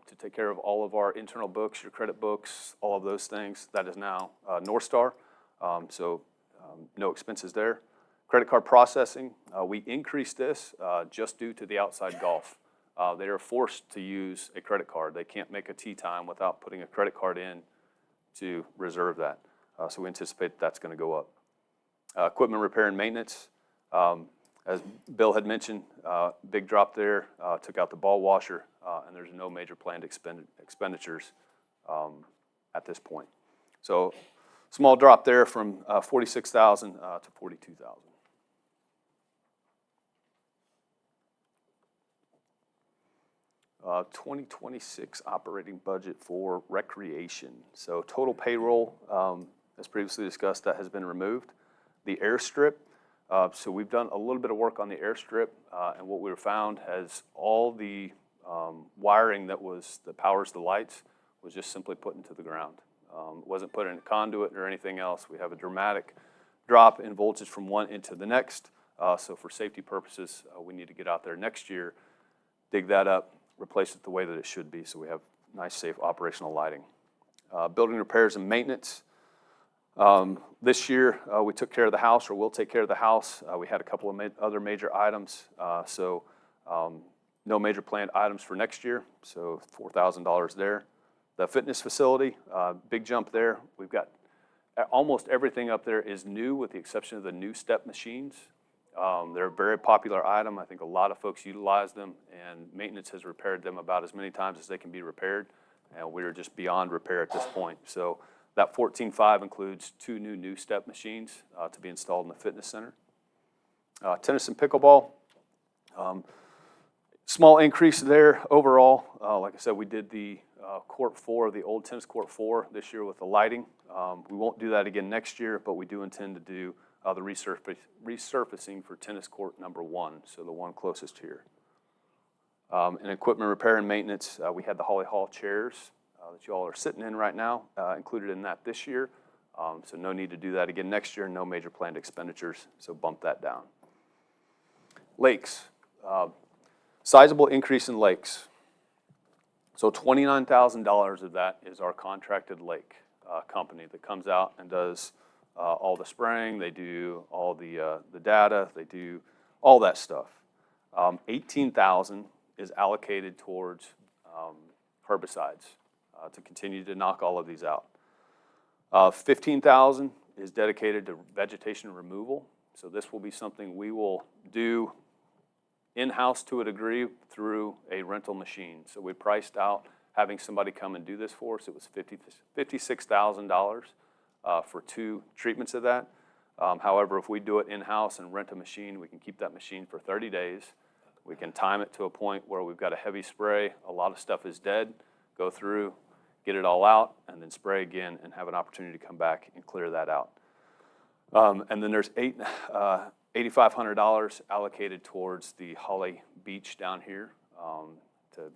Speaker 4: to take care of all of our internal books, your credit books, all of those things. That is now Northstar, so no expenses there. Credit card processing, we increased this just due to the outside golf. They are forced to use a credit card. They can't make a tee time without putting a credit card in to reserve that. So we anticipate that's going to go up. Equipment repair and maintenance, as Bill had mentioned, big drop there, took out the ball washer, and there's no major planned expenditures at this point. So small drop there from $46,000 to $42,000. 2026 operating budget for recreation. So total payroll, as previously discussed, that has been removed. The airstrip, so we've done a little bit of work on the airstrip, and what we found has all the wiring that powers the lights was just simply put into the ground. It wasn't put in a conduit or anything else. We have a dramatic drop in voltage from one into the next. So for safety purposes, we need to get out there next year, dig that up, replace it the way that it should be so we have nice, safe operational lighting. Building repairs and maintenance. This year, we took care of the house, or will take care of the house. We had a couple of other major items, so no major planned items for next year, so $4,000 there. The fitness facility, big jump there. We've got almost everything up there is new with the exception of the new step machines. They're a very popular item. I think a lot of folks utilize them, and maintenance has repaired them about as many times as they can be repaired, and we're just beyond repair at this point. So that $14,500 includes 2 new step machines to be installed in the fitness center. Tennis and pickleball, small increase there overall. Like I said, we did the court 4, the old tennis court 4 this year with the lighting. We won't do that again next year, but we do intend to do the resurfacing for tennis court number 1, so the one closest here. And equipment repair and maintenance, we had the Holly Hall chairs that you all are sitting in right now, included in that this year. So no need to do that again next year, no major planned expenditures, so bump that down. Lakes, sizable increase in lakes. So $29,000 of that is our contracted lake company that comes out and does all the spraying, they do all the data, they do all that stuff. $18,000 is allocated towards herbicides to continue to knock all of these out. $15,000 is dedicated to vegetation removal. So this will be something we will do in-house to a degree through a rental machine. So we priced out having somebody come and do this for us. It was $56,000 for 2 treatments of that. However, if we do it in-house and rent a machine, we can keep that machine for 30 days. We can time it to a point where we've got a heavy spray, a lot of stuff is dead, go through, get it all out, and then spray again and have an opportunity to come back and clear that out. And then there's $8,500 allocated towards the Holly Beach down here to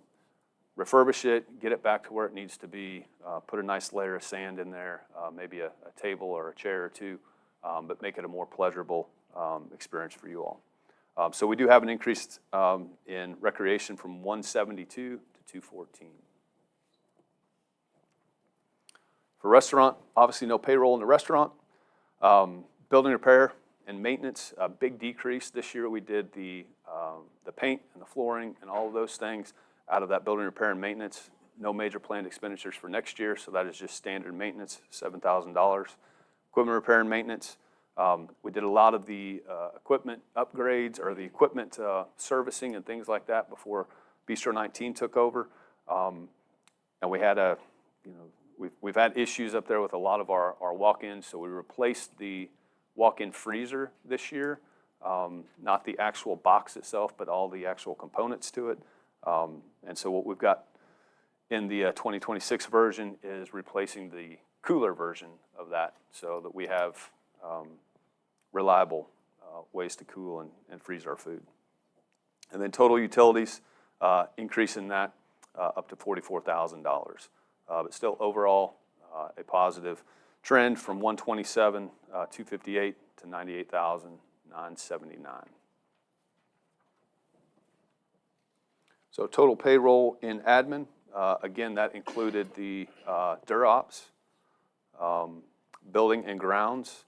Speaker 4: refurbish it, get it back to where it needs to be, put a nice layer of sand in there, maybe a table or a chair or 2, but make it a more pleasurable experience for you all. So we do have an increase in recreation from 172 to 214. For restaurant, obviously no payroll in the restaurant. Building repair and maintenance, a big decrease. This year we did the paint and the flooring and all of those things out of that building repair and maintenance. No major planned expenditures for next year, so that is just standard maintenance, $7,000. Equipment repair and maintenance. We did a lot of the equipment upgrades or the equipment servicing and things like that before Bistro 19 took over. And we had we've had issues up there with a lot of our walk-ins, so we replaced the walk-in freezer this year. Not the actual box itself, but all the actual components to it. And so what we've got in the 2026 version is replacing the cooler version of that so that we have reliable ways to cool and freeze our food. And then total utilities, increasing that up to $44,000. But still overall a positive trend from 127, 258 to 98,979. So total payroll in admin, again, that included the DUROPS, building and grounds.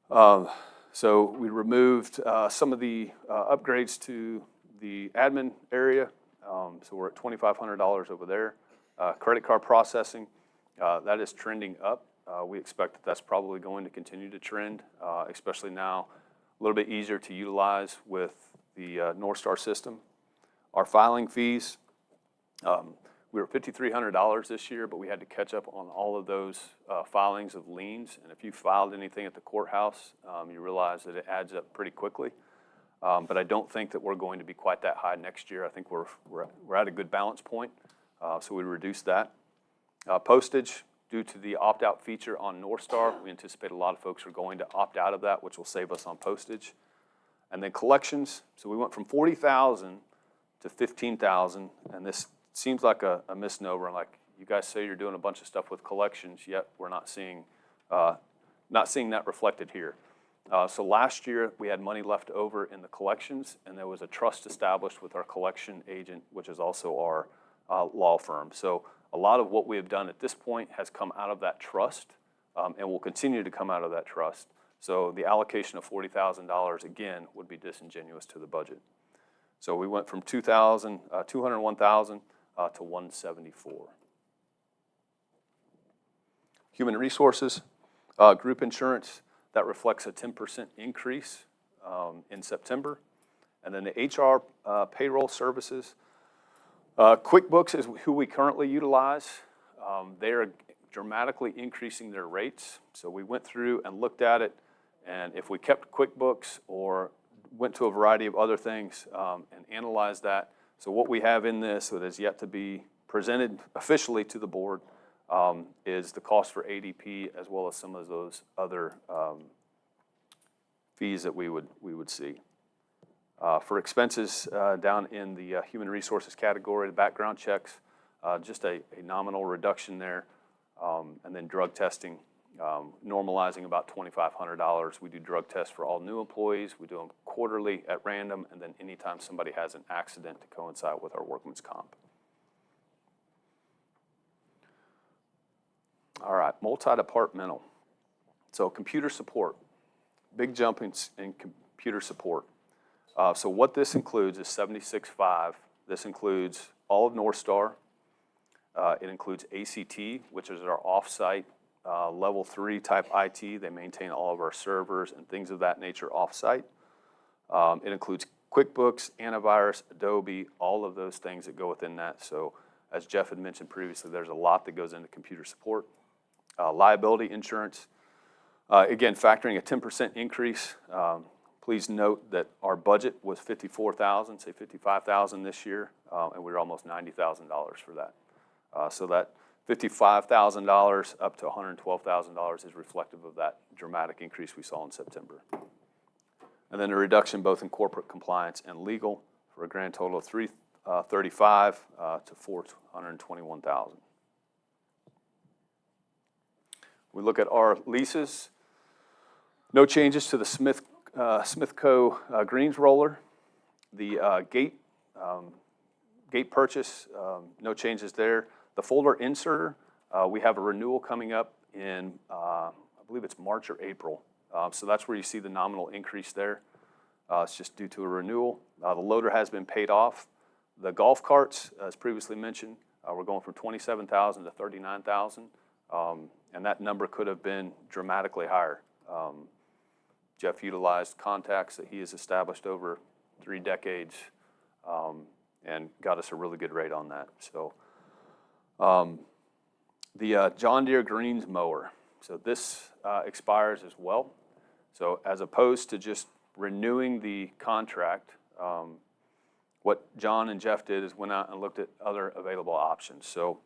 Speaker 4: So we removed some of the upgrades to the admin area. So we're at $2,500 over there. Credit card processing, that is trending up. We expect that that's probably going to continue to trend, especially now a little bit easier to utilize with the Northstar system. Our filing fees, we were $5,300 this year, but we had to catch up on all of those filings of liens. And if you filed anything at the courthouse, you realize that it adds up pretty quickly. But I don't think that we're going to be quite that high next year. I think we're at a good balance point, so we reduced that. Postage, due to the opt-out feature on Northstar, we anticipate a lot of folks are going to opt out of that, which will save us on postage. And then collections, so we went from 40,000 to 15,000, and this seems like a misnomer. Like you guys say you're doing a bunch of stuff with collections, yet we're not seeing that reflected here. So last year we had money left over in the collections, and there was a trust established with our collection agent, which is also our law firm. So a lot of what we have done at this point has come out of that trust, and will continue to come out of that trust. So the allocation of $40,000 again would be disingenuous to the budget. So we went from 201,000 to 174. Human resources, group insurance, that reflects a 10% increase in September. And then the HR payroll services. QuickBooks is who we currently utilize. They are dramatically increasing their rates. So we went through and looked at it, and if we kept QuickBooks or went to a variety of other things and analyzed that. So what we have in this that is yet to be presented officially to the board is the cost for ADP as well as some of those other fees that we would see. For expenses down in the human resources category, the background checks, just a nominal reduction there. And then drug testing, normalizing about $2,500. We do drug tests for all new employees. We do them quarterly at random, and then anytime somebody has an accident to coincide with our workman's comp. All right, multi-departmental. So computer support, big jump in computer support. So what this includes is 76.5. This includes all of Northstar. It includes ACT, which is our off-site level 3 type IT. They maintain all of our servers and things of that nature off-site. It includes QuickBooks, antivirus, Adobe, all of those things that go within that. So as Jeff had mentioned previously, there's a lot that goes into computer support. Liability insurance, again, factoring a 10% increase. Please note that our budget was $54,000, say $55,000 this year, and we were almost $90,000 for that. So that $55,000 up to $112,000 is reflective of that dramatic increase we saw in September. And then a reduction both in corporate compliance and legal for a grand total of $335,000 to $421,000. We look at our leases. No changes to the Smithco greens roller. The gate purchase, no changes there. The folder inserter, we have a renewal coming up in, I believe it's March or April. So that's where you see the nominal increase there. It's just due to a renewal. The loader has been paid off. The golf carts, as previously mentioned, we're going from 27,000 to 39,000, and that number could have been dramatically higher. Jeff utilized contacts that he has established over 3 decades, and got us a really good rate on that. So, the John Deere Greens mower. So this expires as well. So as opposed to just renewing the contract, what John and Jeff did is went out and looked at other available options. So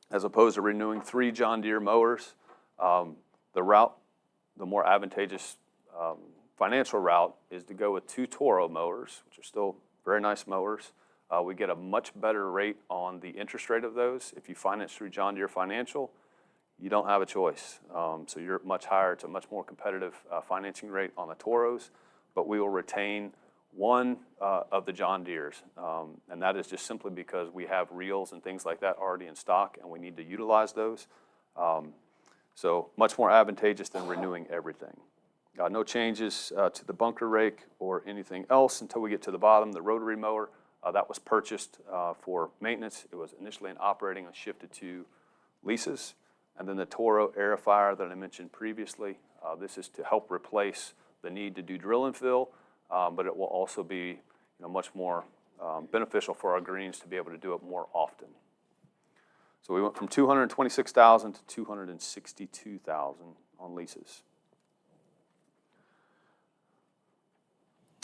Speaker 4: as opposed to renewing 3 John Deere mowers, the more advantageous financial route is to go with 2 Toro mowers, which are still very nice mowers. We get a much better rate on the interest rate of those. If you finance through John Deere Financial, you don't have a choice. So you're much higher. It's a much more competitive financing rate on the Toros, but we will retain one of the John Deeres. And that is just simply because we have reels and things like that already in stock, and we need to utilize those. So much more advantageous than renewing everything. No changes to the bunker rake or anything else until we get to the bottom. The rotary mower, that was purchased for maintenance. It was initially in operating and shifted to leases. And then the Toro aerifier that I mentioned previously, this is to help replace the need to do drill and fill, but it will also be much more beneficial for our greens to be able to do it more often. So we went from $226,000 to $262,000 on leases.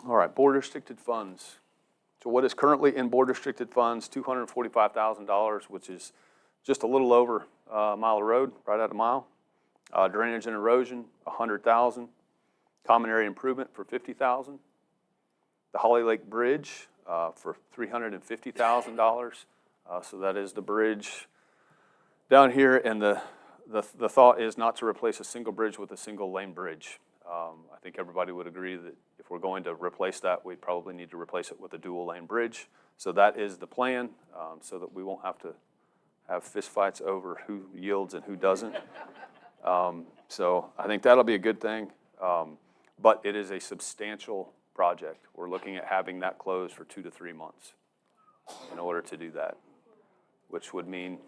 Speaker 4: All right, board restricted funds. So what is currently in board restricted funds, $245,000, which is just a little over a mile of road, right at a mile. Drainage and erosion, $100,000. Common area improvement for $50,000. The Holly Lake Bridge for $350,000. So that is the bridge down here, and the thought is not to replace a single bridge with a single lane bridge. I think everybody would agree that if we're going to replace that, we probably need to replace it with a dual lane bridge. So that is the plan, so that we won't have to have fistfights over who yields and who doesn't. So I think that'll be a good thing, but it is a substantial project. We're looking at having that closed for 2 to 3 months in order to do that, which would mean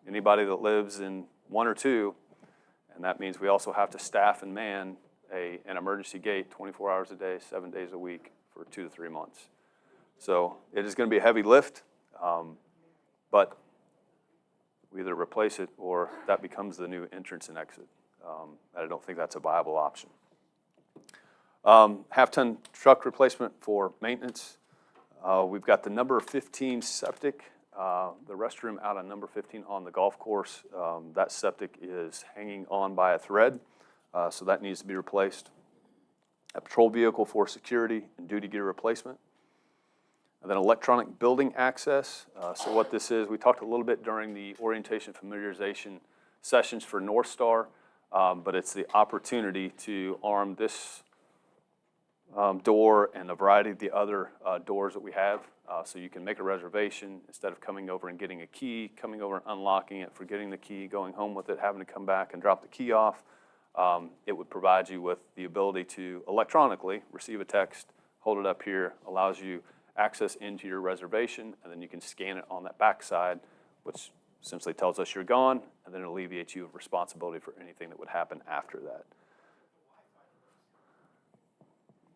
Speaker 4: anybody that lives in 1 or 2, and that means we also have to staff and man an emergency gate 24 hours a day, 7 days a week for 2 to 3 months. So it is going to be a heavy lift, but we either replace it or that becomes the new entrance and exit. I don't think that's a viable option. Half-ton truck replacement for maintenance. We've got the number 15 septic, the restroom out on number 15 on the golf course. That septic is hanging on by a thread, so that needs to be replaced. A patrol vehicle for security and duty gear replacement. And then electronic building access. So what this is, we talked a little bit during the orientation familiarization sessions for North Star, but it's the opportunity to arm this door and a variety of the other doors that we have. So you can make a reservation instead of coming over and getting a key, coming over and unlocking it, forgetting the key, going home with it, having to come back and drop the key off. It would provide you with the ability to electronically receive a text, hold it up here, allows you access into your reservation, and then you can scan it on that back side, which essentially tells us you're gone, and then it alleviates you of responsibility for anything that would happen after that.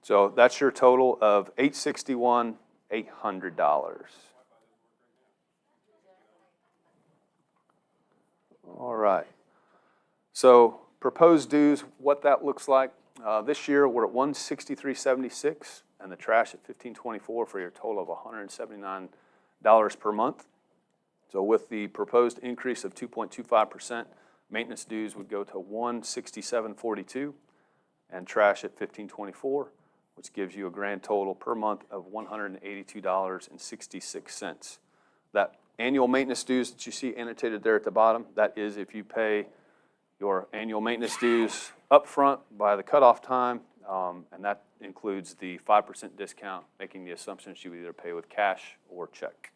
Speaker 4: So that's your total of $861,800. All right. So proposed dues, what that looks like. This year we're at $163.76, and the trash at $15.24 for your total of $179 per month. So with the proposed increase of 2.25%, maintenance dues would go to $167.42, and trash at $15.24, which gives you a grand total per month of $182.66. That annual maintenance dues that you see annotated there at the bottom, that is if you pay your annual maintenance dues upfront by the cutoff time, and that includes the 5% discount, making the assumption she would either pay with cash or check.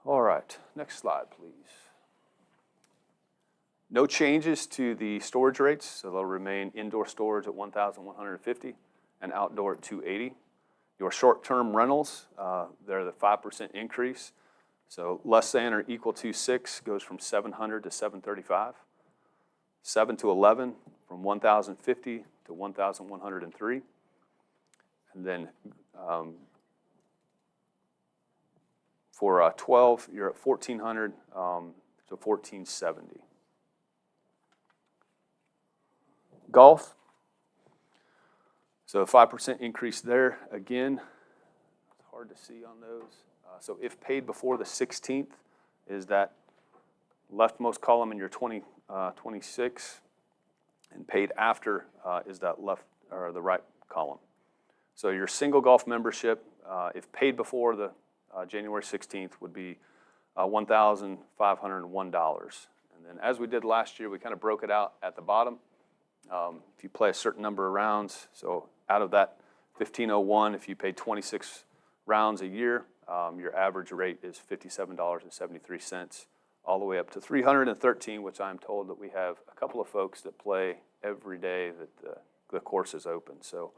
Speaker 4: All right, next slide, please. No changes to the storage rates, so they'll remain indoor storage at $1,150 and outdoor at $280. Your short-term rentals, they're the 5% increase. So less than or equal to 6 goes from $700 to $735. 7 to 11 from $1,050 to $1,103. And then for 12, you're at $1,400 to $1,470. Golf, so 5% increase there. Again, it's hard to see on those. So if paid before the 16th is that leftmost column in your 26, and paid after is that left or the right column. So your single golf membership, if paid before the January 16th, would be $1,501. And then as we did last year, we kind of broke it out at the bottom. If you play a certain number of rounds, so out of that 1,501, if you pay 26 rounds a year, your average rate is $57.73, all the way up to $313, which I'm told that we have a couple of folks that play every day that the course is open. So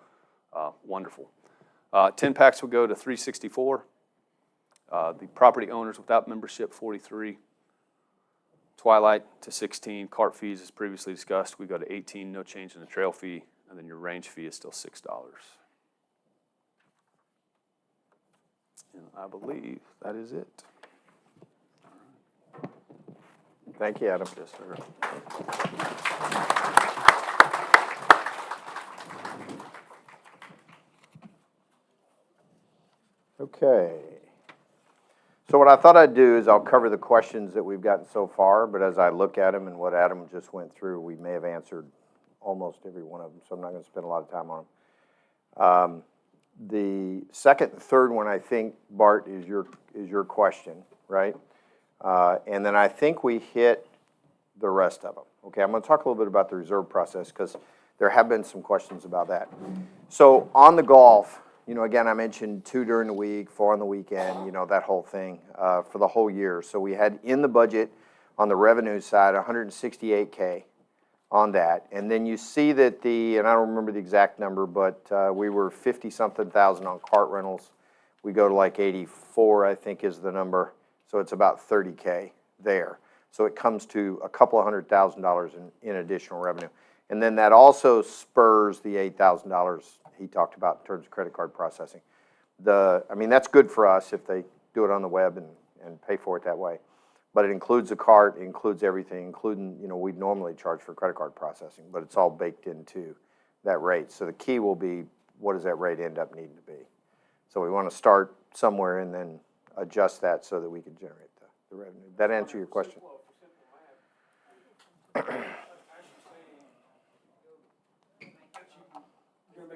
Speaker 4: wonderful. 10 packs would go to $364. The property owners without membership, $43. Twilight to $16. Cart fees, as previously discussed, we go to $18. No change in the trail fee, and then your range fee is still $6. And I believe that is it.
Speaker 1: Thank you, Adam.
Speaker 4: Yes, sir.
Speaker 1: Okay. So what I thought I'd do is I'll cover the questions that we've gotten so far, but as I look at them and what Adam just went through, we may have answered almost every one of them, so I'm not going to spend a lot of time on them. The second and third one, I think, Bart, is your question, right? And then I think we hit the rest of them. Okay, I'm going to talk a little bit about the reserve process because there have been some questions about that. So on the golf, you know, again, I mentioned 2 during the week, 4 on the weekend, you know, that whole thing for the whole year. So we had in the budget on the revenue side, $168K on that. And then you see that and I don't remember the exact number, but we were 50-something thousand on cart rentals. We go to like 84, I think is the number. So it's about 30K there. So it comes to a couple of $100,000 in additional revenue. And then that also spurs the $8,000 he talked about in terms of credit card processing. I mean, that's good for us if they do it on the web and pay for it that way. But it includes a cart, it includes everything, including, you know, we'd normally charge for credit card processing, but it's all baked into that rate. So the key will be, what does that rate end up needing to be? So we want to start somewhere and then adjust that so that we can generate the revenue. That answer your question?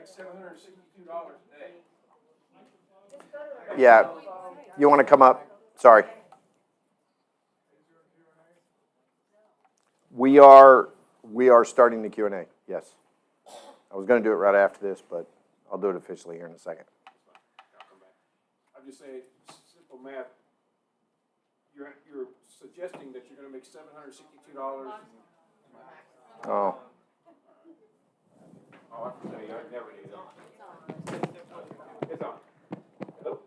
Speaker 6: $762 a day.
Speaker 1: Yeah. You want to come up? Sorry. We are starting the Q&A, yes. I was going to do it right after this, but I'll do it officially here in a second.
Speaker 6: I'm just saying, simple math. You're suggesting that you're going to make $762.
Speaker 1: Oh.
Speaker 6: Oh, I can tell you, I never need it. It's on. Hello?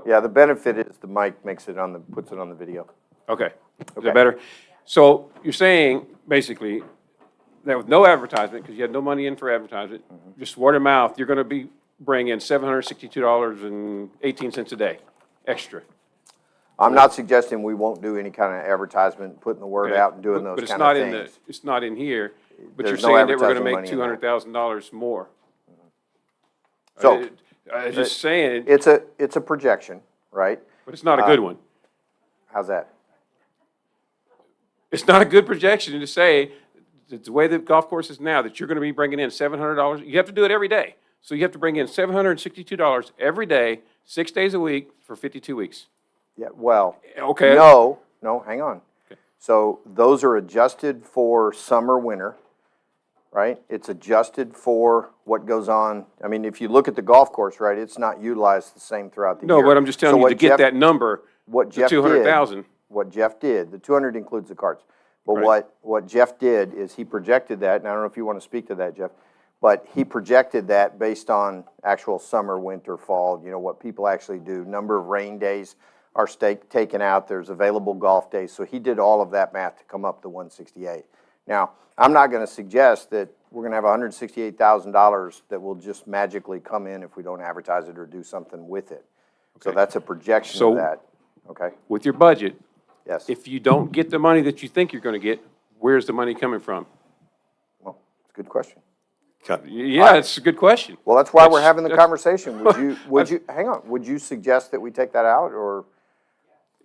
Speaker 1: Yeah, the benefit is the mic puts it on the video.
Speaker 6: Okay. Is
Speaker 1: Okay.
Speaker 6: that better? So you're saying, basically, that with no advertisement, because you had no money in for advertisement, just word of mouth, you're going to be bringing in $762.18 a day extra.
Speaker 1: I'm not suggesting we won't do any kind of advertisement, putting the word
Speaker 6: Okay.
Speaker 1: out and doing those
Speaker 6: But it's
Speaker 1: kind
Speaker 6: not
Speaker 1: of
Speaker 6: in
Speaker 1: things.
Speaker 6: it's not in here, but
Speaker 1: There's
Speaker 6: you're
Speaker 1: no
Speaker 6: saying that we're going to
Speaker 1: advertising
Speaker 6: make
Speaker 1: money in that.
Speaker 6: $200,000 more.
Speaker 1: So
Speaker 6: I'm just saying,
Speaker 1: it's a projection, right?
Speaker 6: but it's not a good one.
Speaker 1: How's that?
Speaker 6: It's not a good projection to say that the way the golf course is now, that you're going to be bringing in $700. You have to do it every day. So you have to bring in $762 every day, 6 days a week for 52 weeks.
Speaker 1: Yeah, well,
Speaker 6: Okay.
Speaker 1: no, hang on.
Speaker 6: Okay.
Speaker 1: So those are adjusted for summer, winter, right? It's adjusted for what goes on. I mean, if you look at the golf course, right, it's not utilized the same throughout the year.
Speaker 6: No, but I'm just telling
Speaker 1: So
Speaker 6: you
Speaker 1: what
Speaker 6: to get
Speaker 1: Jeff-
Speaker 6: that number,
Speaker 1: What
Speaker 6: the
Speaker 1: Jeff did,
Speaker 6: 200,000.
Speaker 1: what Jeff did, the 200 includes the carts. But
Speaker 6: Right.
Speaker 1: what Jeff did is he projected that, and I don't know if you want to speak to that, Jeff, but he projected that based on actual summer, winter, fall, you know, what people actually do. Number of rain days are taken out, there's available golf days. So he did all of that math to come up to 168. Now, I'm not going to suggest that we're going to have $168,000 that will just magically come in if we don't advertise it or do something with it. So
Speaker 6: Okay.
Speaker 1: that's a projection
Speaker 6: So-
Speaker 1: of that, okay?
Speaker 6: With your budget,
Speaker 1: Yes.
Speaker 6: if you don't get the money that you think you're going to get, where's the money coming from?
Speaker 1: Well, it's a good question.
Speaker 6: Yeah, it's a good question.
Speaker 1: Well, that's why we're
Speaker 6: That's-
Speaker 1: having the
Speaker 6: that's-
Speaker 1: conversation. Hang on, would you suggest that we take that out, or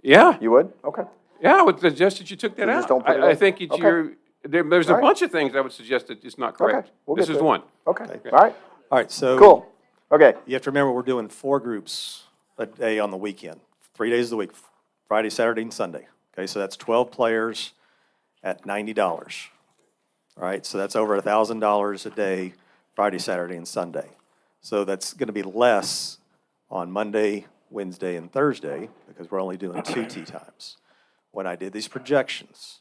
Speaker 6: Yeah,
Speaker 1: you would? Okay.
Speaker 6: yeah, I would suggest that you took that
Speaker 1: So
Speaker 6: out.
Speaker 1: just don't put it
Speaker 6: I
Speaker 1: in?
Speaker 6: think it's
Speaker 1: Okay.
Speaker 6: there's a
Speaker 1: All right.
Speaker 6: bunch of things I would suggest that it's not correct.
Speaker 1: Okay, we'll
Speaker 6: This
Speaker 1: get
Speaker 6: is
Speaker 1: there.
Speaker 6: one.
Speaker 1: Okay, all right,
Speaker 3: All right, so.
Speaker 1: cool. Okay,
Speaker 3: You have to remember, we're doing 4 groups a day on the weekend, 3 days a week, Friday, Saturday, and Sunday. Okay, so that's 12 players at $90. All right, so that's over $1,000 a day, Friday, Saturday, and Sunday. So that's going to be less on Monday, Wednesday, and Thursday, because we're only doing 2 tee times. When I did these projections,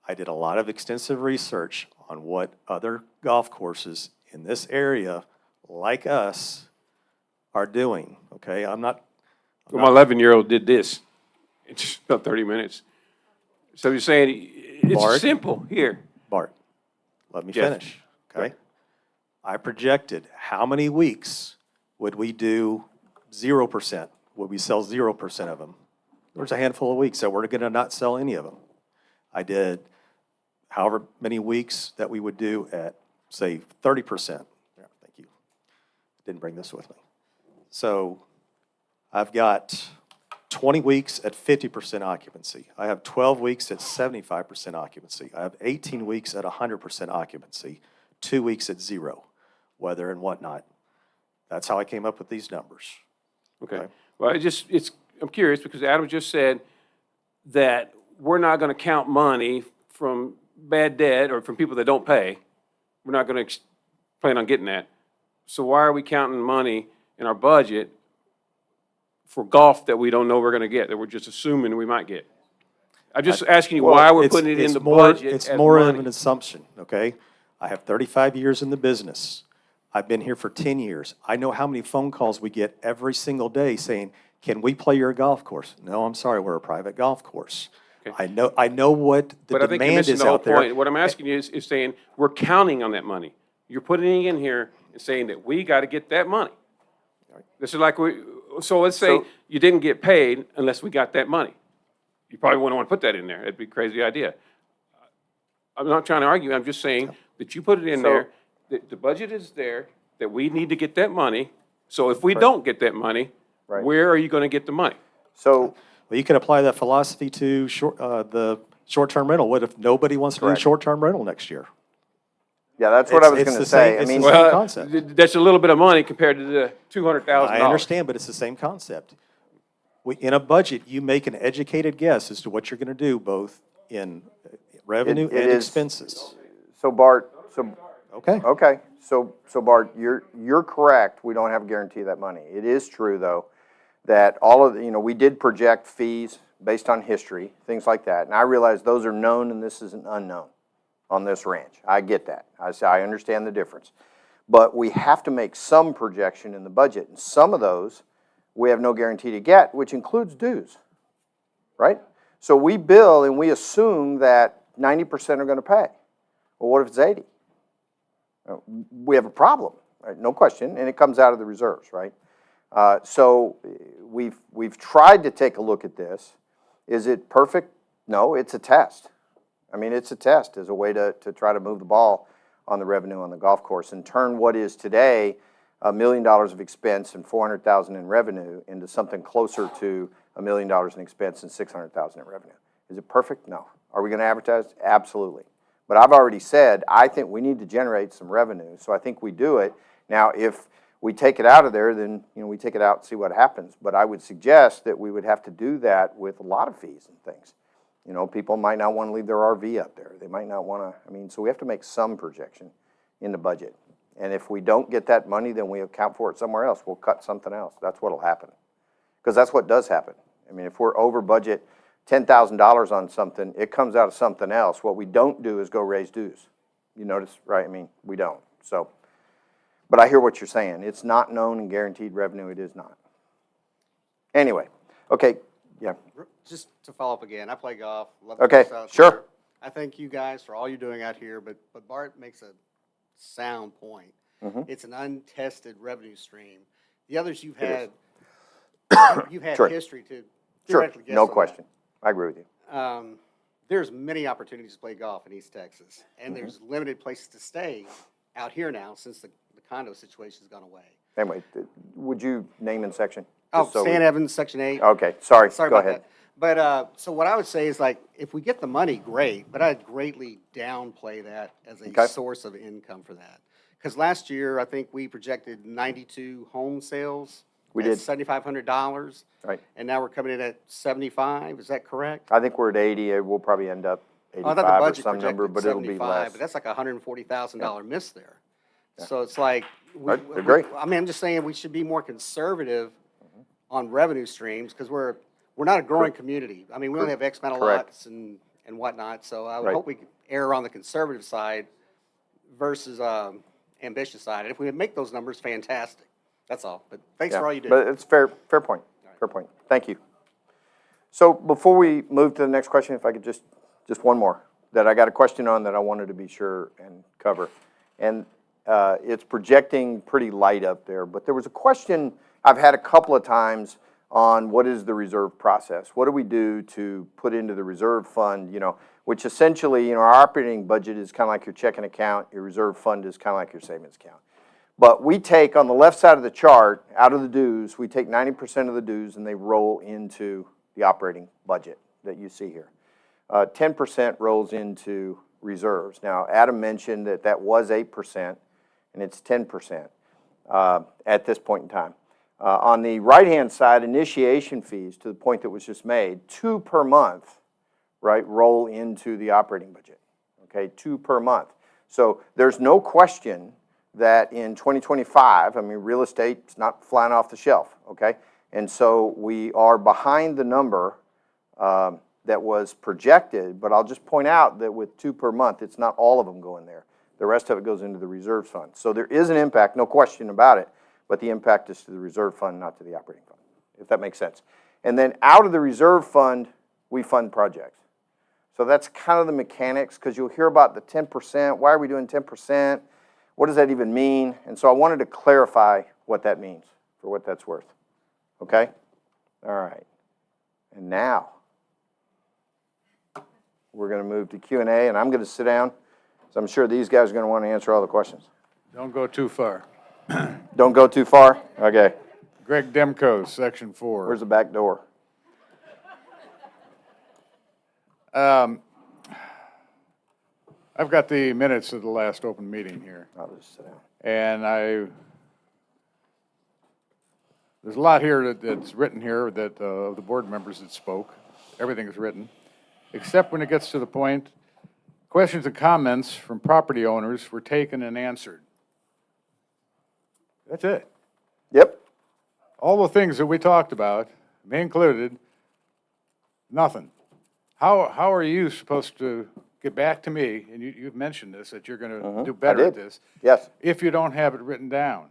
Speaker 3: I did a lot of extensive research on what other golf courses in this area, like us, are doing, okay? I'm not,
Speaker 6: My 11-year-old did this in just about 30 minutes. So you're saying it's
Speaker 3: Mark?
Speaker 6: simple here.
Speaker 3: Bart, let me
Speaker 6: Yes.
Speaker 3: finish, okay? I projected how many weeks would we do 0%? Would we sell 0% of them? There's a handful of weeks that we're gonna not sell any of them. I did however many weeks that we would do at, say, 30%. Yeah, thank you. Didn't bring this with me. So I've got 20 weeks at 50% occupancy. I have 12 weeks at 75% occupancy. I have 18 weeks at 100% occupancy, 2 weeks at 0, weather and whatnot. That's how I came up with these numbers.
Speaker 6: Okay. Well, I'm curious because Adam just said that we're not going to count money from bad debt or from people that don't pay. We're not going to plan on getting that. So why are we counting money in our budget for golf that we don't know we're going to get, that we're just assuming we might get? I'm just asking you why we're putting it in the budget
Speaker 3: It's
Speaker 6: as
Speaker 3: more of
Speaker 6: money.
Speaker 3: an assumption, okay? I have 35 years in the business. I've been here for 10 years. I know how many phone calls we get every single day saying, can we play your golf course? No, I'm sorry, we're a private golf course.
Speaker 6: Okay.
Speaker 3: I know what the
Speaker 6: But I think you're
Speaker 3: demand
Speaker 6: missing
Speaker 3: is
Speaker 6: the whole
Speaker 3: out there.
Speaker 6: point. What I'm asking you is saying, we're counting on that money. You're putting it in here and saying that we got to get that money. This is like so let's say
Speaker 1: So-
Speaker 6: you didn't get paid unless we got that money. You probably wouldn't want to put that in there. It'd be a crazy idea. I'm not trying to argue. I'm just saying that you put it in
Speaker 1: So-
Speaker 6: there, that the budget is there, that we need to get that money. So if we don't get that money,
Speaker 1: Right.
Speaker 6: where are you going to get the money?
Speaker 1: so,
Speaker 3: Well, you can apply that philosophy to the short-term rental. What if nobody wants to do
Speaker 1: Correct.
Speaker 3: short-term rental next year?
Speaker 1: yeah, that's what I was
Speaker 3: It's
Speaker 1: gonna
Speaker 3: the
Speaker 1: say.
Speaker 3: same-
Speaker 1: I
Speaker 3: it's the
Speaker 1: mean,
Speaker 3: same
Speaker 6: Well,
Speaker 3: concept.
Speaker 6: that's a little bit of money compared to the $200,000.
Speaker 3: I understand, but it's the same concept. In a budget, you make an educated guess as to what you're going to do, both in revenue
Speaker 1: It
Speaker 3: and
Speaker 1: is-
Speaker 3: expenses.
Speaker 1: so Bart,
Speaker 3: Okay?
Speaker 1: okay, so Bart, you're correct, we don't have a guarantee of that money. It is true, though, that all of, we did project fees based on history, things like that, and I realize those are known and this is an unknown on this ranch. I get that. I understand the difference. But we have to make some projection in the budget, and some of those we have no guarantee to get, which includes dues, right? So we bill and we assume that 90% are going to pay. Well, what if it's 80? We have a problem, right? No question, and it comes out of the reserves, right? So we've tried to take a look at this. Is it perfect? No, it's a test. I mean, it's a test as a way to try to move the ball on the revenue on the golf course and turn what is today $1 million of expense and $400,000 in revenue into something closer to $1 million in expense and $600,000 in revenue. Is it perfect? No. Are we going to advertise? Absolutely. But I've already said, I think we need to generate some revenue, so I think we do it. Now, if we take it out of there, then we take it out and see what happens. But I would suggest that we would have to do that with a lot of fees and things. You know, people might not want to leave their RV up there. They might not want to, so we have to make some projection in the budget. And if we don't get that money, then we account for it somewhere else. We'll cut something else. That's what'll happen. Because that's what does happen. If we're over budget $10,000 on something, it comes out of something else. What we don't do is go raise dues. You notice, right? We don't. So, but I hear what you're saying. It's not known and guaranteed revenue. It is not. Anyway, okay, yeah.
Speaker 7: Just to follow up again, I play golf. Love the
Speaker 1: Okay,
Speaker 7: course out
Speaker 1: sure.
Speaker 7: there. I thank you guys for all you're doing out here, but Bart makes a sound point. It's an untested revenue stream. The others you've had, you've had
Speaker 1: Sure.
Speaker 7: history to
Speaker 1: Sure,
Speaker 7: directly guess
Speaker 1: no
Speaker 7: on that.
Speaker 1: question. I agree with you.
Speaker 7: There's many opportunities to play golf in East Texas, and there's limited places to stay out here now since the condo situation's gone away.
Speaker 1: Anyway, would you name and section?
Speaker 7: Oh,
Speaker 1: Just so we-
Speaker 7: Stan Evans, Section 8.
Speaker 1: Okay, sorry,
Speaker 7: Sorry
Speaker 1: go
Speaker 7: about
Speaker 1: ahead.
Speaker 7: that. But, so what I would say is like, if we get the money, great, but I'd greatly downplay that as a
Speaker 1: Okay.
Speaker 7: source of income for that. Because last year, I think we projected 92 home sales.
Speaker 1: We
Speaker 7: at
Speaker 1: did.
Speaker 7: $7,500.
Speaker 1: Right.
Speaker 7: And now we're coming in at 75, is that correct?
Speaker 1: I think we're at 80, we'll probably end up
Speaker 7: Oh, I thought the
Speaker 1: 85 or
Speaker 7: budget
Speaker 1: some number,
Speaker 7: projected
Speaker 1: but it'll be
Speaker 7: 75,
Speaker 1: less.
Speaker 7: but that's like a $140,000 miss there. So it's like.
Speaker 1: I agree.
Speaker 7: I'm just saying we should be more conservative on revenue streams because we're not a growing community. We only have X amount of
Speaker 1: Correct.
Speaker 7: lots and whatnot, so I would
Speaker 1: Right.
Speaker 7: hope we could err on the conservative side versus ambitious side. And if we make those numbers, fantastic. That's all. But thanks for all you do.
Speaker 1: But it's fair point, fair point. Thank you. So before we move to the next question, if I could just one more, that I got a question on that I wanted to be sure and cover. And it's projecting pretty light up there, but there was a question I've had a couple of times on what is the reserve process? What do we do to put into the reserve fund, which essentially, our operating budget is kind of like your checking account, your reserve fund is kind of like your savings account. But we take, on the left side of the chart, out of the dues, we take 90% of the dues and they roll into the operating budget that you see here. 10% rolls into reserves. Now, Adam mentioned that was 8% and it's 10% at this point in time. On the right-hand side, initiation fees, to the point that was just made, 2 per month, right, roll into the operating budget, okay, 2 per month. So there's no question that in 2025, real estate's not flying off the shelf, okay? And so we are behind the number that was projected, but I'll just point out that with 2 per month, it's not all of them going there. The rest of it goes into the reserve fund. So there is an impact, no question about it, but the impact is to the reserve fund, not to the operating fund, if that makes sense. And then out of the reserve fund, we fund projects. So that's kind of the mechanics, because you'll hear about the 10%. Why are we doing 10%? What does that even mean? And so I wanted to clarify what that means, for what that's worth. Okay? All right. And now, we're going to move to Q&A, and I'm going to sit down, so I'm sure these guys are going to want to answer all the questions.
Speaker 8: Don't go too far.
Speaker 1: Don't go too far? Okay.
Speaker 8: Greg Demko, Section 4.
Speaker 1: Where's the back door?
Speaker 8: I've got the minutes of the last open meeting here,
Speaker 1: I'll just sit down.
Speaker 8: and there's a lot here that's written here that, of the board members that spoke. Everything is written, except when it gets to the point, questions and comments from property owners were taken and answered. That's it.
Speaker 1: Yep.
Speaker 8: All the things that we talked about, me included, nothing. How are you supposed to get back to me, and you've mentioned this, that you're gonna do better at
Speaker 1: did.
Speaker 8: this,
Speaker 1: Yes.
Speaker 8: if you don't have it written down?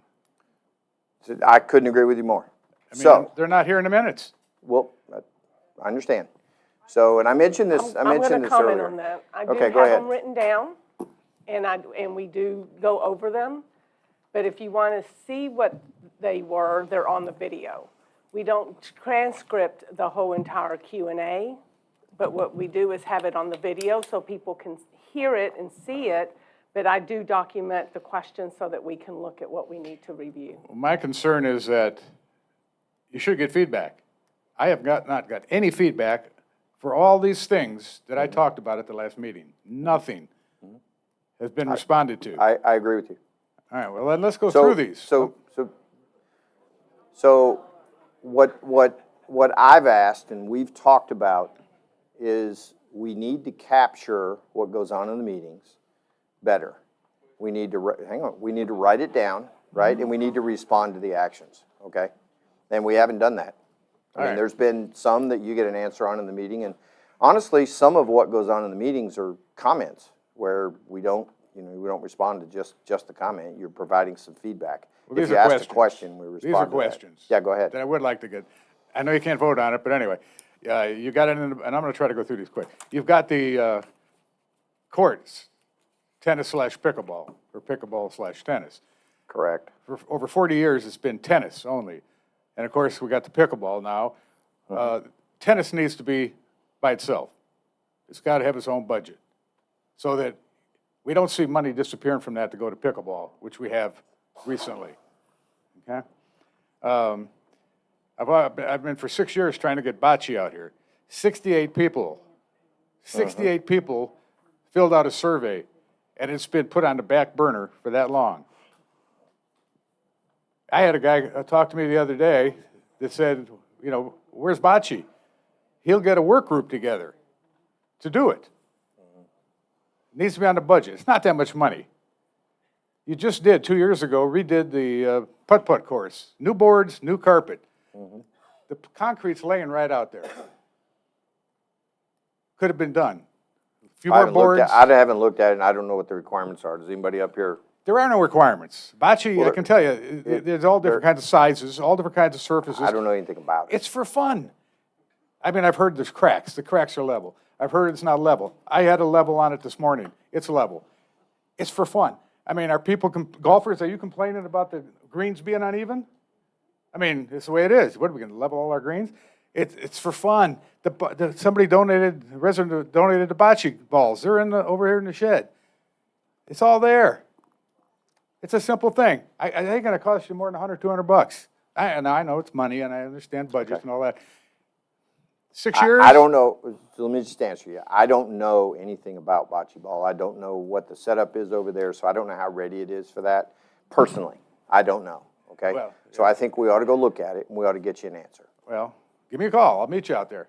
Speaker 1: So I couldn't agree with you more.
Speaker 8: I mean,
Speaker 1: So,
Speaker 8: they're not here in the minutes.
Speaker 1: well, I understand. So, and I mentioned this, I
Speaker 2: I'm
Speaker 1: mentioned
Speaker 2: going to
Speaker 1: this
Speaker 2: comment
Speaker 1: earlier.
Speaker 2: on that. I
Speaker 1: Okay,
Speaker 2: do
Speaker 1: go
Speaker 2: have
Speaker 1: ahead.
Speaker 2: them written down, and we do go over them. But if you want to see what they were, they're on the video. We don't transcript the whole entire Q&A, but what we do is have it on the video so people can hear it and see it. But I do document the questions so that we can look at what we need to review.
Speaker 8: My concern is that you should get feedback. I have not got any feedback for all these things that I talked about at the last meeting. Nothing has been responded to. All
Speaker 1: I agree with you.
Speaker 8: right, well, then let's go
Speaker 1: So,
Speaker 8: through these.
Speaker 1: So what I've asked and we've talked about is we need to capture what goes on in the meetings better. We need to, we need to write it down, right? And we need to respond to the actions, okay? And we haven't done that. I mean, there's been some that you get an answer on in the meeting, and honestly, some of what goes on in the meetings are comments where we don't respond to just the comment. You're providing some feedback.
Speaker 8: Well,
Speaker 1: If
Speaker 8: these
Speaker 1: you
Speaker 8: are
Speaker 1: ask
Speaker 8: questions.
Speaker 1: a question, we respond
Speaker 8: These are
Speaker 1: to that.
Speaker 8: questions.
Speaker 1: Yeah, go ahead.
Speaker 8: That I would like to get. I know you can't vote on it, but anyway, you got it in, and I'm going to try to go through these quick. You've got the courts, tennis/pickleball, or pickleball/tennis.
Speaker 1: Correct.
Speaker 8: For over 40 years, it's been tennis only. And of course, we got the pickleball now. Tennis needs to be by itself. It's got to have its own budget so that we don't see money disappearing from that to go to pickleball, which we have recently. Okay? I've been for 6 years trying to get bocce out here. 68 people filled out a survey, and it's been put on the back burner for that long. I had a guy talk to me the other day that said, where's bocce? He'll get a work group together to do it. Needs to be on the budget. It's not that much money. You just did, 2 years ago, redid the putt-putt course. New boards, new carpet. The concrete's laying right out there. Could have been done. A few more boards.
Speaker 1: I haven't looked at it, and I don't know what the requirements are. Does anybody up here?
Speaker 8: There are no requirements. Bocce, I can tell you, there's all different kinds of sizes, all different kinds of surfaces.
Speaker 1: I don't know anything about it.
Speaker 8: It's for fun. I mean, I've heard there's cracks. The cracks are level. I've heard it's not level. I had a level on it this morning. It's level. It's for fun. I mean, are people, golfers, are you complaining about the greens being uneven? I mean, it's the way it is. What, are we going to level all our greens? It's for fun. Somebody donated, a resident donated the bocce balls. They're over here in the shed. It's all there. It's a simple thing. It ain't going to cost you more than $100, $200. And I know it's money, and I understand budgets and all that. 6 years?
Speaker 1: I don't know. So let me just answer you. I don't know anything about bocce ball. I don't know what the setup is over there, so I don't know how ready it is for that. Personally, I don't know. Okay.
Speaker 8: Well,
Speaker 1: so I think we ought to go look at it, and we ought to get you an answer.
Speaker 8: Well, give me a call. I'll meet you out there.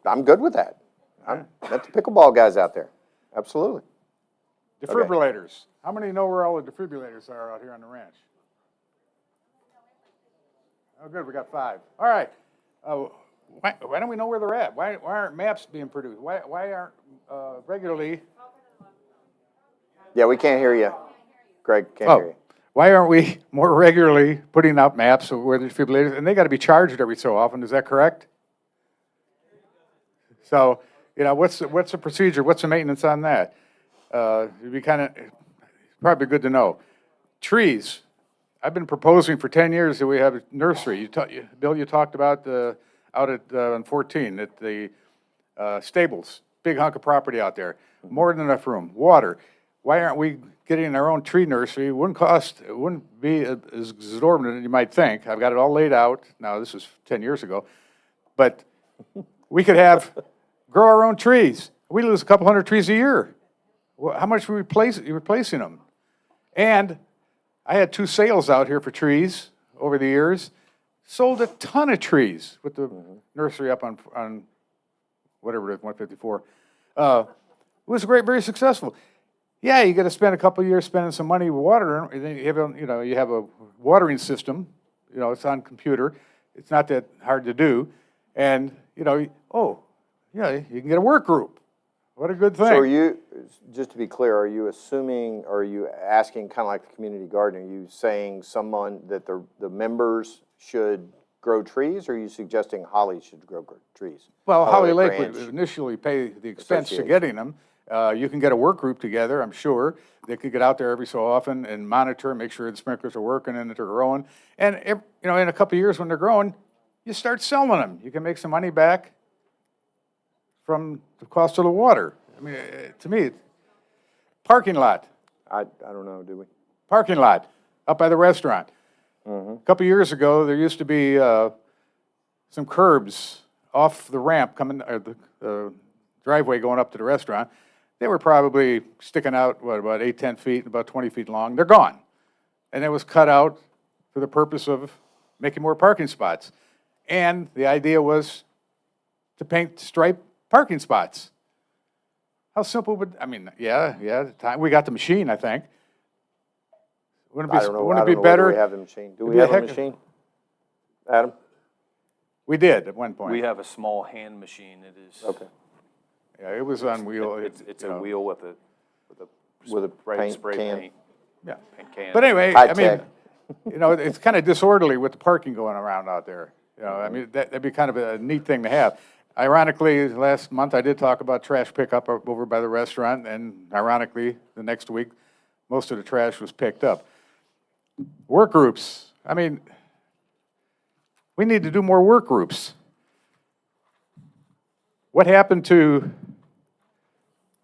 Speaker 1: I'm good with that. Let the pickleball guys out there. Absolutely.
Speaker 8: Defibrillators. How many know where all the defibrillators are out here on the ranch? Oh, good. We got 5. All right. Why don't we know where they're at? Why aren't maps being produced? Why aren't regularly?
Speaker 1: Yeah, we can't hear you. Greg, can't hear you.
Speaker 8: Why aren't we more regularly putting out maps of where the defibrillators? And they got to be charged every so often. Is that correct? So, what's the procedure? What's the maintenance on that? It'd be probably good to know. Trees. I've been proposing for 10 years that we have a nursery. Bill, you talked about out at on 14 at the stables. Big hunk of property out there. More than enough room. Water. Why aren't we getting our own tree nursery? It wouldn't be as exorbitant as you might think. I've got it all laid out. Now, this was 10 years ago. But we could grow our own trees. We lose a couple hundred trees a year. How much are we replacing them? And I had 2 sales out here for trees over the years. Sold a ton of trees with the nursery up on whatever it is, 154. It was very successful. Yeah, you got to spend a couple of years spending some money with water. And then you have a watering system. It's on computer. It's not that hard to do. And you can get a work group. What a good thing.
Speaker 1: So are you, just to be clear, are you assuming, or are you asking, kind of like the community garden, are you saying someone that the members should grow trees, or are you suggesting Holly should grow trees?
Speaker 8: Well, Holly Lake
Speaker 1: Ranch
Speaker 8: would initially pay the expense to
Speaker 1: Association.
Speaker 8: getting them. You can get a work group together, I'm sure. They could get out there every so often and monitor, make sure the sprinklers are working and that they're growing. And in a couple of years when they're growing, you start selling them. You can make some money back from the cost of the water. I mean, to me, parking lot.
Speaker 1: I don't know, do we?
Speaker 8: Parking lot up by the restaurant. A couple of years ago, there used to be some curbs off the ramp coming, or the driveway going up to the restaurant. They were probably sticking out, about 8, 10 feet, about 20 feet long. They're gone. And it was cut out for the purpose of making more parking spots. And the idea was to stripe parking spots. How simple would, I mean, yeah, the time, we got the machine, I think. Wouldn't it
Speaker 1: I
Speaker 8: be,
Speaker 1: don't know,
Speaker 8: wouldn't
Speaker 1: I
Speaker 8: it
Speaker 1: don't
Speaker 8: be
Speaker 1: know whether
Speaker 8: better?
Speaker 1: we have the machine. Do
Speaker 8: It'd
Speaker 1: we
Speaker 8: be a
Speaker 1: have a
Speaker 8: heck of-
Speaker 1: machine? Adam?
Speaker 8: We did at one point.
Speaker 4: We have a small hand machine. It is.
Speaker 1: Okay.
Speaker 8: Yeah, it was on wheel.
Speaker 4: It's
Speaker 8: you
Speaker 4: a
Speaker 8: know.
Speaker 4: wheel with
Speaker 1: With a paint
Speaker 4: spray
Speaker 1: can?
Speaker 4: paint.
Speaker 8: Yeah.
Speaker 4: Paint can.
Speaker 8: But anyway,
Speaker 1: High
Speaker 8: I mean,
Speaker 1: tech.
Speaker 8: you know, it's kind of disorderly with the parking going around out there. You know, I mean, that'd be kind of a neat thing to have. Ironically, last month I did talk about trash pickup over by the restaurant, and ironically, the next week, most of the trash was picked up. Work groups, I mean, we need to do more work groups. What happened to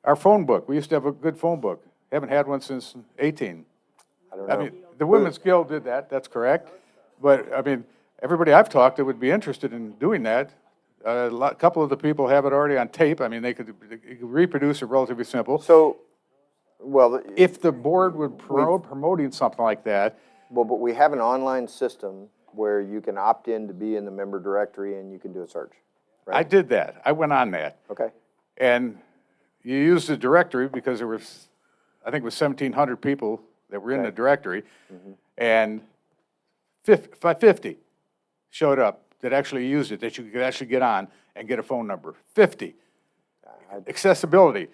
Speaker 8: our phone book? We used to have a good phone book. Haven't had one since 18.
Speaker 1: I don't
Speaker 8: I
Speaker 1: know.
Speaker 8: mean, the Women's Guild did that, that's correct. But, I mean, everybody I've talked to would be interested in doing that. A couple of the people have it already on tape. I mean, they could reproduce it relatively simple.
Speaker 1: So, well,
Speaker 8: If the board would promoting something like that,
Speaker 1: well, but we have an online system where you can opt in to be in the member directory and you can do a search,
Speaker 8: I
Speaker 1: right?
Speaker 8: did that. I went on that.
Speaker 1: Okay,
Speaker 8: And you used the directory because there was, I think it was 1,700 people that were in the
Speaker 1: Okay.
Speaker 8: directory. And 50 showed up that actually used it, that you could actually get on and get a phone number. 50. Accessibility.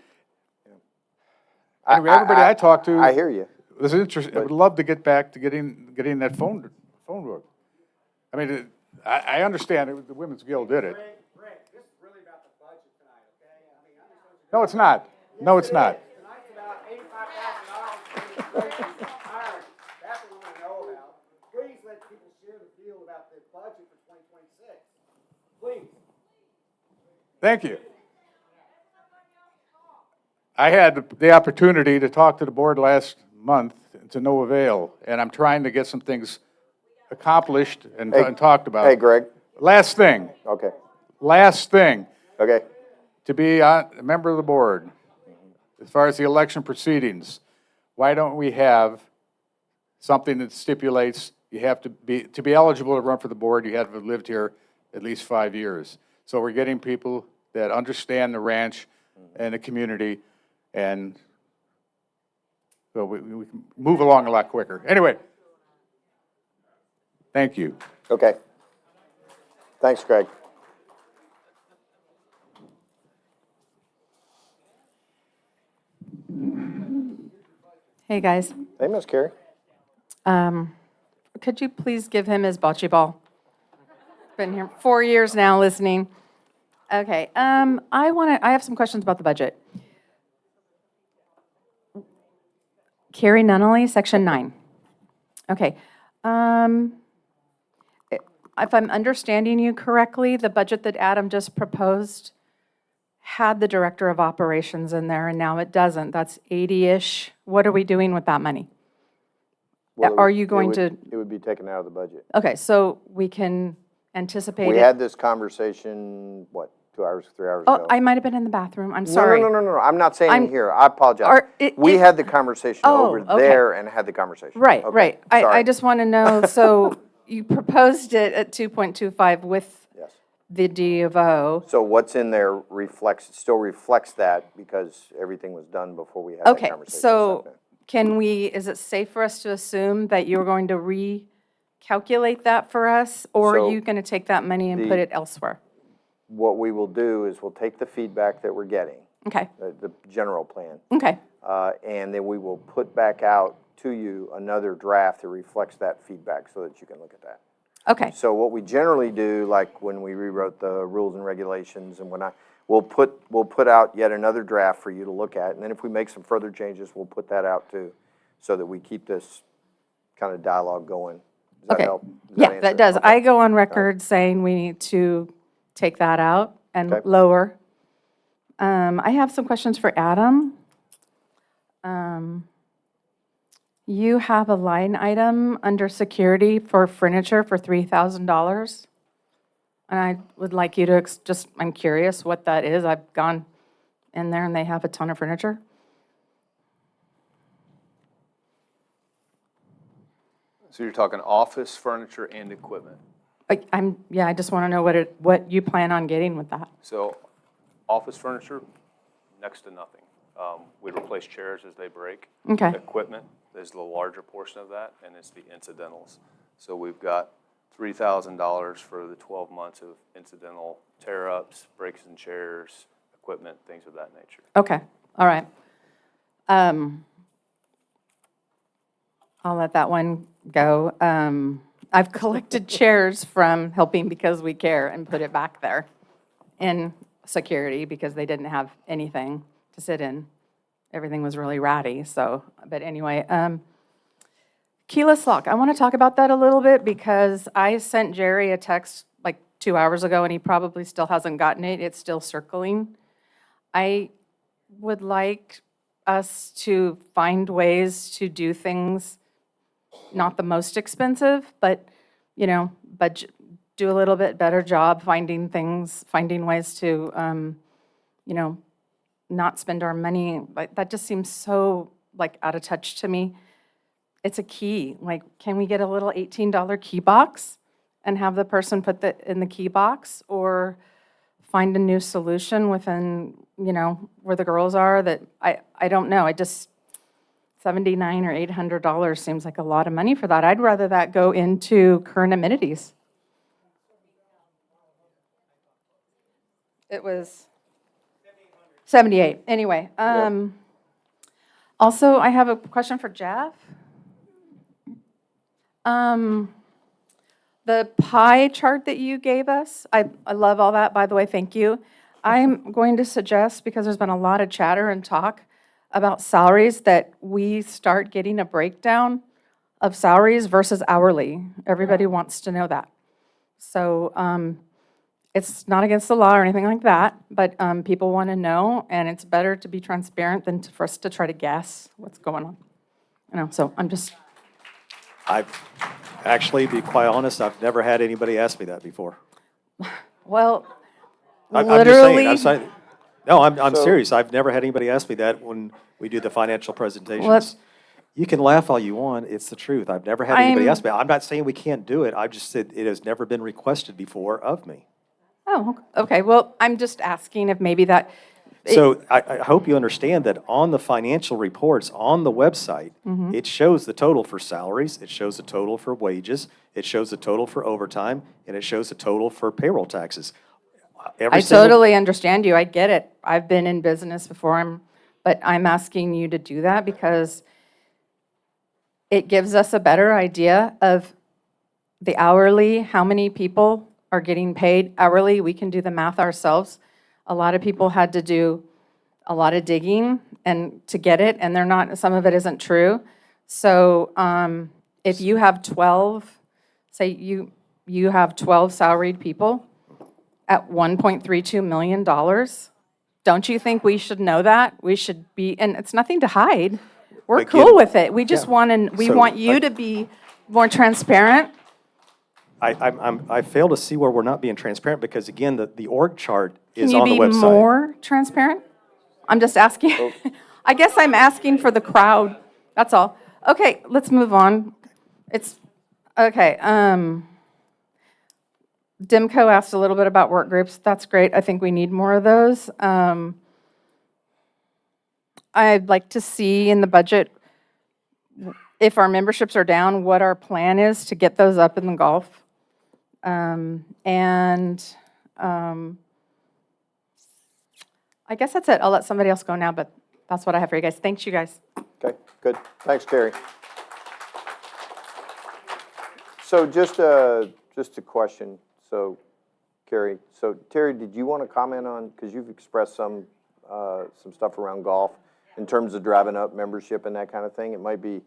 Speaker 8: Anyway, everybody I talked to.
Speaker 1: I hear you.
Speaker 8: Was interested, I would love to get back to getting that phone book. I mean, I understand the Women's Guild did it.
Speaker 7: Rick, this is really about the budget tonight, okay? I mean,
Speaker 8: No, it's not. No, it's not.
Speaker 7: tonight's about $85,000 for the hiring. That's what we want to know about. Please let people share the feel about the budget for 2026. Please.
Speaker 8: Thank you. I had the opportunity to talk to the board last month to no avail, and I'm trying to get some things accomplished and talked about.
Speaker 1: Hey, Greg.
Speaker 8: Last thing,
Speaker 1: Okay,
Speaker 8: to
Speaker 1: okay.
Speaker 8: be a member of the board, as far as the election proceedings, why don't we have something that stipulates you have to be eligible to run for the board, you have to have lived here at least 5 years. So we're getting people that understand the ranch and the community, and so we can move along a lot quicker. Anyway, thank you.
Speaker 1: Okay. Thanks, Greg.
Speaker 9: Hey, guys.
Speaker 1: Hey, Miss Carrie.
Speaker 9: Could you please give him his bocce ball? Been here 4 years now listening. Okay, I have some questions about the budget. Carrie Nunnally, Section 9. Okay. If I'm understanding you correctly, the budget that Adam just proposed had the Director of Operations in there, and now it doesn't. That's 80-ish. What are we doing with that money?
Speaker 1: Well, it
Speaker 9: Are
Speaker 1: would-
Speaker 9: you
Speaker 1: it
Speaker 9: going
Speaker 1: would-
Speaker 9: to-
Speaker 1: It would be taken out of the budget.
Speaker 9: Okay, so we can anticipate
Speaker 1: We
Speaker 9: it.
Speaker 1: had this conversation, what, 2 hours, 3 hours
Speaker 9: Oh,
Speaker 1: ago?
Speaker 9: I might have been in the bathroom. I'm sorry.
Speaker 1: No, I'm not saying
Speaker 9: I'm-
Speaker 1: in here, I apologize.
Speaker 9: Are-
Speaker 1: We
Speaker 9: if-
Speaker 1: had the conversation
Speaker 9: Oh,
Speaker 1: over
Speaker 9: okay.
Speaker 1: there and had the conversation.
Speaker 9: Right,
Speaker 1: Okay,
Speaker 9: right. I
Speaker 1: sorry.
Speaker 9: just want to know, so you proposed it at 2.25 with
Speaker 1: Yes.
Speaker 9: the D of O.
Speaker 1: So what's in there still reflects that because everything was done before we had that
Speaker 9: Okay,
Speaker 1: conversation. this
Speaker 9: so
Speaker 1: afternoon.
Speaker 9: is it safe for us to assume that you're going to recalculate that for us? Or
Speaker 1: So
Speaker 9: are you going to take that money and put it elsewhere?
Speaker 1: What we will do is we'll take the feedback that we're getting,
Speaker 9: Okay,
Speaker 1: the general plan,
Speaker 9: okay,
Speaker 1: and then we will put back out to you another draft that reflects that feedback so that you can look at that.
Speaker 9: okay,
Speaker 1: So what we generally do, like when we rewrote the rules and regulations and we'll put out yet another draft for you to look at. And then if we make some further changes, we'll put that out too, so that we keep this kind of dialogue going. Does that
Speaker 9: okay.
Speaker 1: help?
Speaker 9: Yeah,
Speaker 1: answer
Speaker 9: that
Speaker 1: it?
Speaker 9: does.
Speaker 1: Okay.
Speaker 9: I go on record saying we need to take that out and
Speaker 1: Okay.
Speaker 9: lower. I have some questions for Adam. You have a line item under security for furniture for $3,000. And I would like you to I'm curious what that is. I've gone in there and they have a ton of furniture.
Speaker 4: So you're talking office, furniture, and equipment.
Speaker 9: I just want to know what you plan on getting with that.
Speaker 4: So office furniture, next to nothing. We replace chairs as they break.
Speaker 9: Okay.
Speaker 4: Equipment is the larger portion of that, and it's the incidentals. So we've got $3,000 for the 12 months of incidental tear-ups, breaks in chairs, equipment, things of that nature.
Speaker 9: Okay, all right. I'll let that one go. I've collected chairs from Helping Because We Care and put it back there in security because they didn't have anything to sit in. Everything was really ratty, so, but anyway. Keyless lock, I want to talk about that a little bit because I sent Jerry a text like 2 hours ago and he probably still hasn't gotten it. It's still circling. I would like us to find ways to do things, not the most expensive, but, you know, do a little bit better job finding things, finding ways to, you know, not spend our money. Like, that just seems so, like, out of touch to me. It's a key. Like, can we get a little $18 key box and have the person put that in the key box, or find a new solution within, you know, where the girls are? That I don't know. I just, $79 or $800 seems like a lot of money for that. I'd rather that go into current amenities. It was 78. Anyway, also I have a question for Jeff. The pie chart that you gave us, I love all that, by the way, thank you. I'm going to suggest, because there's been a lot of chatter and talk about salaries, that we start getting a breakdown of salaries versus hourly. Everybody wants to know that. So it's not against the law or anything like that, but people want to know, and it's better to be transparent than for us to try to guess what's going on. You know, so I'm just...
Speaker 3: Actually, to be quite honest, I've never had anybody ask me that before.
Speaker 9: Well,
Speaker 3: I'm
Speaker 9: literally...
Speaker 3: just saying, I'm serious. I've never had anybody ask me that when we do the financial presentations.
Speaker 9: Well,
Speaker 3: You can laugh all you want, it's the truth. I've never had anybody ask me. I'm not saying we can't do it, I've just said it has never been requested before of me.
Speaker 9: Oh, okay. Well, I'm just asking if maybe that...
Speaker 3: So I hope you understand that on the financial reports on the website, it shows the total for salaries, it shows the total for wages, it shows the total for overtime, and it shows the total for payroll taxes.
Speaker 9: I totally understand you. I get it. I've been in business before, but I'm asking you to do that because it gives us a better idea of the hourly, how many people are getting paid hourly. We can do the math ourselves. A lot of people had to do a lot of digging and to get it, and they're not, some of it isn't true. So if you have 12, say you have 12 salaried people at $1.32 million, don't you think we should know that? We should be, and it's nothing to hide. We're
Speaker 3: But
Speaker 9: cool
Speaker 3: again,
Speaker 9: with it. We just want you to be more transparent.
Speaker 3: I fail to see where we're not being transparent because, again, the org chart
Speaker 9: Can
Speaker 3: is
Speaker 9: you
Speaker 3: on the
Speaker 9: be
Speaker 3: website.
Speaker 9: more transparent? I'm just asking. I guess I'm asking for the crowd. That's all. Okay, let's move on. It's, okay. Dimco asked a little bit about work groups. That's great. I think we need more of those. I'd like to see in the budget, if our memberships are down, what our plan is to get those up in the golf. I guess that's it. I'll let somebody else go now, but that's what I have for you guys. Thanks, you guys.
Speaker 1: Okay, good. Thanks, Terry. So just a question. So, Carrie, so Terry, did you want to comment on, because you've expressed some stuff around golf in terms of driving up membership and that kind of thing? It might be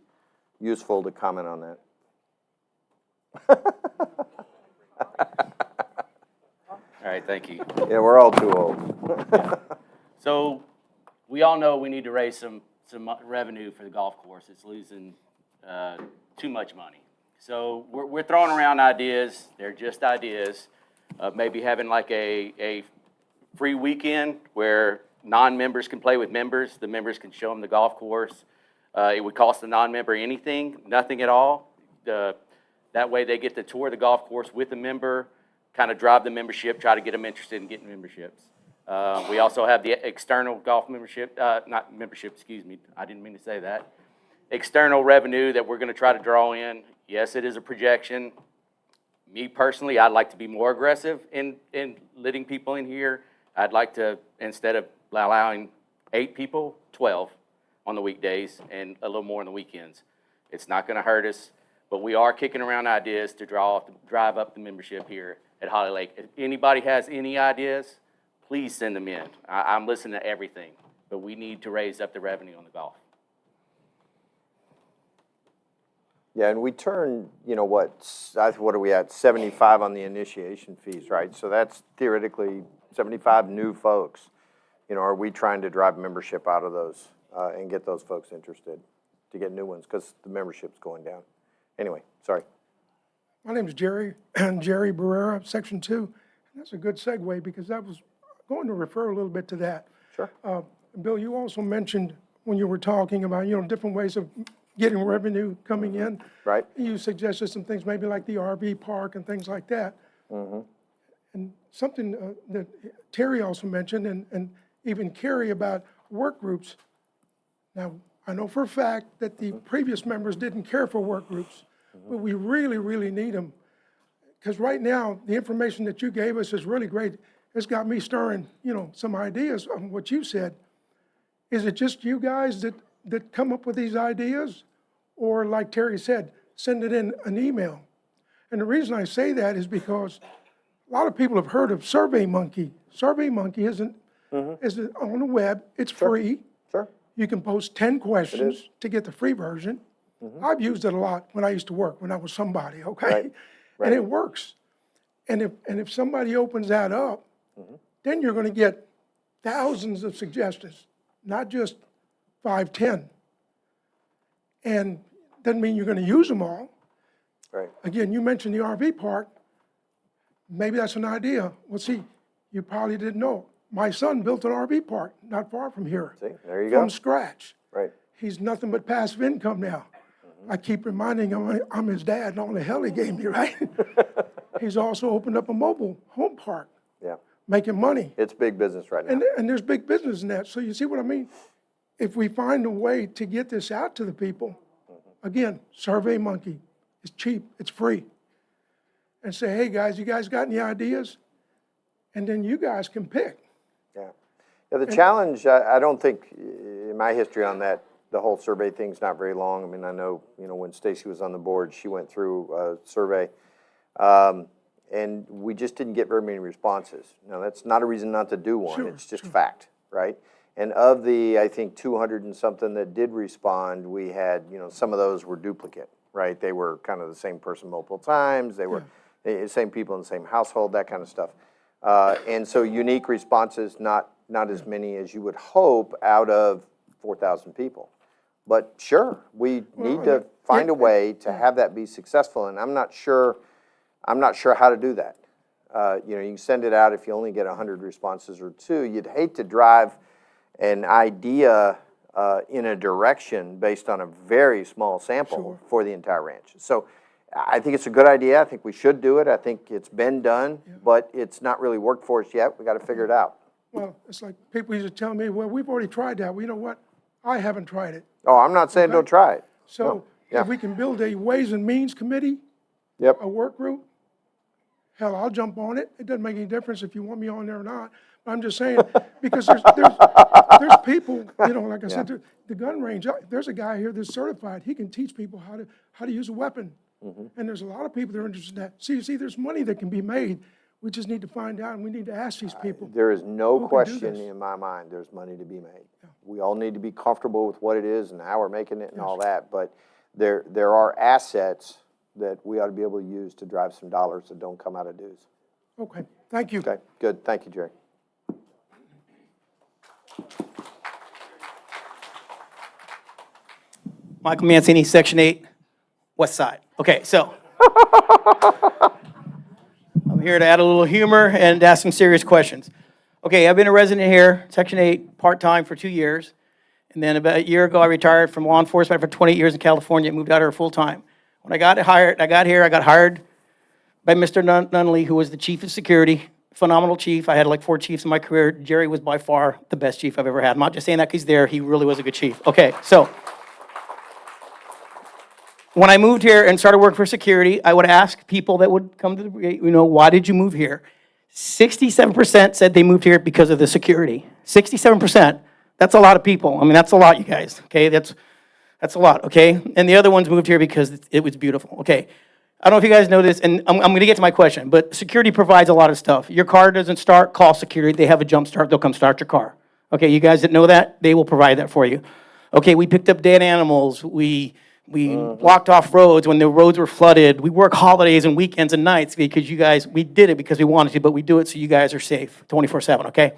Speaker 1: useful to comment on that.
Speaker 10: All right, thank you.
Speaker 1: Yeah, we're all too old.
Speaker 10: So we all know we need to raise some revenue for the golf course. It's losing too much money. So we're throwing around ideas. They're just ideas of maybe having like a free weekend where non-members can play with members. The members can show them the golf course. It would cost the non-member anything, nothing at all. That way they get to tour the golf course with the member, kind of drive the membership, try to get them interested in getting memberships. We also have the external golf membership, not membership, excuse me, I didn't mean to say that. External revenue that we're gonna try to draw in. Yes, it is a projection. Me personally, I'd like to be more aggressive in letting people in here. I'd like to, instead of allowing 8 people, 12 on the weekdays and a little more on the weekends. It's not gonna hurt us, but we are kicking around ideas to drive up the membership here at Holly Lake. If anybody has any ideas, please send them in. I'm listening to everything, but we need to raise up the revenue on the golf.
Speaker 1: Yeah, and we turn, what are we at, 75 on the initiation fees, right? So that's theoretically 75 new folks. Are we trying to drive membership out of those and get those folks interested to get new ones? Because the membership's going down. Anyway, sorry.
Speaker 11: My name is Jerry, Jerry Barrera, Section 2. And that's a good segue because I was going to refer a little bit to that.
Speaker 1: Sure.
Speaker 11: Bill, you also mentioned when you were talking about, different ways of getting revenue coming in.
Speaker 1: Right.
Speaker 11: You suggested some things, maybe like the RV park and things like that. And something that Terry also mentioned, and even Carrie, about work groups. Now, I know for a fact that the previous members didn't care for work groups, but we really, really need them. Because right now, the information that you gave us is really great. It's got me stirring, some ideas on what you said. Is it just you guys that come up with these ideas? Or like Terry said, send it in an email. And the reason I say that is because a lot of people have heard of SurveyMonkey. SurveyMonkey isn't on the web. It's free.
Speaker 1: Sure.
Speaker 11: You can post 10 questions to get the free version. I've used it a lot when I used to work, when I was somebody, okay?
Speaker 1: Right.
Speaker 11: And it works. And if somebody opens that up, then you're going to get thousands of suggestions, not just 5, 10. And doesn't mean you're going to use them all.
Speaker 1: Right.
Speaker 11: Again, you mentioned the RV park. Maybe that's an idea. Well, see, you probably didn't know. My son built an RV park not far from here.
Speaker 1: See, there you go.
Speaker 11: From scratch.
Speaker 1: Right.
Speaker 11: He's nothing but passive income now. I keep reminding him I'm his dad and all the hell he gave me, right? He's also opened up a mobile home park.
Speaker 1: Yeah.
Speaker 11: Making money.
Speaker 1: It's big business right now.
Speaker 11: And there's big business in that. So you see what I mean? If we find a way to get this out to the people, again, SurveyMonkey, it's cheap, it's free. And say, hey guys, you guys got any ideas? And then you guys can pick.
Speaker 1: Yeah. The challenge, I don't think, in my history on that, the whole survey thing's not very long. I mean, I know, when Stacy was on the board, she went through a survey, and we just didn't get very many responses. Now, that's not a reason not to do one.
Speaker 11: Sure,
Speaker 1: it's just fact, right? And of the, I think, 200 and something that did respond, we had, some of those were duplicate, right? They were kind of the same person multiple times. They were the same people in the same household, that kind of stuff. And so unique responses, not as many as you would hope out of 4,000 people. But sure, we need to find a way to have that be successful, and I'm not sure how to do that. You can send it out if you only get 100 responses or 2. You'd hate to drive an idea in a direction based on a very small sample for the entire ranch. So I think it's a good idea. I think we should do it. I think it's been done, but it's not really worked for us yet. We got to figure it out.
Speaker 11: Well, it's like people used to tell me, well, we've already tried that. Well, you know what? I haven't tried it.
Speaker 1: Oh, I'm not saying don't try it.
Speaker 11: So if we can build a Ways and Means Committee,
Speaker 1: Yep.
Speaker 11: a work group, hell, I'll jump on it. It doesn't make any difference if you want me on there or not. But I'm just saying, because there's people, like I said, the gun range, there's a guy here that's certified. He can teach people how to use a weapon. And there's a lot of people that are interested in that. So you see, there's money that can be made. We just need to find out, and we need to ask these people.
Speaker 1: There is no
Speaker 11: who can do
Speaker 1: question
Speaker 11: this.
Speaker 1: in my mind there's money to be made. We all need to be comfortable with what it is and how we're making it and all that, but there are assets that we ought to be able to use to drive some dollars that don't come out of dues.
Speaker 11: Okay, thank you.
Speaker 1: Okay, good. Thank you, Jerry.
Speaker 12: Michael Mancini, Section 8, West Side. Okay, so I'm here to add a little humor and ask some serious questions. Okay, I've been a resident here, Section 8, part-time for 2 years. And then about a year ago, I retired from law enforcement for 28 years in California and moved out here full-time. When I got hired by Mr. Nunley, who was the chief of security phenomenal chief. I had like 4 chiefs in my career. Jerry was by far the best chief I've ever had. I'm not just saying that because he's there. He really was a good chief. Okay, so when I moved here and started working for security, I would ask people that would come to the brigade, why did you move here? 67% said they moved here because of the security. 67%. That's a lot of people. I mean, that's a lot, you guys. Okay, that's a lot. Okay, and the other ones moved here because it was beautiful. Okay, I don't know if you guys know this, and I'm going to get to my question, but security provides a lot of stuff. Your car doesn't start, call security. They have a jump start. They'll come start your car. Okay, you guys that know that, they will provide that for you. Okay, we picked up dead animals. We blocked off roads when the roads were flooded. We work holidays and weekends and nights because you guys, we did it because we wanted to, but we do it so you guys are safe 24/7, okay?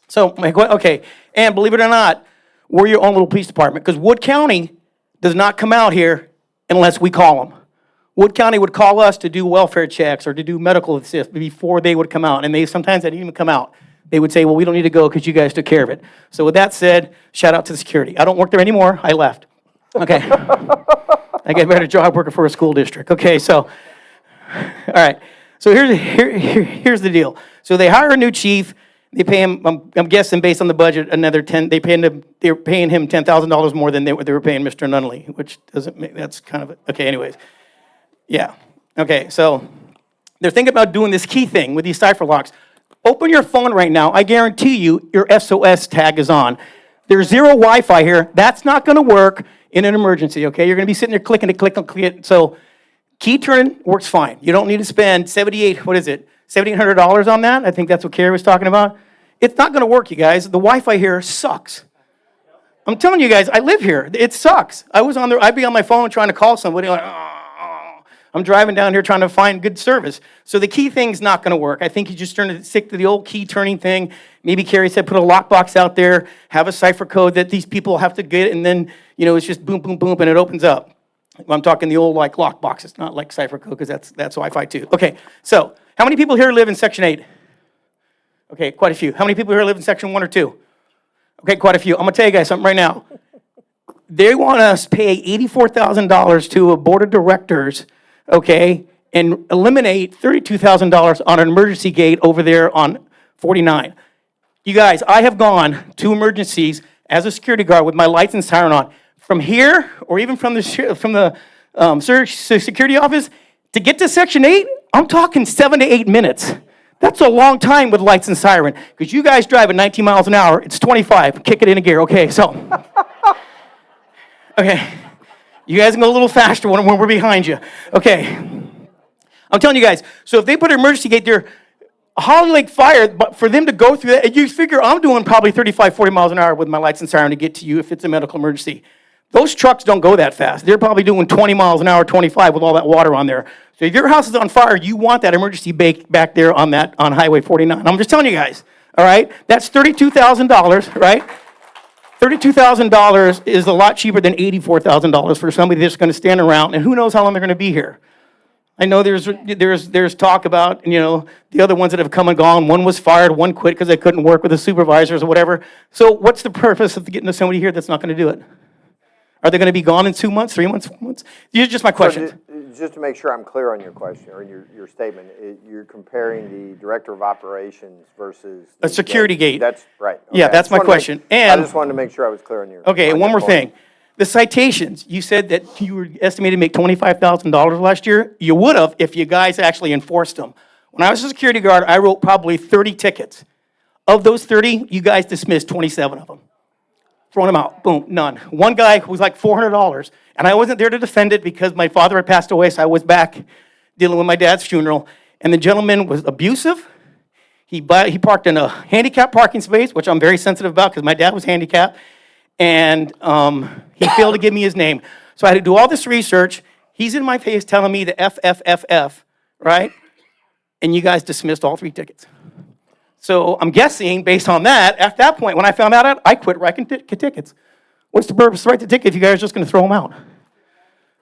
Speaker 12: So, okay, and believe it or not, we're your own little police department because Wood County does not come out here unless we call them. Wood County would call us to do welfare checks or to do medical assist before they would come out, and sometimes they didn't even come out. They would say, well, we don't need to go because you guys took care of it. So with that said, shout out to the security. I don't work there anymore. I left. Okay. I get a better job working for a school district. Okay, so, all right. So here's the deal. So they hire a new chief. They pay him, I'm guessing based on the budget, another they're paying him $10,000 more than they were paying Mr. Nunley, which doesn't make, that's kind of, okay, anyways. Yeah, okay, so they're thinking about doing this key thing with these cipher locks. Open your phone right now. I guarantee you your SOS tag is on. There's zero Wi-Fi here. That's not going to work in an emergency, okay? You're going to be sitting there clicking it. So key turning works fine. You don't need to spend $7,800 on that. I think that's what Carrie was talking about. It's not going to work, you guys. The Wi-Fi here sucks. I'm telling you guys, I live here. It sucks. I'd be on my phone trying to call somebody like, I'm driving down here trying to find good service. So the key thing's not going to work. I think you just stick to the old key turning thing. Maybe Carrie said put a lockbox out there, have a cipher code that these people have to get, and then, it's just boom, boom, boom, and it opens up. I'm talking the old like lockbox. It's not like cipher code because that's Wi-Fi too. Okay, so how many people here live in Section 8? Okay, quite a few. How many people here live in Section 1 or 2? Okay, quite a few. I'm going to tell you guys something right now. They want us to pay $84,000 to a board of directors, okay, and eliminate $32,000 on an emergency gate over there on 49. You guys, I have gone to emergencies as a security guard with my lights and siren on. From here, or even from the security office, to get to Section 8, I'm talking 7 to 8 minutes. That's a long time with lights and siren, because you guys drive at 19 miles an hour. It's 25. Kick it into gear. Okay, so. Okay. You guys can go a little faster when we're behind you. Okay. I'm telling you guys, so if they put an emergency gate there, Holly Lake Fire, but for them to go through that, you figure I'm doing probably 35, 40 miles an hour with my lights and siren to get to you if it's a medical emergency. Those trucks don't go that fast. They're probably doing 20 miles an hour, 25 with all that water on there. So if your house is on fire, you want that emergency back there on Highway 49. I'm just telling you guys, all right? That's $32,000, right? $32,000 is a lot cheaper than $84,000 for somebody that's going to stand around, and who knows how long they're going to be here. I know there's talk about, the other ones that have come and gone. One was fired, one quit because they couldn't work with the supervisors or whatever. So what's the purpose of getting somebody here that's not going to do it? Are they going to be gone in 2 months, 3 months, 4 months? These are just my questions.
Speaker 1: Just to make sure I'm clear on your question, or your statement, you're comparing the director of operations versus
Speaker 12: A security gate.
Speaker 1: That's right.
Speaker 12: Yeah,
Speaker 1: Okay.
Speaker 12: that's my question.
Speaker 1: I just wanted to make sure I was clear on your.
Speaker 12: Okay,
Speaker 1: on
Speaker 12: and one
Speaker 1: your
Speaker 12: more
Speaker 1: point.
Speaker 12: thing. The citations, you said that you were estimated to make $25,000 last year. You would have if you guys actually enforced them. When I was a security guard, I wrote probably 30 tickets. Of those 30, you guys dismissed 27 of them. Throwing them out, boom, none. One guy was like $400, and I wasn't there to defend it because my father had passed away, so I was back dealing with my dad's funeral. And the gentleman was abusive. He parked in a handicapped parking space, which I'm very sensitive about because my dad was handicapped. And he failed to give me his name. So I had to do all this research. He's in my face telling me the FFFF, right? And you guys dismissed all 3 tickets. So I'm guessing, based on that, at that point, when I found out, I quit writing tickets. What's the purpose to write the ticket if you guys are just going to throw them out?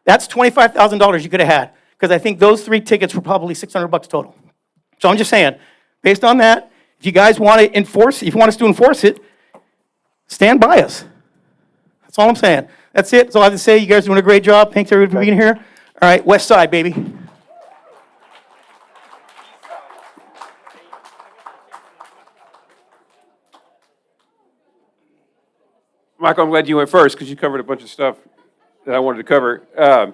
Speaker 12: That's $25,000 you could have had, because I think those 3 tickets were probably $600 total. So I'm just saying, based on that, if you guys want to enforce, if you want us to enforce it, stand by us. That's all I'm saying. That's it. That's all I have to say. You guys are doing a great job. Thanks, everybody, for being here. All right, West Side, baby.
Speaker 6: Michael, I'm glad you went first because you covered a bunch of stuff that I wanted to cover.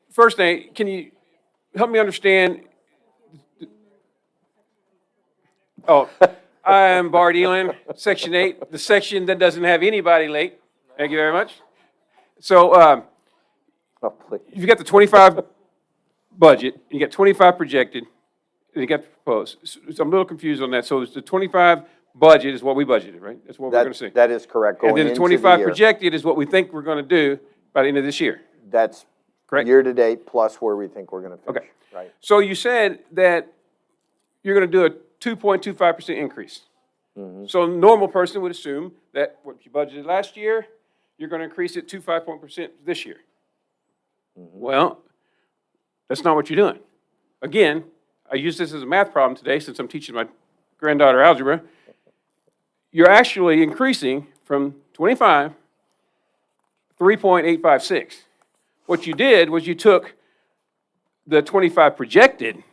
Speaker 6: First thing, can you help me understand? Oh, I am Bart Elin, Section 8, the section that doesn't have anybody late. Thank you very much. So
Speaker 1: Oh, please.
Speaker 6: you've got the 25 budget, you got 25 projected, and you got the proposed. So I'm a little confused on that. So it's the 25 budget is what we budgeted, right? That's what we're going to see.
Speaker 1: That is correct,
Speaker 6: And
Speaker 1: going
Speaker 6: then the
Speaker 1: into
Speaker 6: 25
Speaker 1: year.
Speaker 6: projected is what we think we're going to do by the end of this year.
Speaker 1: That's
Speaker 6: Correct.
Speaker 1: year-to-date plus where we think we're gonna finish.
Speaker 6: Okay.
Speaker 1: Right.
Speaker 6: So you said that you're going to do a 2.25% increase. So a normal person would assume that what you budgeted last year, you're going to increase it 2.5% this year. Well, that's not what you're doing. Again, I use this as a math problem today since I'm teaching my granddaughter algebra. You're actually increasing from 25, 3.856. What you did was you took the 25 projected,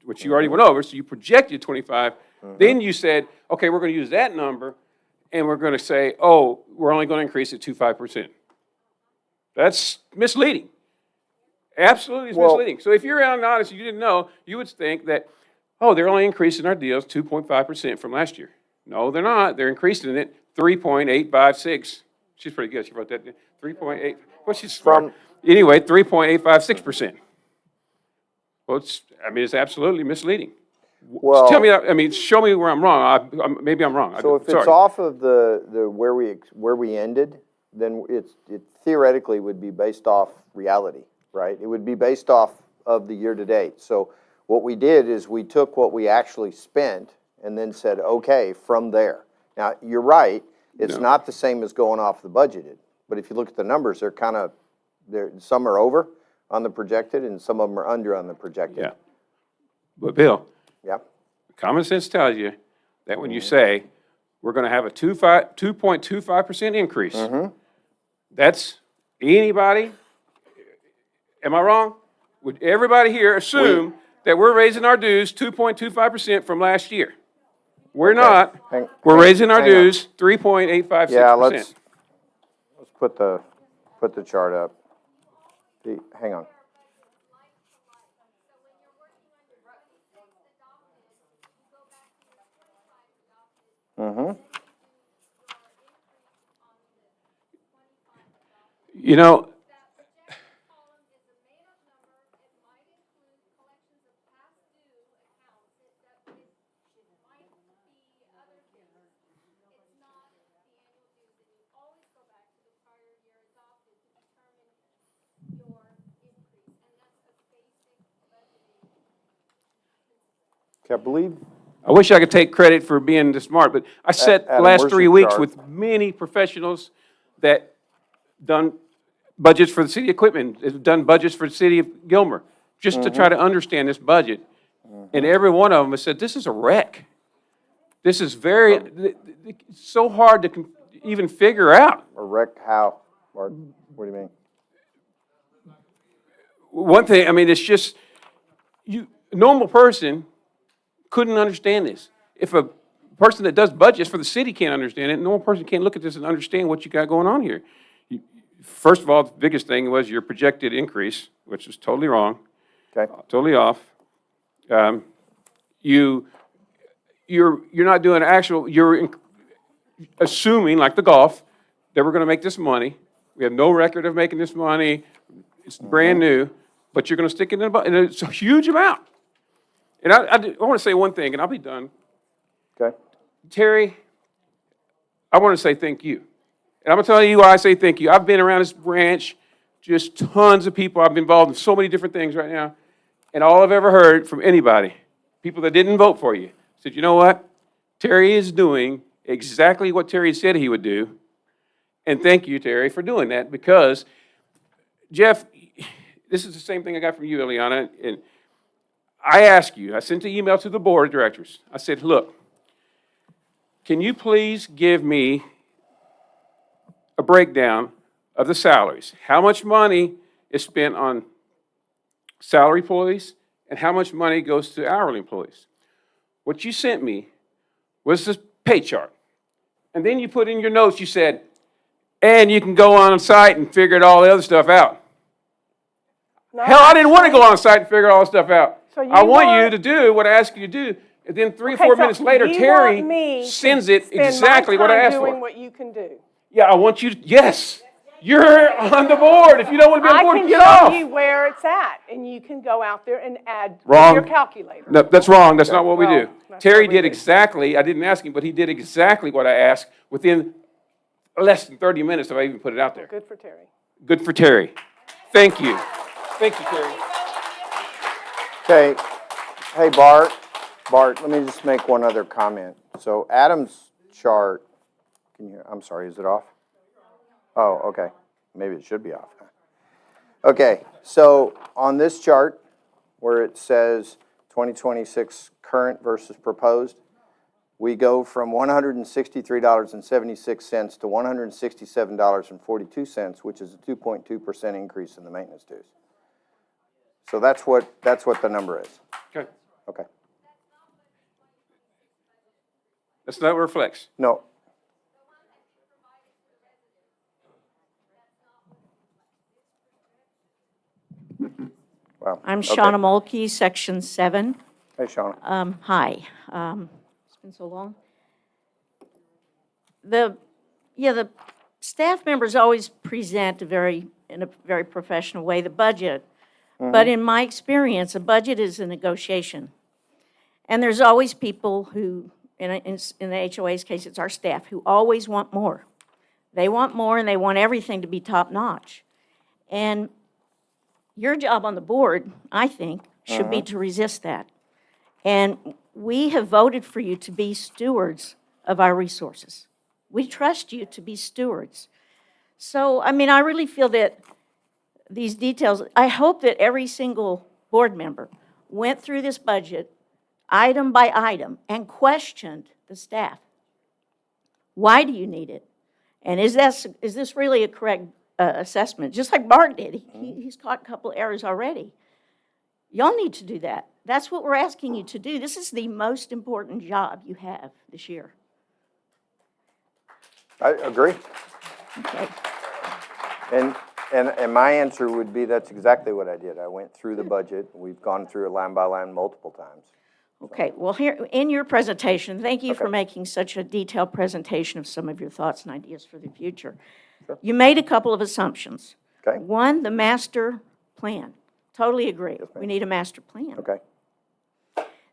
Speaker 6: which you already went over, so you projected 25. Then you said, okay, we're going to use that number, and we're going to say, oh, we're only going to increase it 2.5%. That's misleading. Absolutely, it's misleading. So if you're out and honest and you didn't know, you would think that, oh, they're only increasing our deals 2.5% from last year. No, they're not. They're increasing it 3.856. She's pretty good. She wrote that. 3.8. Well, she's smart. Anyway, 3.856%. Well, it's absolutely misleading.
Speaker 1: Well,
Speaker 6: Tell me that. I mean, show me where I'm wrong. Maybe I'm wrong.
Speaker 1: so if it's off of the where we ended, then it theoretically would be based off reality, right? It would be based off of the year-to-date. So what we did is we took what we actually spent and then said, okay, from there. Now, you're right, it's not the same as going off the budgeted. But if you look at the numbers, some are over on the projected and some of them are under on the projected.
Speaker 6: Yeah. But Bill,
Speaker 1: Yeah.
Speaker 6: common sense tells you that when you say we're going to have a 2.25% increase, that's anybody, am I wrong? Would everybody here assume that we're raising our dues 2.25% from last year? We're not. We're raising our dues 3.856%.
Speaker 1: Yeah, let's put the chart up. Hang on.
Speaker 6: You know,
Speaker 1: I believe.
Speaker 6: I wish I could take credit for being this smart, but I sat the
Speaker 1: Adam,
Speaker 6: last
Speaker 1: where's
Speaker 6: 3
Speaker 1: your
Speaker 6: weeks
Speaker 1: chart?
Speaker 6: with many professionals that done budgets for the city of Quitman, have done budgets for the city of Gilmer, just to try to understand this budget. And every one of them has said, this is a wreck. This is it's so hard to even figure out.
Speaker 1: A wreck how? Or what do you mean?
Speaker 6: One thing, I mean, it's just, a normal person couldn't understand this. If a person that does budgets for the city can't understand it, a normal person can't look at this and understand what you got going on here. First of all, the biggest thing was your projected increase, which is totally wrong.
Speaker 1: Okay.
Speaker 6: Totally off. You're not doing actual, you're assuming, like the golf, that we're going to make this money. We have no record of making this money. It's brand new, but you're going to stick it in and it's a huge amount. And I want to say one thing, and I'll be done.
Speaker 1: Okay.
Speaker 6: Terry, I want to say thank you. And I'm going to tell you why I say thank you. I've been around this branch, just tons of people. I've been involved in so many different things right now. And all I've ever heard from anybody, people that didn't vote for you, said, you know what? Terry is doing exactly what Terry said he would do. And thank you, Terry, for doing that. Because, Jeff, this is the same thing I got from you, Eliana. And I asked you, I sent an email to the board of directors. I said, look, can you please give me a breakdown of the salaries? How much money is spent on salary employees and how much money goes to hourly employees? What you sent me was this pay chart. And then you put in your notes, you said, and you can go on site and figure all the other stuff out.
Speaker 2: No,
Speaker 6: Hell, I didn't want to
Speaker 2: actually-
Speaker 6: go on site and figure all the stuff out.
Speaker 2: So you
Speaker 6: I want you
Speaker 2: want-
Speaker 6: to do what I ask you to do. And then 3 or
Speaker 2: Okay,
Speaker 6: 4
Speaker 2: so
Speaker 6: minutes later,
Speaker 2: you
Speaker 6: Terry
Speaker 2: want me to
Speaker 6: sends it
Speaker 2: spend my
Speaker 6: exactly what I
Speaker 2: time
Speaker 6: asked
Speaker 2: doing
Speaker 6: for.
Speaker 2: what you can do.
Speaker 6: Yeah, I want you to, yes. You're on the board. If you don't want to be on the board, get
Speaker 2: I
Speaker 6: off.
Speaker 2: can show you where it's at, and you can go out there and add with
Speaker 6: Wrong.
Speaker 2: your calculator.
Speaker 6: No, that's wrong. That's not what we
Speaker 2: Well,
Speaker 6: do.
Speaker 2: that's
Speaker 6: Terry
Speaker 2: what we
Speaker 6: did
Speaker 2: do.
Speaker 6: exactly, I didn't ask him, but he did exactly what I asked within less than 30 minutes if I even put it out there.
Speaker 2: Good for Terry.
Speaker 6: Good for Terry. Thank you. Thank you, Terry.
Speaker 1: Okay, hey, Bart, let me just make one other comment. So Adam's chart, I'm sorry, is it off? Oh, okay, maybe it should be off. Okay, so on this chart, where it says 2026 current versus proposed, we go from $163.76 to $167.42, which is a 2.2% increase in the maintenance dues. So that's what the number is.
Speaker 6: Okay.
Speaker 1: Okay.
Speaker 6: That's not what it reflects.
Speaker 1: No. Wow.
Speaker 13: I'm
Speaker 1: Okay.
Speaker 13: Shauna Mulkey, Section 7.
Speaker 1: Hey, Shauna.
Speaker 13: Hi. It's been so long. The staff members always present in a very professional way the budget. But in my experience, a budget is a negotiation. And there's always people who, in the HOA's case, it's our staff, who always want more. They want more, and they want everything to be top-notch. And your job on the board, I think, should be to resist that. And we have voted for you to be stewards of our resources. We trust you to be stewards. So, I mean, I really feel that these details, I hope that every single board member went through this budget item by item and questioned the staff. Why do you need it? And is this really a correct assessment? Just like Bart did. He's caught a couple errors already. Y'all need to do that. That's what we're asking you to do. This is the most important job you have this year.
Speaker 1: I agree.
Speaker 13: Okay.
Speaker 1: And my answer would be that's exactly what I did. I went through the budget. We've gone through it line by line multiple times.
Speaker 13: Okay, well, here, in your presentation, thank you for
Speaker 1: Okay.
Speaker 13: making such a detailed presentation of some of your thoughts and ideas for the future. You made a couple of assumptions.
Speaker 1: Okay.
Speaker 13: One, the master plan. Totally agree. We need a master plan.
Speaker 1: Okay.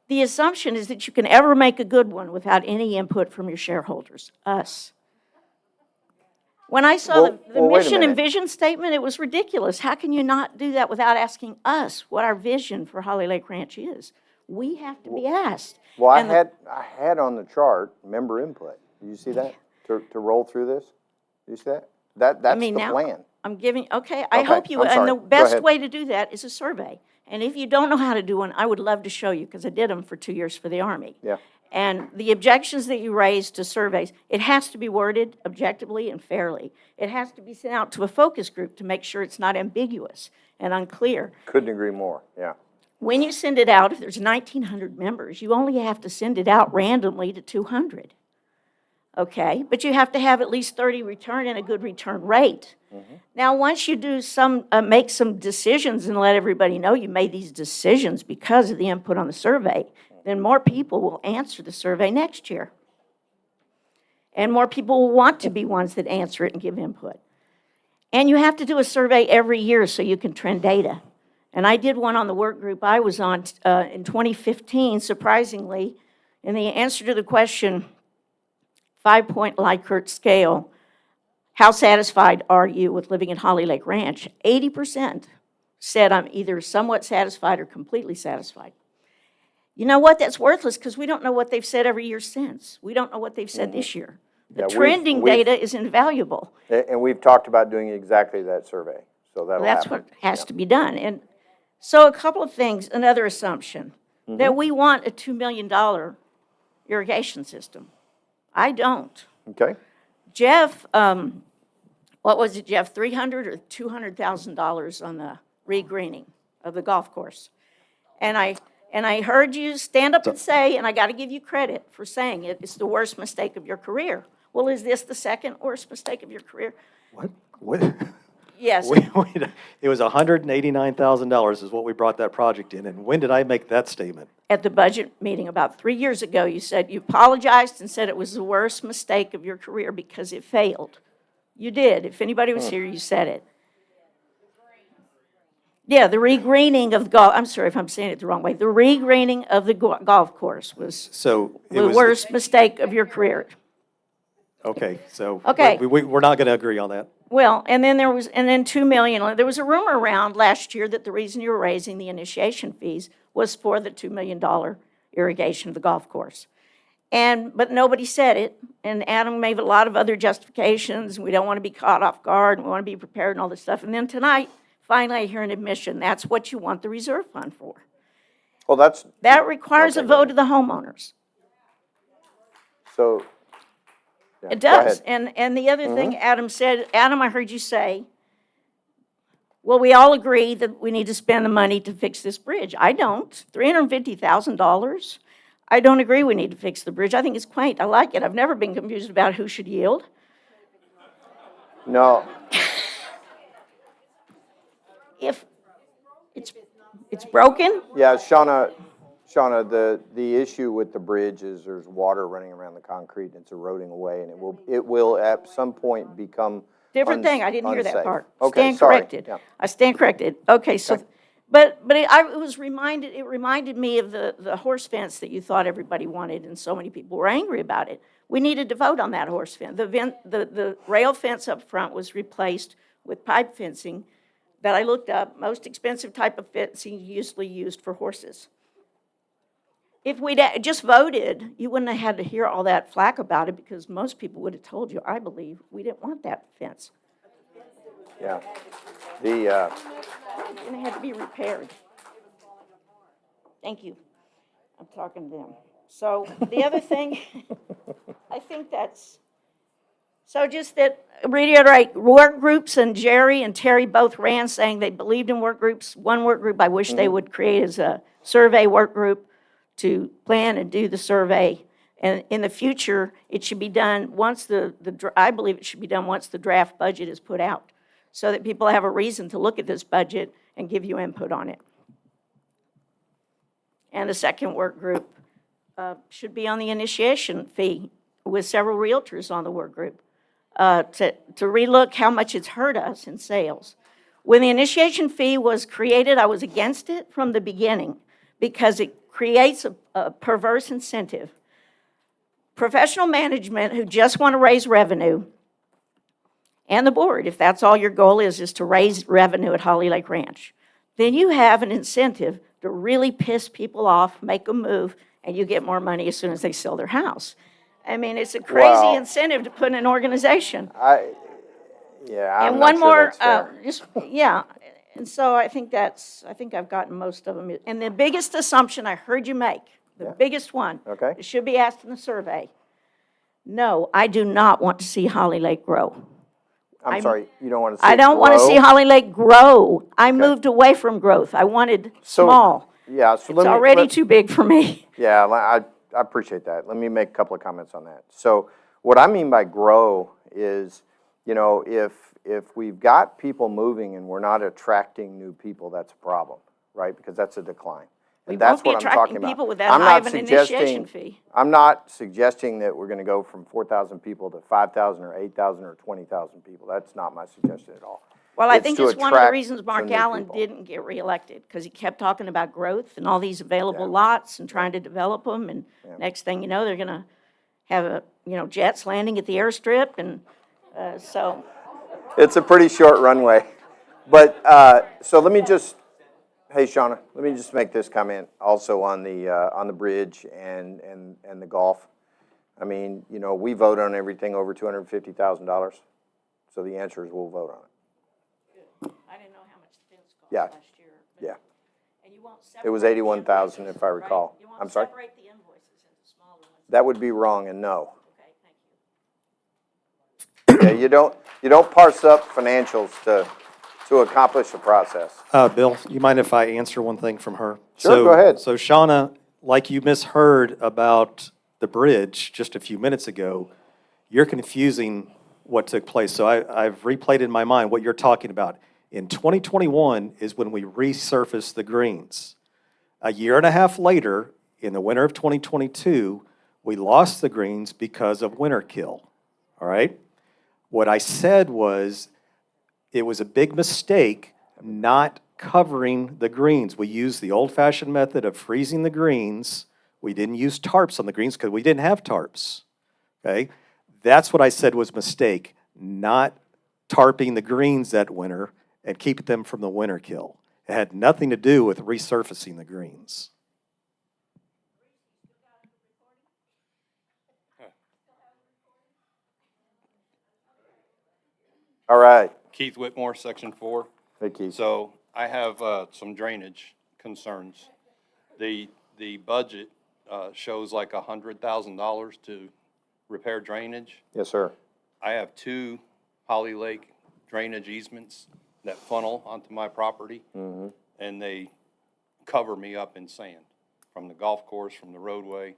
Speaker 13: The assumption is that you can ever make a good one without any input from your shareholders, us. When I saw the
Speaker 1: Well, wait a
Speaker 13: mission and
Speaker 1: minute.
Speaker 13: vision statement, it was ridiculous. How can you not do that without asking us what our vision for Holly Lake Ranch is? We have to be asked.
Speaker 1: Well, I
Speaker 13: And the-
Speaker 1: had on the chart member input. Do you see that? To roll through this? Do you see that? That's the
Speaker 13: now,
Speaker 1: plan.
Speaker 13: I'm giving, okay, I
Speaker 1: Okay,
Speaker 13: hope you,
Speaker 1: I'm
Speaker 13: and
Speaker 1: sorry.
Speaker 13: the
Speaker 1: Go
Speaker 13: best
Speaker 1: ahead.
Speaker 13: way to do that is a survey. And if you don't know how to do one, I would love to show you, because I did them for 2 years for the Army.
Speaker 1: Yeah.
Speaker 13: And the objections that you raised to surveys, it has to be worded objectively and fairly. It has to be sent out to a focus group to make sure it's not ambiguous and unclear.
Speaker 1: Couldn't agree more, yeah.
Speaker 13: When you send it out, if there's 1,900 members, you only have to send it out randomly to 200. Okay? But you have to have at least 30 return and a good return rate. Now, once you do make some decisions and let everybody know you made these decisions because of the input on the survey, then more people will answer the survey next year. And more people will want to be ones that answer it and give input. And you have to do a survey every year so you can trend data. And I did one on the work group I was on in 2015, surprisingly, and the answer to the question, 5-point Likert scale, how satisfied are you with living at Holly Lake Ranch? 80% said I'm either somewhat satisfied or completely satisfied. You know what? That's worthless because we don't know what they've said every year since. We don't know what they've said this year. The
Speaker 1: Yeah,
Speaker 13: trending
Speaker 1: we've-
Speaker 13: data is invaluable.
Speaker 1: And we've talked about doing exactly that survey, so that'll
Speaker 13: That's
Speaker 1: happen.
Speaker 13: what has to be done. And so a couple of things, another assumption, that we want a $2 million irrigation system. I don't.
Speaker 1: Okay,
Speaker 13: Jeff, what was it, Jeff, $300,000 or $200,000 on the regreening of the golf course? And And I heard you stand up and say, and I got to give you credit for saying it, it's the worst mistake of your career. Well, is this the second worst mistake of your career?
Speaker 3: What? What?
Speaker 13: Yes.
Speaker 3: It was $189,000 is what we brought that project in, and when did I make that statement?
Speaker 13: At the budget meeting about 3 years ago, you said you apologized and said it was the worst mistake of your career because it failed. You did. If anybody was here, you said it. Yeah, the regreening of the golf, I'm sorry if I'm saying it the wrong way. The regreening of the golf course was
Speaker 3: So it
Speaker 13: the
Speaker 3: was.
Speaker 13: worst mistake of your career.
Speaker 3: Okay, so.
Speaker 13: Okay.
Speaker 3: We're not going to agree on that.
Speaker 13: Well, and then 2 million, there was a rumor around last year that the reason you were raising the initiation fees was for the $2 million irrigation of the golf course. But nobody said it, and Adam made a lot of other justifications, we don't want to be caught off guard, and we want to be prepared and all this stuff. And then tonight, finally I hear an admission, that's what you want the reserve fund for.
Speaker 1: Well, that's,
Speaker 13: That requires a
Speaker 1: Okay, go
Speaker 13: vote of the homeowners.
Speaker 1: so. yeah,
Speaker 13: It
Speaker 1: go
Speaker 13: does.
Speaker 1: ahead.
Speaker 13: And the other thing Adam said, Adam, I heard you say, well, we all agree that we need to spend the money to fix this bridge. I don't. $350,000. I don't agree we need to fix the bridge. I think it's quaint. I like it. I've never been confused about who should yield.
Speaker 1: No,
Speaker 13: If it's broken,
Speaker 1: yeah, Shauna, the issue with the bridge is there's water running around the concrete and it's eroding away, and it will at some point become
Speaker 13: different thing. I didn't hear that
Speaker 1: unsafe.
Speaker 13: part.
Speaker 1: Okay,
Speaker 13: Stand
Speaker 1: sorry.
Speaker 13: corrected.
Speaker 1: Yeah.
Speaker 13: I stand corrected. Okay, so, but it reminded me of the horse fence that you thought everybody wanted, and so many people were angry about it. We needed to vote on that horse fence. The rail fence up front was replaced with pipe fencing that I looked up, most expensive type of fencing usually used for horses. If we'd just voted, you wouldn't have had to hear all that flack about it, because most people would have told you, I believe, we didn't want that fence.
Speaker 1: Yeah.
Speaker 13: And it had to be repaired. Thank you. I'm talking to them. So the other thing, I think that's, so just that, reiterate, work groups, and Jerry and Terry both ran saying they believed in work groups. One work group I wish they would create is a survey work group to plan and do the survey. And in the future, it should be done once I believe it should be done once the draft budget is put out, so that people have a reason to look at this budget and give you input on it. And the second work group should be on the initiation fee, with several realtors on the work group, to relook how much it's hurt us in sales. When the initiation fee was created, I was against it from the beginning, because it creates a perverse incentive. Professional management who just want to raise revenue, and the board, if that's all your goal is to raise revenue at Holly Lake Ranch, then you have an incentive to really piss people off, make them move, and you get more money as soon as they sell their house. I mean, it's a crazy
Speaker 1: Well,
Speaker 13: incentive to put in an organization.
Speaker 1: Yeah, I'm
Speaker 13: And
Speaker 1: not
Speaker 13: one
Speaker 1: sure
Speaker 13: more,
Speaker 1: that's fair.
Speaker 13: yeah, and so I think I've gotten most of them. And the biggest assumption I heard you make, the biggest one,
Speaker 1: Okay.
Speaker 13: it should be asked in the survey. No, I do not want to see Holly Lake grow.
Speaker 1: I'm sorry, you don't want to see
Speaker 13: I
Speaker 1: it
Speaker 13: don't want to see
Speaker 1: grow?
Speaker 13: Holly Lake grow. I moved away from growth. I wanted small.
Speaker 1: Yeah, so
Speaker 13: It's
Speaker 1: let me.
Speaker 13: already too big for me.
Speaker 1: Yeah, I appreciate that. Let me make a couple of comments on that. So what I mean by grow is, if we've got people moving and we're not attracting new people, that's a problem, right? Because that's a decline.
Speaker 13: We
Speaker 1: And that's
Speaker 13: won't be
Speaker 1: what I'm talking
Speaker 13: attracting
Speaker 1: about.
Speaker 13: people with that
Speaker 1: I'm
Speaker 13: high
Speaker 1: not
Speaker 13: of an initiation
Speaker 1: suggesting-
Speaker 13: fee.
Speaker 1: I'm not suggesting that we're going to go from 4,000 people to 5,000 or 8,000 or 20,000 people. That's not my suggestion at all.
Speaker 13: Well, I
Speaker 1: It's
Speaker 13: think
Speaker 1: to
Speaker 13: it's one of the
Speaker 1: attract
Speaker 13: reasons
Speaker 1: some
Speaker 13: Mark
Speaker 1: new
Speaker 13: Allen
Speaker 1: people.
Speaker 13: didn't get reelected, because he kept talking about growth and all these available lots and trying to develop them, and next thing you know, they're gonna have jets landing at the airstrip, and so.
Speaker 1: It's a pretty short runway. But, so let me just, hey, Shauna, let me just make this comment also on the bridge and the golf. I mean, we vote on everything over $250,000. So the answer is we'll vote on it.
Speaker 13: I didn't know how much the fence cost
Speaker 1: Yeah.
Speaker 13: last year.
Speaker 1: Yeah.
Speaker 13: And you won't
Speaker 1: It was
Speaker 13: separate the
Speaker 1: 81,000 if I
Speaker 13: invoices,
Speaker 1: recall.
Speaker 13: right? You
Speaker 1: I'm
Speaker 13: won't
Speaker 1: sorry?
Speaker 13: separate the invoices into smaller ones.
Speaker 1: That would be wrong and no.
Speaker 13: Okay, thank you.
Speaker 1: Yeah, you don't parse up financials to accomplish a process.
Speaker 3: Bill, you mind if I answer one thing from her?
Speaker 1: Sure, go ahead.
Speaker 3: So Shauna, like you misheard about the bridge just a few minutes ago, you're confusing what took place. So I've replayed in my mind what you're talking about. In 2021 is when we resurfaced the greens. A year and a half later, in the winter of 2022, we lost the greens because of winter kill, all right? What I said was it was a big mistake not covering the greens. We used the old-fashioned method of freezing the greens. We didn't use tarps on the greens because we didn't have tarps, okay? That's what I said was a mistake, not tarping the greens that winter and keeping them from the winter kill. It had nothing to do with resurfacing the greens.
Speaker 1: All right.
Speaker 14: Keith Whitmore, Section 4.
Speaker 1: Hey, Keith.
Speaker 14: So I have some drainage concerns. The budget shows like $100,000 to repair drainage.
Speaker 1: Yes, sir.
Speaker 14: I have 2 Holly Lake drainage easements that funnel onto my property, and they cover me up in sand from the golf course, from the roadway,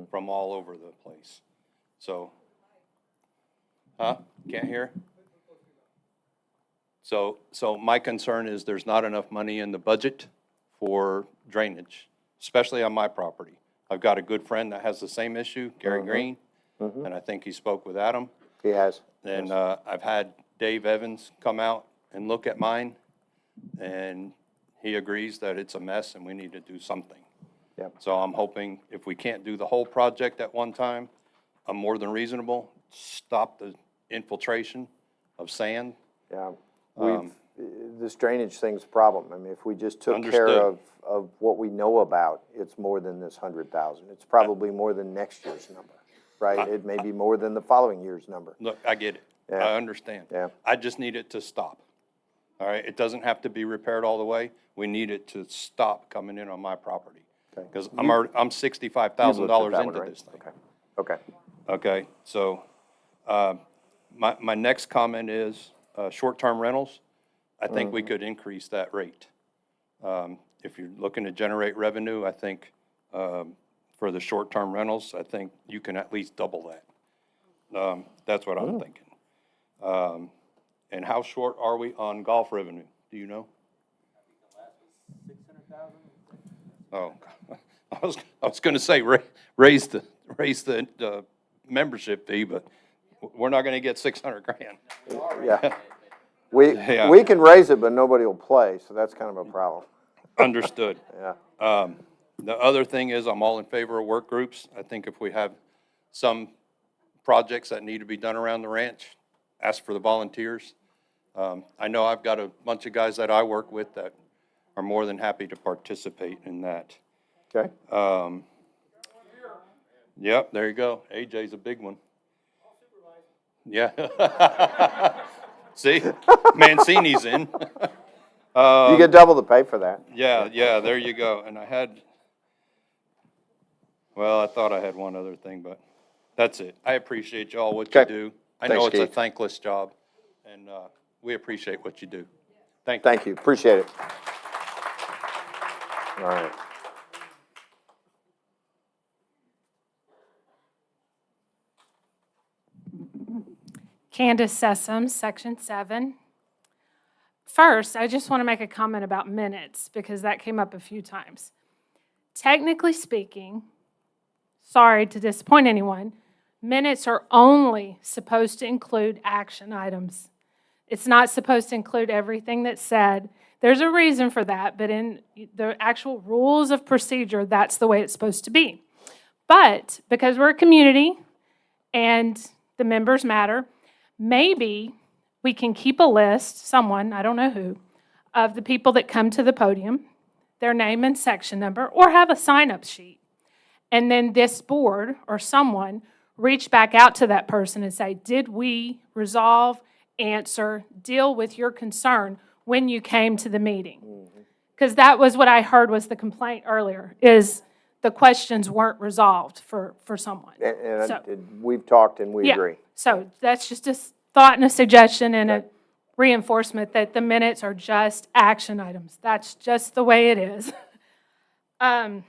Speaker 14: from all over the place. So, can't hear? So my concern is there's not enough money in the budget for drainage, especially on my property. I've got a good friend that has the same issue, Gary Green, and I think he spoke with Adam.
Speaker 1: He has.
Speaker 14: And I've had Dave Evans come out and look at mine, and he agrees that it's a mess and we need to do something.
Speaker 1: Yep.
Speaker 14: So I'm hoping if we can't do the whole project at one time, I'm more than reasonable, stop the infiltration of sand.
Speaker 1: Yeah. This drainage thing's a problem. I mean, if we just took care
Speaker 14: Understood.
Speaker 1: of what we know about, it's more than this 100,000. It's probably more than next year's number, right? It may be more than the following year's number.
Speaker 14: Look, I get it.
Speaker 1: Yeah.
Speaker 14: I understand.
Speaker 1: Yeah.
Speaker 14: I just need it to stop. All right? It doesn't have to be repaired all the way. We need it to stop coming in on my property.
Speaker 1: Okay.
Speaker 14: Because I'm
Speaker 1: You've
Speaker 14: $65,000
Speaker 1: looked at that
Speaker 14: into
Speaker 1: one, right?
Speaker 14: this thing.
Speaker 1: Okay. Okay.
Speaker 14: Okay, so, my next comment is, short-term rentals. I think we could increase that rate. If you're looking to generate revenue, I think, for the short-term rentals, I think you can at least double that. That's what I'm thinking. And how short are we on golf revenue? Do you know? Oh, I was gonna say, raise the membership fee, but we're not gonna get 600 grand.
Speaker 1: Yeah.
Speaker 14: Yeah.
Speaker 1: We can raise it, but nobody will play, so that's kind of a problem.
Speaker 14: Understood.
Speaker 1: Yeah.
Speaker 14: The other thing is, I'm all in favor of work groups. I think if we have some projects that need to be done around the ranch, ask for the volunteers. I know I've got a bunch of guys that I work with that are more than happy to participate in that.
Speaker 1: Okay.
Speaker 14: Yep, there you go. AJ's a big one. Yeah. See, Mancini's in.
Speaker 1: You get double the pay for that.
Speaker 14: Yeah, there you go. And I thought I had one other thing, but that's it. I appreciate y'all, what you
Speaker 1: Okay.
Speaker 14: do. I
Speaker 1: Thanks,
Speaker 14: know it's a
Speaker 1: Keith.
Speaker 14: thankless job, and we appreciate what you do. Thank you.
Speaker 1: Thank you. Appreciate it. All right.
Speaker 15: Candace Sessom, Section 7. First, I just want to make a comment about minutes because that came up a few times. Technically speaking, sorry to disappoint anyone, minutes are only supposed to include action items. It's not supposed to include everything that's said. There's a reason for that, but in the actual rules of procedure, that's the way it's supposed to be. But because we're a community and the members matter, maybe we can keep a list, someone, I don't know who, of the people that come to the podium, their name and section number, or have a sign-up sheet. And then this board or someone reach back out to that person and say, did we resolve, answer, deal with your concern when you came to the meeting? Because that was what I heard was the complaint earlier, is the questions weren't resolved for someone.
Speaker 1: And we've talked and we agree.
Speaker 15: So that's just a thought and a suggestion and a reinforcement that the minutes are just action items. That's just the way it is. There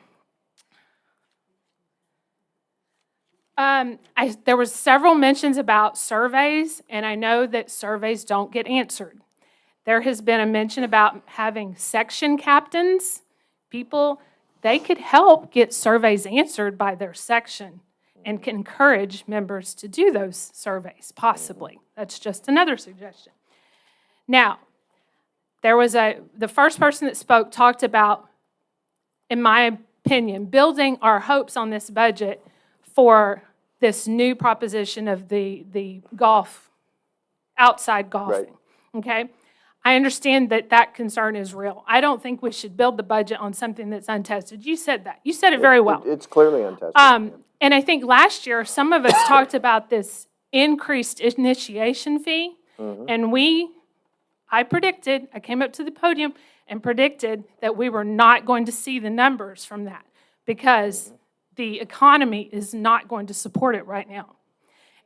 Speaker 15: was several mentions about surveys, and I know that surveys don't get answered. There has been a mention about having section captains, people, they could help get surveys answered by their section and can encourage members to do those surveys, possibly. That's just another suggestion. Now, the first person that spoke talked about, in my opinion, building our hopes on this budget for this new proposition of the golf, outside golfing, okay? I understand that that concern is real. I don't think we should build the budget on something that's untested. You said that. You said it very well.
Speaker 1: It's clearly untested.
Speaker 15: And I think last year, some of us talked about this increased initiation fee, and I came up to the podium and predicted that we were not going to see the numbers from that because the economy is not going to support it right now.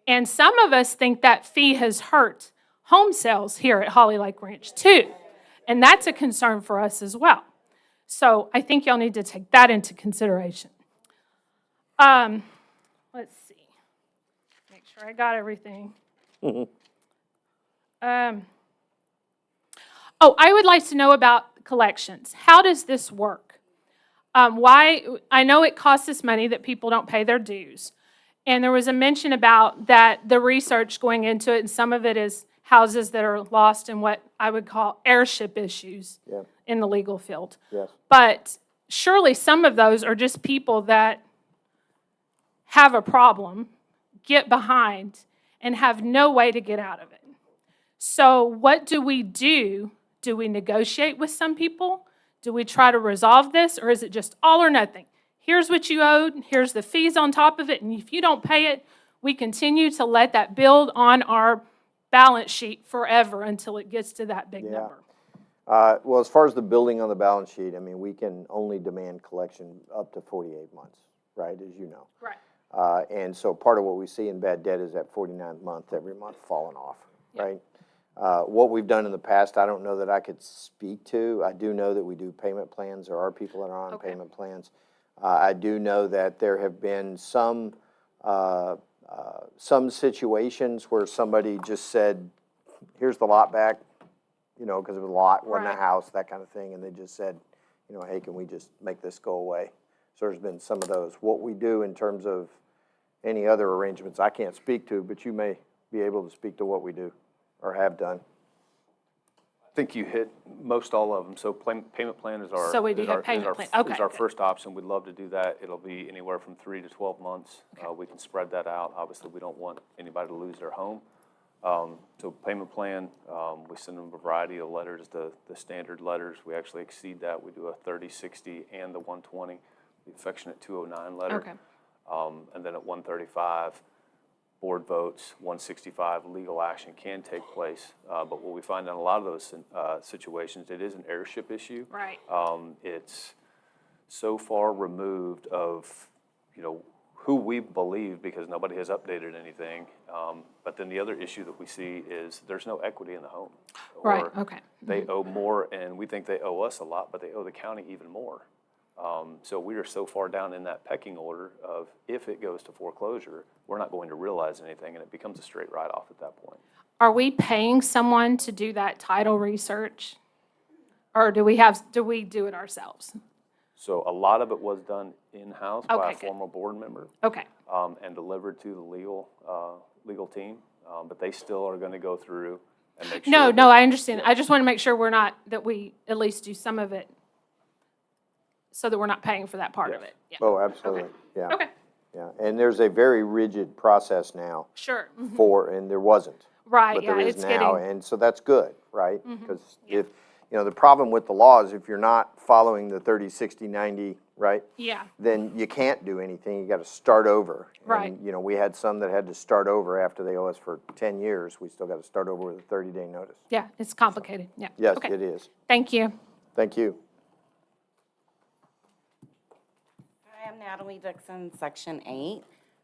Speaker 15: And some of us think that fee has hurt home sales here at Holly Lake Ranch too. And that's a concern for us as well. So I think y'all need to take that into consideration. Let's see. Make sure I got everything. I would like to know about collections. How does this work? I know it costs us money that people don't pay their dues. And there was a mention about that the research going into it, and some of it is houses that are lost in what I would call airship issues in the legal field.
Speaker 1: Yes.
Speaker 15: But surely some of those are just people that have a problem, get behind, and have no way to get out of it. So what do we do? Do we negotiate with some people? Do we try to resolve this, or is it just all or nothing? Here's what you owed, here's the fees on top of it, and if you don't pay it, we continue to let that build on our balance sheet forever until it gets to that big number.
Speaker 1: Well, as far as the building on the balance sheet, I mean, we can only demand collection up to 48 months, right, as you know.
Speaker 15: Right.
Speaker 1: And so part of what we see in bad debt is that 49th month, every month falling off, right? What we've done in the past, I don't know that I could speak to. I do know that we do payment plans. There are people that are on payment plans. I do know that there have been some situations where somebody just said, here's the lot back, you know, because it was a lot, wasn't a house, that kind of thing, and they just said, you know, hey, can we just make this go away? So there's been some of those. What we do in terms of any other arrangements, I can't speak to, but you may be able to speak to what we do or have done.
Speaker 4: I think you hit most all of them. So payment plan is our
Speaker 15: So we do have payment plan. Okay,
Speaker 4: is our
Speaker 15: good.
Speaker 4: first option. We'd love to do that. It'll be anywhere from 3 to 12 months. We can spread that out. Obviously, we don't want anybody to lose their home. So payment plan, we send them a variety of letters, the standard letters. We actually exceed that. We do a 30, 60, and the 120, the affectionate 209 letter.
Speaker 15: Okay.
Speaker 4: And then at 135, board votes, 165, legal action can take place. But what we find in a lot of those situations, it is an airship issue.
Speaker 15: Right.
Speaker 4: It's so far removed of, you know, who we believe because nobody has updated anything. But then the other issue that we see is there's no equity in the home.
Speaker 15: Right, okay.
Speaker 4: They owe more, and we think they owe us a lot, but they owe the county even more. So we are so far down in that pecking order of if it goes to foreclosure, we're not going to realize anything, and it becomes a straight write-off at that point.
Speaker 15: Are we paying someone to do that title research? Or do we do it ourselves?
Speaker 4: So a lot of it was done in-house by a
Speaker 15: good.
Speaker 4: former board member.
Speaker 15: Okay.
Speaker 4: And delivered to the legal team, but they still are going to go through and make sure.
Speaker 15: No, I understand. I just want to make sure that we at least do some of it so that we're not paying for that part of it. Yeah.
Speaker 1: Oh, absolutely, yeah.
Speaker 15: Okay.
Speaker 1: Yeah, and there's a very rigid process now
Speaker 15: Sure.
Speaker 1: and there wasn't.
Speaker 15: Right,
Speaker 1: But
Speaker 15: yeah,
Speaker 1: there is
Speaker 15: it's
Speaker 1: now,
Speaker 15: getting,
Speaker 1: and so that's good, right? Because if, you know, the problem with the law is if you're not following the 30, 60, 90, right?
Speaker 15: yeah,
Speaker 1: Then you can't do anything, you gotta start over.
Speaker 15: Right.
Speaker 1: And, you know, we had some that had to start over after they owe us for 10 years, we still gotta start over with a 30-day notice.
Speaker 15: yeah, it's complicated, yeah.
Speaker 1: Yes,
Speaker 15: Okay.
Speaker 1: it is.
Speaker 15: Thank you.
Speaker 1: Thank you.
Speaker 16: Hi, I'm Natalie Dixon, Section 8.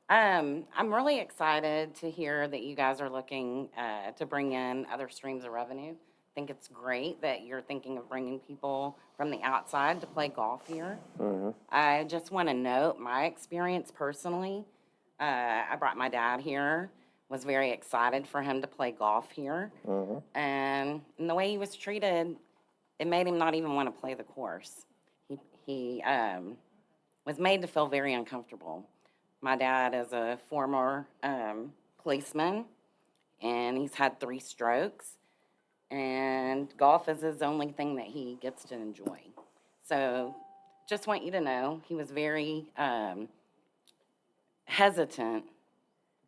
Speaker 16: I'm really excited to hear that you guys are looking to bring in other streams of revenue. I think it's great that you're thinking of bringing people from the outside to play golf here. I just want to note my experience personally. I brought my dad here, was very excited for him to play golf here. And the way he was treated, it made him not even want to play the course. He was made to feel very uncomfortable. My dad is a former policeman, and he's had 3 strokes, and golf is his only thing that he gets to enjoy. So just want you to know, he was very hesitant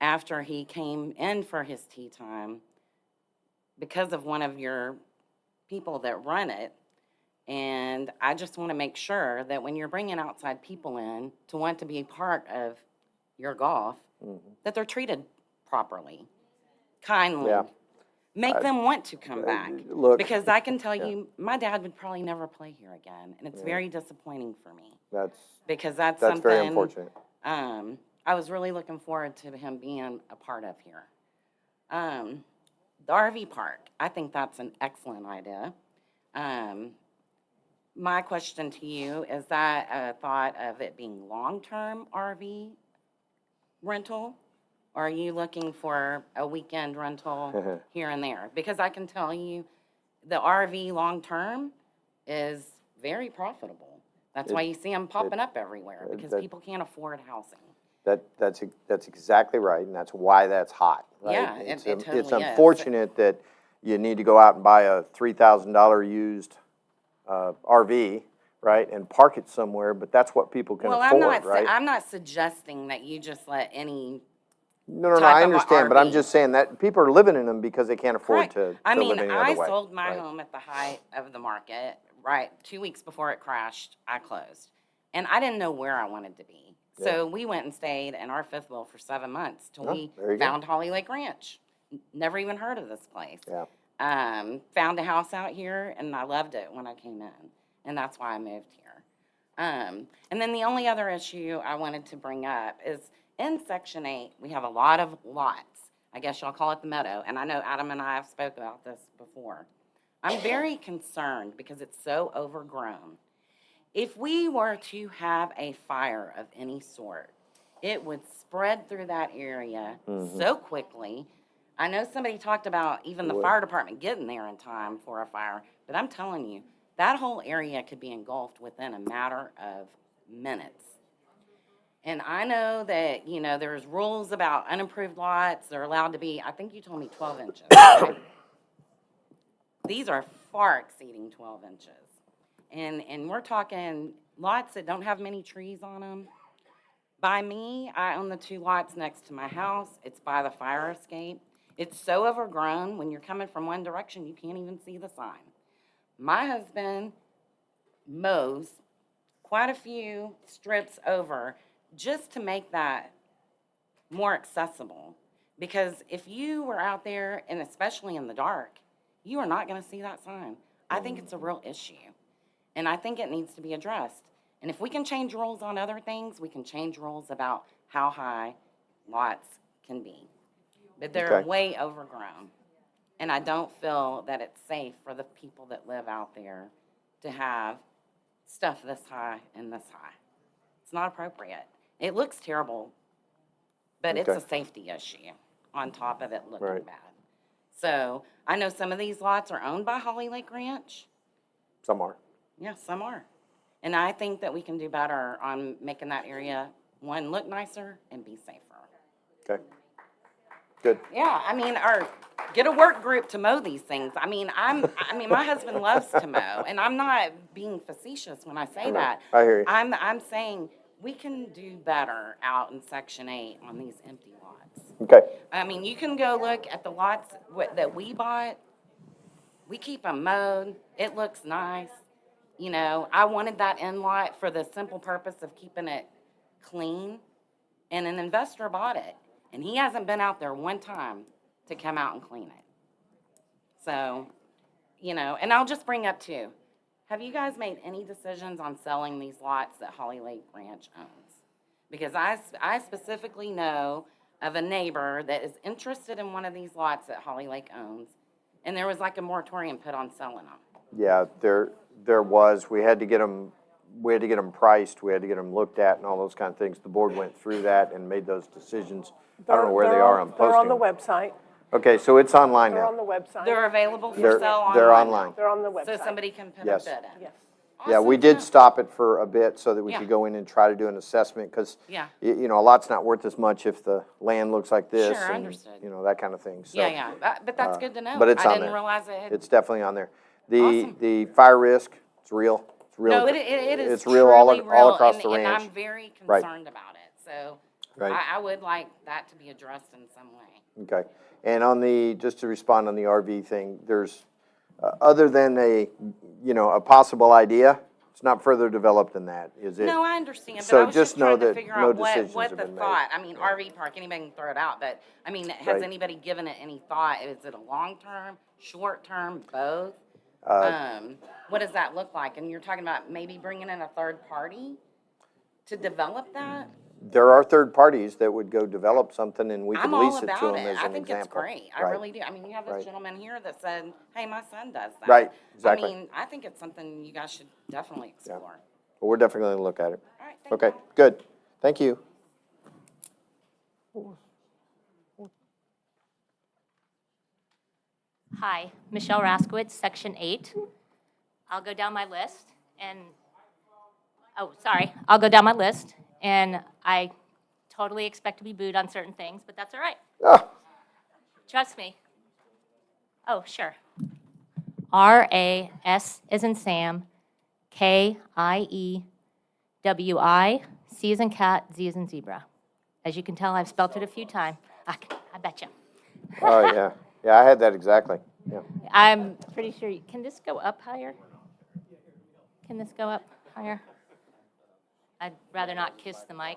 Speaker 16: after he came in for his tee time because of one of your people that run it. And I just want to make sure that when you're bringing outside people in to want to be part of your golf, that they're treated properly, kindly.
Speaker 1: Yeah.
Speaker 16: Make them want to come back.
Speaker 1: look,
Speaker 16: Because I can tell you, my dad would probably never play here again, and it's very disappointing for me. Because that's something
Speaker 1: very unfortunate.
Speaker 16: I was really looking forward to him being a part of here. The RV park, I think that's an excellent idea. My question to you, is that a thought of it being long-term RV rental? Or are you looking for a weekend rental here and there? Because I can tell you, the RV long-term is very profitable. That's why you see them popping up everywhere, because people can't afford housing.
Speaker 1: That's exactly right, and that's why that's hot, right?
Speaker 16: Yeah, it totally
Speaker 1: It's
Speaker 16: is.
Speaker 1: unfortunate that you need to go out and buy a $3,000 used RV, right, and park it somewhere, but that's what people can afford, right?
Speaker 16: I'm not suggesting that you just let any
Speaker 1: No,
Speaker 16: type
Speaker 1: I
Speaker 16: of
Speaker 1: understand, but I'm
Speaker 16: RV.
Speaker 1: just saying that people are living in them because they can't afford
Speaker 16: Correct.
Speaker 1: to live any other way.
Speaker 16: I sold my
Speaker 1: right?
Speaker 16: home at the height of the market, right, 2 weeks before it crashed, I closed. And I didn't know where I wanted to be. So we went and stayed in our fifth wheel for 7 months till we
Speaker 1: there you go.
Speaker 16: found Holly Lake Ranch. Never even heard of this place.
Speaker 1: Yeah.
Speaker 16: Found a house out here, and I loved it when I came in. And that's why I moved here. And then the only other issue I wanted to bring up is in Section 8, we have a lot of lots. I guess y'all call it the meadow. And I know Adam and I have spoke about this before. I'm very concerned because it's so overgrown. If we were to have a fire of any sort, it would spread through that area so quickly. I know somebody talked about even the fire department getting there in time for a fire, but I'm telling you, that whole area could be engulfed within a matter of minutes. And I know that, there's rules about unimproved lots. They're allowed to be, I think you told me 12 inches. Right? These are far exceeding 12 inches. And we're talking lots that don't have many trees on them. By me, I own the 2 lots next to my house. It's by the fire escape. It's so overgrown, when you're coming from one direction, you can't even see the sign. My husband mows quite a few strips over just to make that more accessible. Because if you were out there, and especially in the dark, you are not going to see that sign. I think it's a real issue. And I think it needs to be addressed. And if we can change rules on other things, we can change rules about how high lots can be. But they're way overgrown. And I don't feel that it's safe for the people that live out there to have stuff this high and this high. It's not appropriate. It looks terrible, but it's a safety issue on top of it looking bad. So I know some of these lots are owned by Holly Lake Ranch.
Speaker 1: Some are.
Speaker 16: Yeah, some are. And I think that we can do better on making that area, one, look nicer and be safer.
Speaker 1: Okay. Good.
Speaker 16: Yeah, or get a work group to mow these things. My husband loves to mow, and I'm not being facetious when I say that.
Speaker 1: I hear you.
Speaker 16: I'm saying we can do better out in Section 8 on these empty lots.
Speaker 1: Okay.
Speaker 16: You can go look at the lots that we bought. We keep them mowed. It looks nice. I wanted that in lot for the simple purpose of keeping it clean, and an investor bought it, and he hasn't been out there one time to come out and clean it. So, and I'll just bring up too, have you guys made any decisions on selling these lots that Holly Lake Ranch owns? Because I specifically know of a neighbor that is interested in one of these lots that Holly Lake owns, And there was like a moratorium put on selling them.
Speaker 1: Yeah, there was. We had to get them priced, we had to get them looked at and all those kind of things. The board went through that and made those decisions. I don't know where they are on posting.
Speaker 2: They're on the website.
Speaker 1: Okay, so it's online
Speaker 2: They're on
Speaker 1: now.
Speaker 2: the website.
Speaker 16: They're available for
Speaker 1: They're-
Speaker 16: sale online.
Speaker 1: they're
Speaker 16: now.
Speaker 1: online.
Speaker 2: They're on the website.
Speaker 16: So somebody can put
Speaker 1: Yes.
Speaker 16: a bid in.
Speaker 2: Yes.
Speaker 1: Yeah, we
Speaker 16: Awesome.
Speaker 1: did stop it for a bit so that we
Speaker 16: Yeah.
Speaker 1: could go in and try to do an assessment, because,
Speaker 16: Yeah.
Speaker 1: you know, a lot's not worth as much if the land looks like this.
Speaker 16: Sure,
Speaker 1: and,
Speaker 16: understood.
Speaker 1: you know, that kind of thing, so.
Speaker 16: Yeah. But that's good to know.
Speaker 1: But it's
Speaker 16: I
Speaker 1: on
Speaker 16: didn't
Speaker 1: there.
Speaker 16: realize it had.
Speaker 1: It's definitely on there.
Speaker 16: Awesome.
Speaker 1: The fire risk, it's real. It's real.
Speaker 16: No, it is
Speaker 1: It's real all
Speaker 16: truly real,
Speaker 1: across the
Speaker 16: and
Speaker 1: ranch.
Speaker 16: I'm very
Speaker 1: Right.
Speaker 16: concerned about it. So
Speaker 1: Right.
Speaker 16: I would like that to be addressed in some way.
Speaker 1: Okay, and just to respond on the RV thing, there's, other than a possible idea, it's not further developed than that, is it?
Speaker 16: No, I understand, but
Speaker 1: So
Speaker 16: I was
Speaker 1: just
Speaker 16: just
Speaker 1: know
Speaker 16: trying to
Speaker 1: that
Speaker 16: figure
Speaker 1: no
Speaker 16: out
Speaker 1: decisions
Speaker 16: what
Speaker 1: have
Speaker 16: the
Speaker 1: been made.
Speaker 16: thought. I mean, RV park, anybody can throw it out, but I mean, has
Speaker 1: Right.
Speaker 16: anybody given it any thought? Is it a long-term, short-term, both? What does that look like? And you're talking about maybe bringing in a third party to develop that?
Speaker 1: There are third parties that would go develop something and we could
Speaker 16: I'm all
Speaker 1: lease it to
Speaker 16: about
Speaker 1: them
Speaker 16: it.
Speaker 1: as
Speaker 16: I
Speaker 1: an
Speaker 16: think
Speaker 1: example.
Speaker 16: it's great. I
Speaker 1: Right.
Speaker 16: really do. I mean, you have this
Speaker 1: Right.
Speaker 16: gentleman here that said, hey, my son does that.
Speaker 1: Right, exactly.
Speaker 16: I mean, I think it's something you guys should definitely explore.
Speaker 1: But we're definitely going to look at it.
Speaker 16: All right, thank
Speaker 1: Okay,
Speaker 16: you.
Speaker 1: good. Thank you.
Speaker 17: Hi, Michelle Raskowitz, Section 8. I'll go down my list I'll go down my list, and I totally expect to be booed on certain things, but that's all right.
Speaker 1: Ah,
Speaker 17: Trust me. Oh, sure. RAS as in Sam, KIEWI, C as in cat, Z as in zebra. As you can tell, I've spelled it a few times. I bet you.
Speaker 1: oh, yeah. Yeah, I had that exactly. Yeah.
Speaker 17: I'm pretty sure, can this go up higher? Can this go up higher? I'd rather not kiss the mic.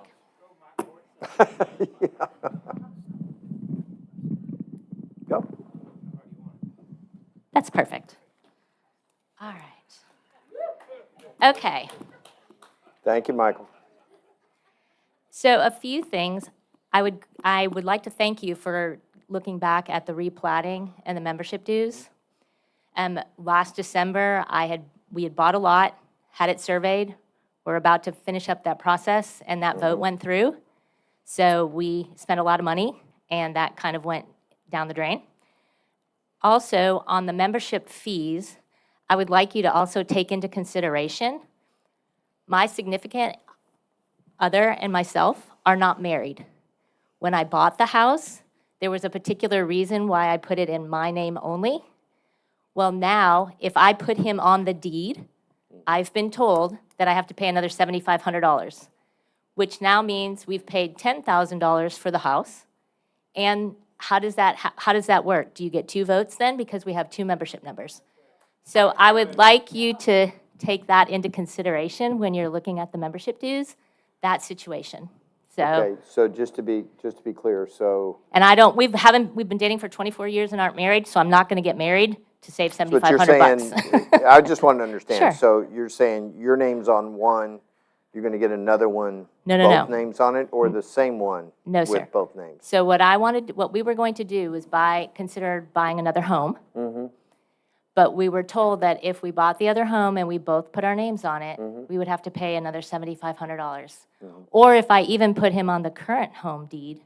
Speaker 1: Go.
Speaker 17: That's perfect. All right. Okay,
Speaker 1: Thank you, Michael.
Speaker 17: so a few things. I would like to thank you for looking back at the replatting and the membership dues. Last December, we had bought a lot, had it surveyed. We're about to finish up that process, and that vote went through. So we spent a lot of money, and that kind of went down the drain. Also, on the membership fees, I would like you to also take into consideration, my significant other and myself are not married. When I bought the house, there was a particular reason why I put it in my name only. Well, now, if I put him on the deed, I've been told that I have to pay another $7,500, which now means we've paid $10,000 for the house. And how does that work? Do you get 2 votes then, because we have 2 membership numbers? So I would like you to take that into consideration when you're looking at the membership dues, that situation. So,
Speaker 1: Okay, so just to be clear, so
Speaker 17: and we've been dating for 24 years and aren't married, so I'm not going to get married to save
Speaker 1: what you're
Speaker 17: $7,500
Speaker 1: saying, I just want to understand.
Speaker 17: Sure.
Speaker 1: So you're saying your name's on one, you're going to get another one,
Speaker 17: No,
Speaker 1: both
Speaker 17: no.
Speaker 1: names on it, or the same one?
Speaker 17: No, sir.
Speaker 1: With both names?
Speaker 17: So what we were going to do was consider buying another home.
Speaker 1: Mm-hmm.
Speaker 17: But we were told that if we bought the other home and we both put our names on it, we would have to pay another $7,500. Or if I even put him on the current home deed,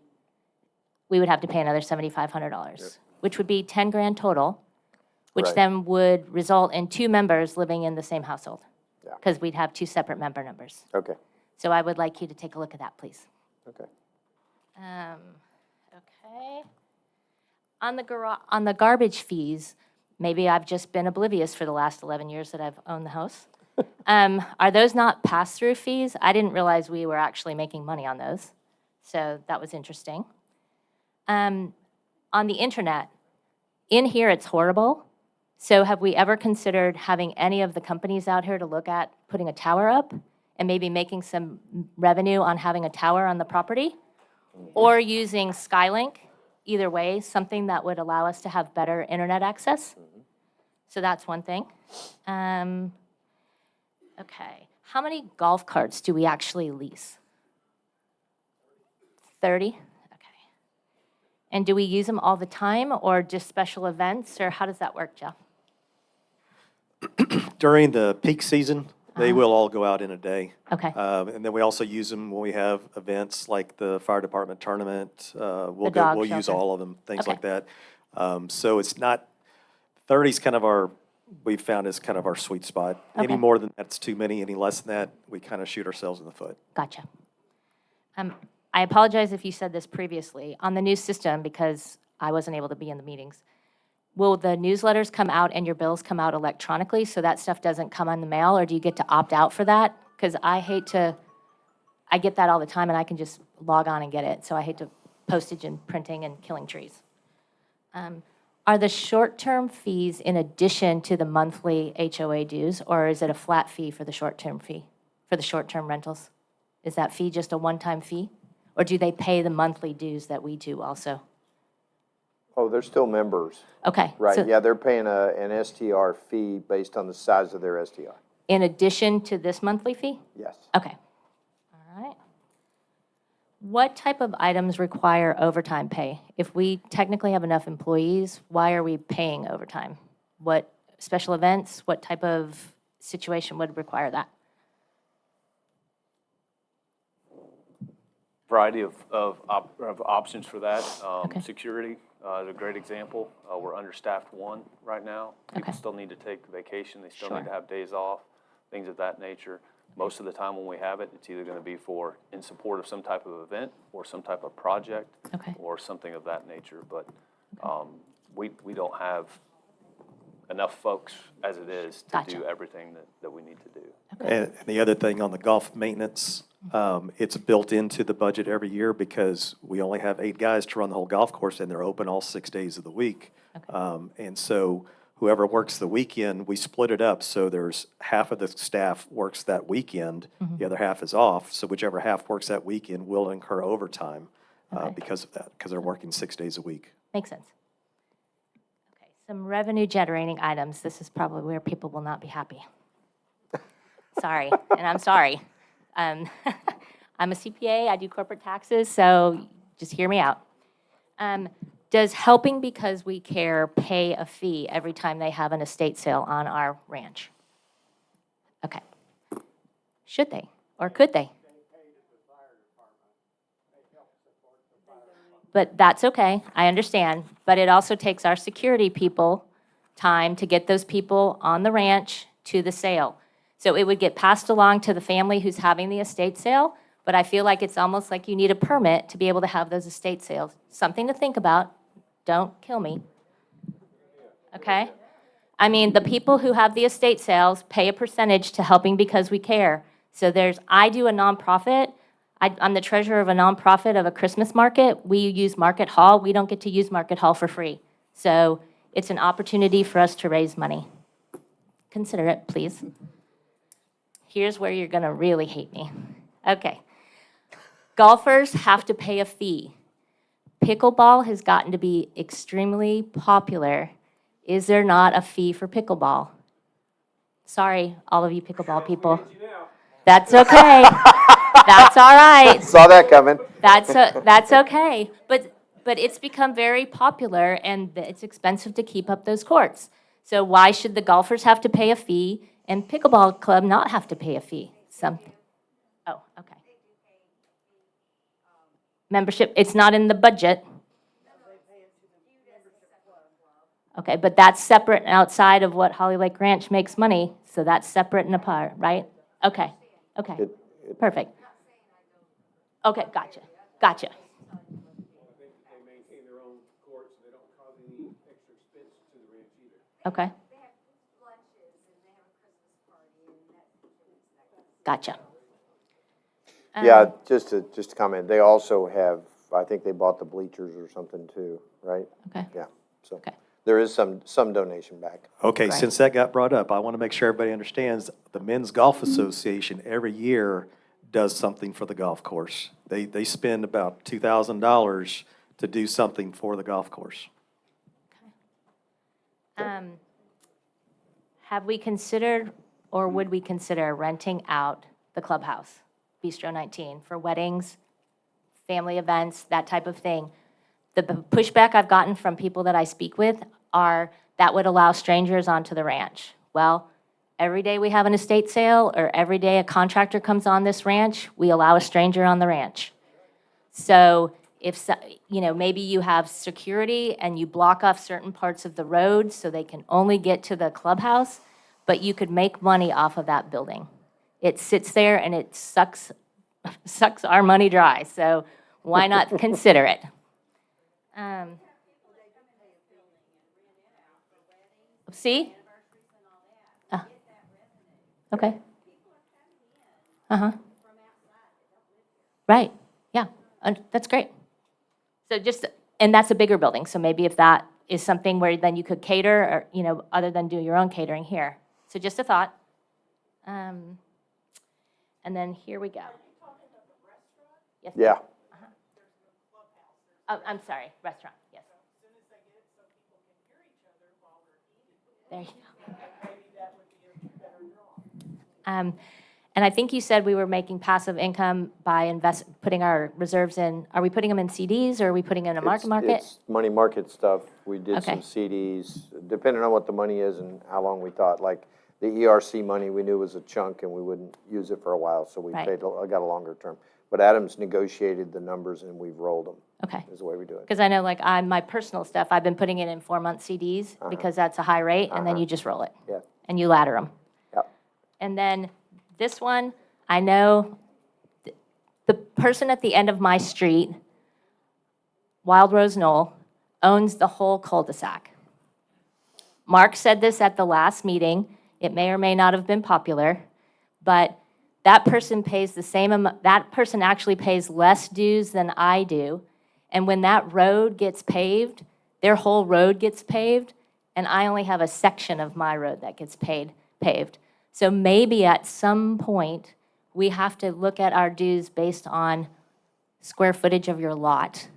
Speaker 17: we would have to pay another $7,500, which would be 10 grand total, which
Speaker 1: Right.
Speaker 17: then would result in 2 members living in the same household.
Speaker 1: Yeah.
Speaker 17: Because we'd have 2 separate member numbers.
Speaker 1: Okay,
Speaker 17: So I would like you to take a look at that, please.
Speaker 1: okay.
Speaker 17: Okay. On the garbage fees, maybe I've just been oblivious for the last 11 years that I've owned the house. Are those not pass-through fees? I didn't realize we were actually making money on those, so that was interesting. On the internet, in here it's horrible, so have we ever considered having any of the companies out here to look at putting a tower up and maybe making some revenue on having a tower on the property? Or using Skylink, either way, something that would allow us to have better internet access. So that's one thing. Okay, how many golf carts do we actually lease? 30? Okay. And do we use them all the time or just special events, or how does that work, Jeff?
Speaker 3: During the peak season, they will all go out in a day.
Speaker 17: Okay.
Speaker 3: And then we also use them when we have events like the fire department tournament.
Speaker 17: dog
Speaker 3: We'll use
Speaker 17: shelter.
Speaker 3: all of them, things
Speaker 17: Okay.
Speaker 3: like that. So it's not, 30's kind of we've found is kind of our sweet spot. Any
Speaker 17: Okay.
Speaker 3: more than that's too many, any less than that, we kind of shoot ourselves in the foot.
Speaker 17: Gotcha. I apologize if you said this previously. On the new system, because I wasn't able to be in the meetings, will the newsletters come out and your bills come out electronically so that stuff doesn't come in the mail, or do you get to opt out for that? Because I get that all the time and I can just log on and get it. So I hate to postage and printing and killing trees. Are the short-term fees in addition to the monthly HOA dues, or is it a flat fee for the short-term rentals? Is that fee just a one-time fee? Or do they pay the monthly dues that we do also?
Speaker 1: Oh, they're still members.
Speaker 17: Okay.
Speaker 1: Right,
Speaker 17: so
Speaker 1: yeah, they're paying an STR fee based on the size of their STR.
Speaker 17: in addition to this monthly fee?
Speaker 1: Yes.
Speaker 17: Okay. All right. What type of items require overtime pay? If we technically have enough employees, why are we paying overtime? What special events, what type of situation would require that?
Speaker 4: Variety of options for that.
Speaker 17: Okay.
Speaker 4: Security is a great example. We're understaffed right now. People
Speaker 17: Okay.
Speaker 4: still need to take vacation. They still
Speaker 17: Sure.
Speaker 4: need to have days off, things of that nature. Most of the time when we have it, it's either going to be in support of some type of event or some type of project
Speaker 17: Okay.
Speaker 4: or something of that nature. But we don't have enough folks as it is to
Speaker 17: Gotcha.
Speaker 4: do everything that we need to do.
Speaker 3: And the other thing on the golf maintenance, it's built into the budget every year because we only have 8 guys to run the whole golf course, and they're open all 6 days of the week. And so whoever works the weekend, we split it up, so there's half of the staff works that weekend, the other half is off, so whichever half works that weekend will incur overtime because of that, because they're working 6 days a week.
Speaker 17: Makes sense. Okay, some revenue generating items. This is probably where people will not be happy. Sorry, and I'm sorry. I'm a CPA, I do corporate taxes, so just hear me out. Does Helping Because We Care pay a fee every time they have an estate sale on our ranch? Okay. Should they, or could they? But that's okay, I understand. But it also takes our security people time to get those people on the ranch to the sale. So it would get passed along to the family who's having the estate sale, but I feel like it's almost like you need a permit to be able to have those estate sales. Something to think about. Don't kill me. Okay? I mean, the people who have the estate sales pay a percentage to Helping Because We Care. So I do a nonprofit. I'm the treasurer of a nonprofit of a Christmas market. We use Market Hall. We don't get to use Market Hall for free. So it's an opportunity for us to raise money. Consider it, please. Here's where you're going to really hate me. Okay. Golfers have to pay a fee. Pickleball has gotten to be extremely popular. Is there not a fee for pickleball? Sorry, all of you pickleball people. That's okay. That's all right.
Speaker 1: Saw that coming.
Speaker 17: That's okay. But it's become very popular, and it's expensive to keep up those courts. So why should the golfers have to pay a fee and pickleball club not have to pay a fee? Oh, okay. Membership, it's not in the budget. Okay, but that's separate and outside of what Holly Lake Ranch makes money, so that's separate and apart, right? Okay, perfect. Okay, gotcha.
Speaker 6: They maintain their own courts, so they don't cause any extra expense to the ranch either.
Speaker 17: Okay. Gotcha.
Speaker 1: Yeah, just to comment, they also have, I think they bought the bleachers or something too, right?
Speaker 17: Okay.
Speaker 1: Yeah, so there is some donation back.
Speaker 3: Okay, since that got brought up, I want to make sure everybody understands, the Men's Golf Association every year does something for the golf course. They spend about $2,000 to do something for the golf course.
Speaker 17: Have we considered, or would we consider renting out the clubhouse, Bistro 19, for weddings, family events, that type of thing? the pushback I've gotten from people that I speak with are that would allow strangers onto the ranch. Well, every day we have an estate sale or every day a contractor comes on this ranch, we allow a stranger on the ranch. So if, maybe you have security and you block off certain parts of the road so they can only get to the clubhouse, but you could make money off of that building. It sits there and it sucks our money dry, so why not consider it? See? Okay. Uh-huh. Right, yeah, that's great. So and that's a bigger building, so maybe if that is something where then you could cater, or, other than do your own catering here. So just a thought. And then here we go. Yes.
Speaker 1: Yeah.
Speaker 17: Uh-huh. Oh, I'm sorry, restaurant, yes. There you go. And I think you said we were making passive income by putting our reserves in. Are we putting them in CDs or are we putting in a market?
Speaker 1: It's money market stuff. We did
Speaker 17: Okay.
Speaker 1: some CDs, depending on what the money is and how long we thought. Like the ERC money, we knew was a chunk and we wouldn't use it for a while, so we
Speaker 17: Right.
Speaker 1: got a longer term. But Adam's negotiated the numbers and we've rolled them.
Speaker 17: Okay.
Speaker 1: Is the way we do it.
Speaker 17: Because I know, like, my personal stuff, I've been putting it in 4-month CDs because that's a high rate, and then you just roll it.
Speaker 1: Yeah.
Speaker 17: And you ladder them.
Speaker 1: Yep.
Speaker 17: And then this one, I know the person at the end of my street, Wild Rose Knoll, owns the whole cul-de-sac. Mark said this at the last meeting. It may or may not have been popular, but that person pays the same amount, that person actually pays less dues than I do. And when that road gets paved, their whole road gets paved, and I only have a section of my road that gets paved. So maybe at some point, we have to look at our dues based on square footage of your lot.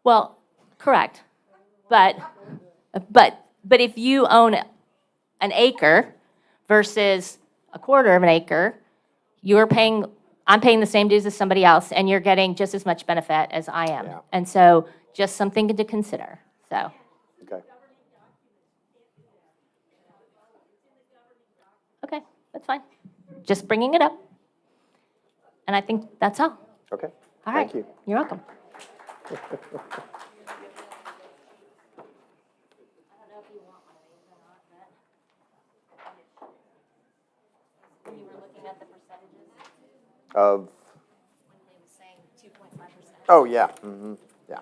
Speaker 17: Well, correct. But if you own an acre versus a quarter of an acre, I'm paying the same dues as somebody else, and you're getting just as much benefit as I am.
Speaker 1: Yeah.
Speaker 17: And so, just something to consider, so.
Speaker 1: Okay.
Speaker 17: Okay, that's fine. Just bringing it up. And I think that's all.
Speaker 1: Okay.
Speaker 17: All right.
Speaker 1: Thank you.
Speaker 17: You're welcome. When you were looking at the percentages,
Speaker 1: Of,
Speaker 17: when they were saying 2.5%.
Speaker 1: oh, yeah, yeah.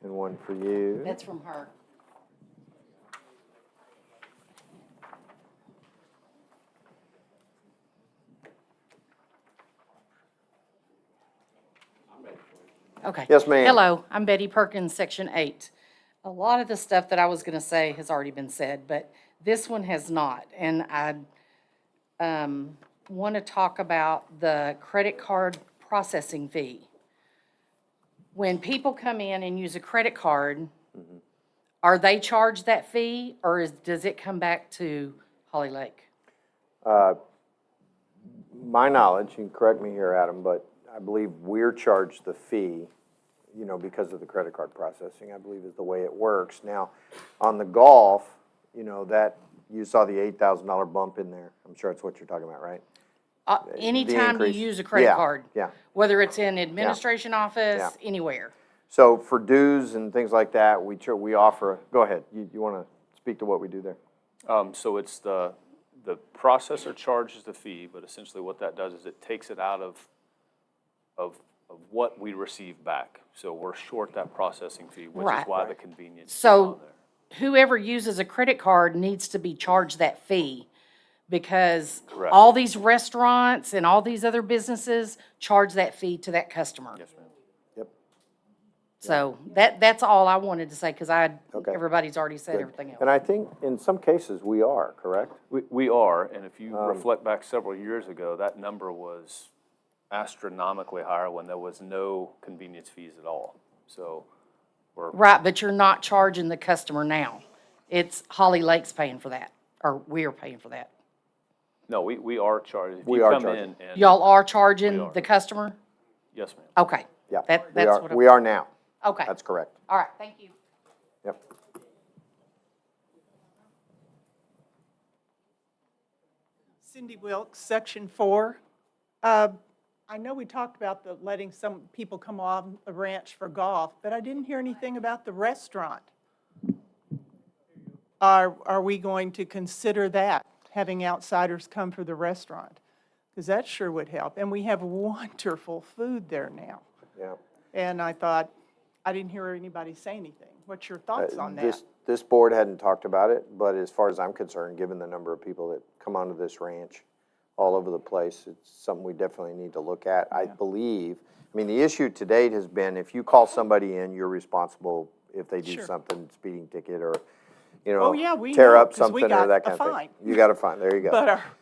Speaker 1: And one for you.
Speaker 16: That's from her. Okay.
Speaker 1: Yes, ma'am.
Speaker 16: Hello, I'm Betty Perkins, Section 8. A lot of the stuff that I was going to say has already been said, but this one has not. And I want to talk about the credit card processing fee. When people come in and use a credit card, are they charged that fee, or does it come back to Holly Lake?
Speaker 1: My knowledge, you can correct me here, Adam, but I believe we're charged the fee, because of the credit card processing, I believe is the way it works. Now, on the golf, that, you saw the $8,000 bump in there. I'm sure that's what you're talking about, right?
Speaker 16: Anytime you
Speaker 1: increase.
Speaker 16: use a credit
Speaker 1: Yeah,
Speaker 16: card.
Speaker 1: yeah.
Speaker 16: Whether it's in administration office,
Speaker 1: Yeah.
Speaker 16: anywhere.
Speaker 1: So for dues and things like that, we offer, go ahead, you want to speak to what we do there?
Speaker 4: So it's the processor charges the fee, but essentially what that does is it takes it out of what we receive back. So we're short that processing fee, which is
Speaker 16: Right.
Speaker 4: why the convenience is
Speaker 16: So
Speaker 4: on there.
Speaker 16: whoever uses a credit card needs to be charged that fee because
Speaker 4: Correct.
Speaker 16: all these restaurants and all these other businesses charge that fee to that customer.
Speaker 4: Yes, ma'am.
Speaker 1: Yep.
Speaker 16: So that's all I wanted to say because
Speaker 1: Okay.
Speaker 16: everybody's already said
Speaker 1: Good.
Speaker 16: everything else.
Speaker 1: And I think in some cases we are, correct?
Speaker 4: We are, and if you reflect back several years ago, that number was astronomically higher when there was no convenience fees at all. So we're,
Speaker 16: Right, but you're not charging the customer now. It's Holly Lake's paying for that, or we're paying for that.
Speaker 4: No, we are charged. If
Speaker 1: We
Speaker 4: you
Speaker 1: are
Speaker 4: come
Speaker 1: charging.
Speaker 4: in and.
Speaker 18: Y'all are
Speaker 4: We
Speaker 18: charging
Speaker 4: are.
Speaker 18: the customer?
Speaker 4: Yes, ma'am.
Speaker 18: Okay.
Speaker 1: Yeah,
Speaker 18: That-
Speaker 1: we
Speaker 18: that's
Speaker 1: are,
Speaker 18: what I'm-
Speaker 1: we are now.
Speaker 18: Okay.
Speaker 1: That's correct.
Speaker 18: All right, thank you.
Speaker 1: Yep.
Speaker 19: Cindy Wilkes, Section 4. I know we talked about the letting some people come on the ranch for golf, but I didn't hear anything about the restaurant. Are we going to consider that, having outsiders come for the restaurant? Because that sure would help. And we have wonderful food there now.
Speaker 1: Yeah.
Speaker 19: And I thought, I didn't hear anybody say anything. What's your thoughts on that?
Speaker 1: This board hadn't talked about it, but as far as I'm concerned, given the number of people that come onto this ranch all over the place, it's something we definitely need to look at. I believe, I mean, the issue to date has been if you call somebody in, you're responsible if they do
Speaker 19: Sure.
Speaker 1: something, speeding ticket or, you
Speaker 19: Oh,
Speaker 1: know,
Speaker 19: yeah, we
Speaker 1: tear
Speaker 19: know,
Speaker 1: up
Speaker 19: 'cause we
Speaker 1: something or
Speaker 19: got
Speaker 1: that
Speaker 19: a
Speaker 1: kind of thing.
Speaker 19: fine.
Speaker 1: You got a fine, there you go.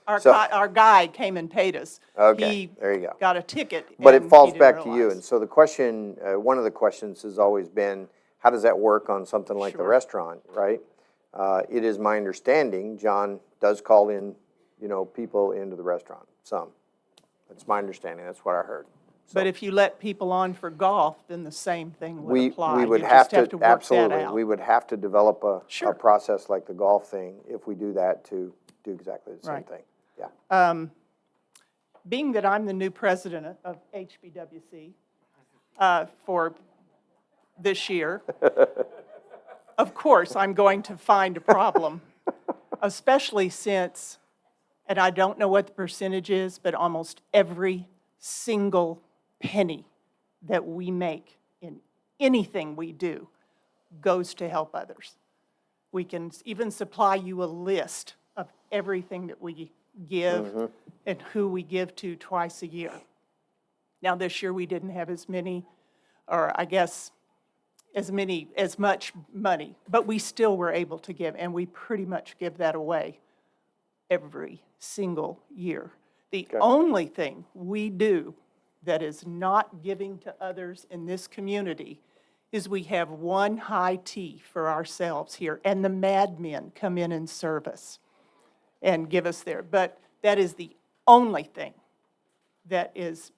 Speaker 19: But
Speaker 1: So-
Speaker 19: our guy came and paid us.
Speaker 1: Okay,
Speaker 19: He
Speaker 1: there you go.
Speaker 19: got a ticket.
Speaker 1: But it
Speaker 19: and
Speaker 1: falls
Speaker 19: he didn't
Speaker 1: back to you,
Speaker 19: realize.
Speaker 1: and so the question, one of the questions has always been, how does that work on something like the
Speaker 19: Sure.
Speaker 1: restaurant, right? It is my understanding, John does call in, you know, people into the restaurant, some. That's my understanding, that's what I heard.
Speaker 19: But if you let people on for golf, then the same thing would
Speaker 1: We
Speaker 19: apply.
Speaker 1: would
Speaker 19: You
Speaker 1: have
Speaker 19: just
Speaker 1: to,
Speaker 19: work that
Speaker 1: absolutely,
Speaker 19: out.
Speaker 1: we would have to develop a
Speaker 19: Sure.
Speaker 1: process like the golf thing, if we do that, to do exactly the same
Speaker 19: Right.
Speaker 1: thing, yeah.
Speaker 19: Being that I'm the new president of HBWC for this year, of course, I'm going to find a problem, especially since, and I don't know what the percentage is, but almost every single penny that we make in anything we do goes to help others. We can even supply you a list of everything that we give and who we give to twice a year. Now, this year, we didn't have as many, or I guess, as much money, but we still were able to give, and we pretty much give that away every single year. The only thing we do that is not giving to others in this community is we have one high tea for ourselves here, and the madmen come in and serve us and give us there. But that is the only thing that is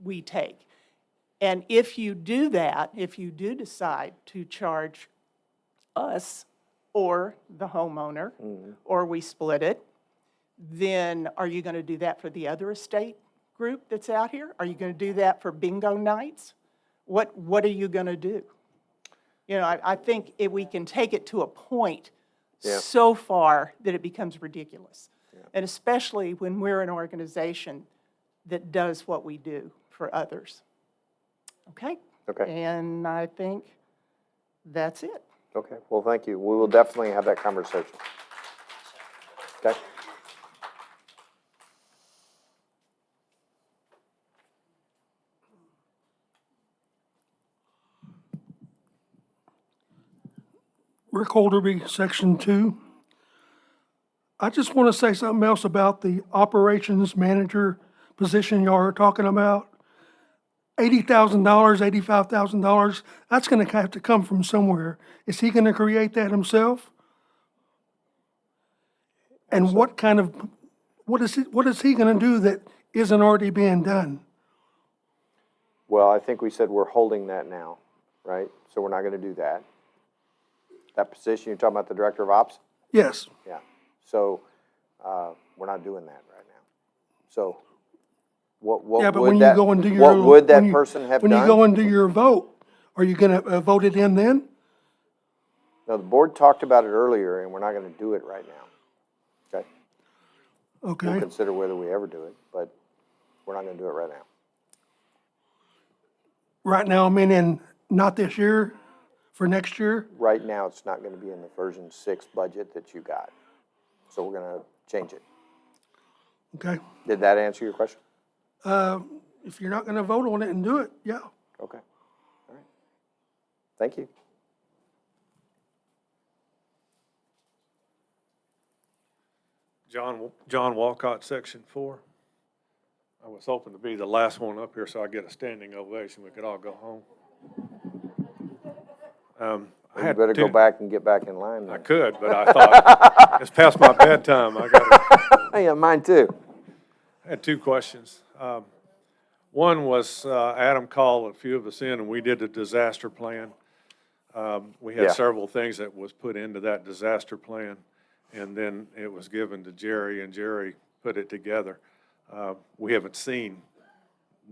Speaker 19: we take. And if you do that, if you do decide to charge us or the homeowner, or we split it, then are you going to do that for the other estate group that's out here? Are you going to do that for bingo nights? What are you going to do? You know, I think if we can take it to a point so far that it becomes ridiculous. And especially when we're an organization that does what we do for others. Okay?
Speaker 1: Okay.
Speaker 19: And I think that's it.
Speaker 1: Okay, well, thank you. We will definitely have that conversation. Okay?
Speaker 11: Rick Holderby, Section 2. I just want to say something else about the operations manager position y'all are talking about. $80,000, $85,000, that's going to have to come from somewhere. Is he going to create that himself? And what is he going to do that isn't already being done?
Speaker 1: Well, I think we said we're holding that now, right? So we're not going to do that. That position, you're talking about the Director of Ops?
Speaker 11: Yes.
Speaker 1: Yeah. So we're not doing that right now. So what
Speaker 11: Yeah, but
Speaker 1: would
Speaker 11: when
Speaker 1: that,
Speaker 11: you go and do your.
Speaker 1: what would that
Speaker 11: when you-
Speaker 1: person have
Speaker 11: When
Speaker 1: done?
Speaker 11: you go and do your vote, are you going to vote it in then?
Speaker 1: No, the board talked about it earlier, and we're not going to do it right now. Okay? We'll
Speaker 11: Okay.
Speaker 1: consider whether we ever do it, but we're not going to do it right now.
Speaker 11: Right now, I'm in not this year, for next year.
Speaker 1: Right now, it's not going to be in the version 6 budget that you got. So we're going to change it.
Speaker 11: Okay.
Speaker 1: Did that answer your question?
Speaker 11: If you're not going to vote on it and do it, yeah.
Speaker 1: Okay. All right. Thank you.
Speaker 20: John Walcott, Section 4. I was hoping to be the last one up here so I get a standing ovation. We could all go home. I
Speaker 1: You
Speaker 20: had
Speaker 1: better go
Speaker 20: two-
Speaker 1: back and get back in line
Speaker 20: I
Speaker 1: then.
Speaker 20: could, but I thought, it's past my bedtime, I got
Speaker 1: Yeah, mine too.
Speaker 20: I had two questions. One was, Adam called a few of us in, and we did a disaster plan. We
Speaker 1: Yeah.
Speaker 20: had several things that was put into that disaster plan, and then it was given to Jerry, and Jerry put it together. We haven't seen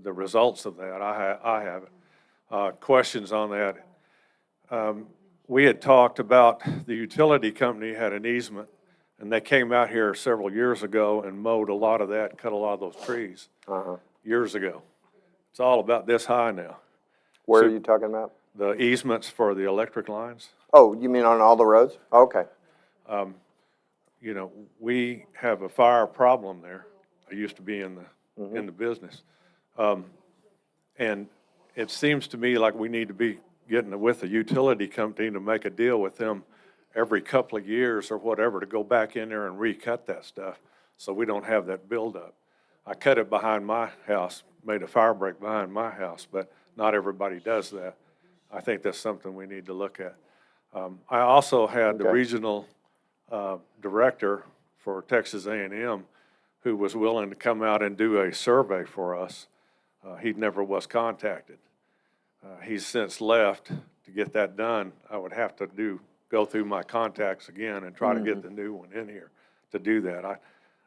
Speaker 20: the results of that. I haven't. Questions on that. We had talked about the utility company had an easement, and they came out here several years ago and mowed a lot of that, cut a lot of those trees years ago. It's all about this high now.
Speaker 1: Where
Speaker 20: So-
Speaker 1: are you talking about?
Speaker 20: The easements for the electric lines.
Speaker 1: Oh, you mean on all the roads? Okay.
Speaker 20: You know, we have a fire problem there. I used to be in the business. And it seems to me like we need to be getting with the utility company to make a deal with them every couple of years or whatever to go back in there and recut that stuff so we don't have that buildup. I cut it behind my house, made a fire break behind my house, but not everybody does that. I think that's something we need to look at. I also had the
Speaker 1: Okay.
Speaker 20: regional director for Texas A&M who was willing to come out and do a survey for us. He never was contacted. He's since left. To get that done, I would have to go through my contacts again and try to get the new one in here to do that.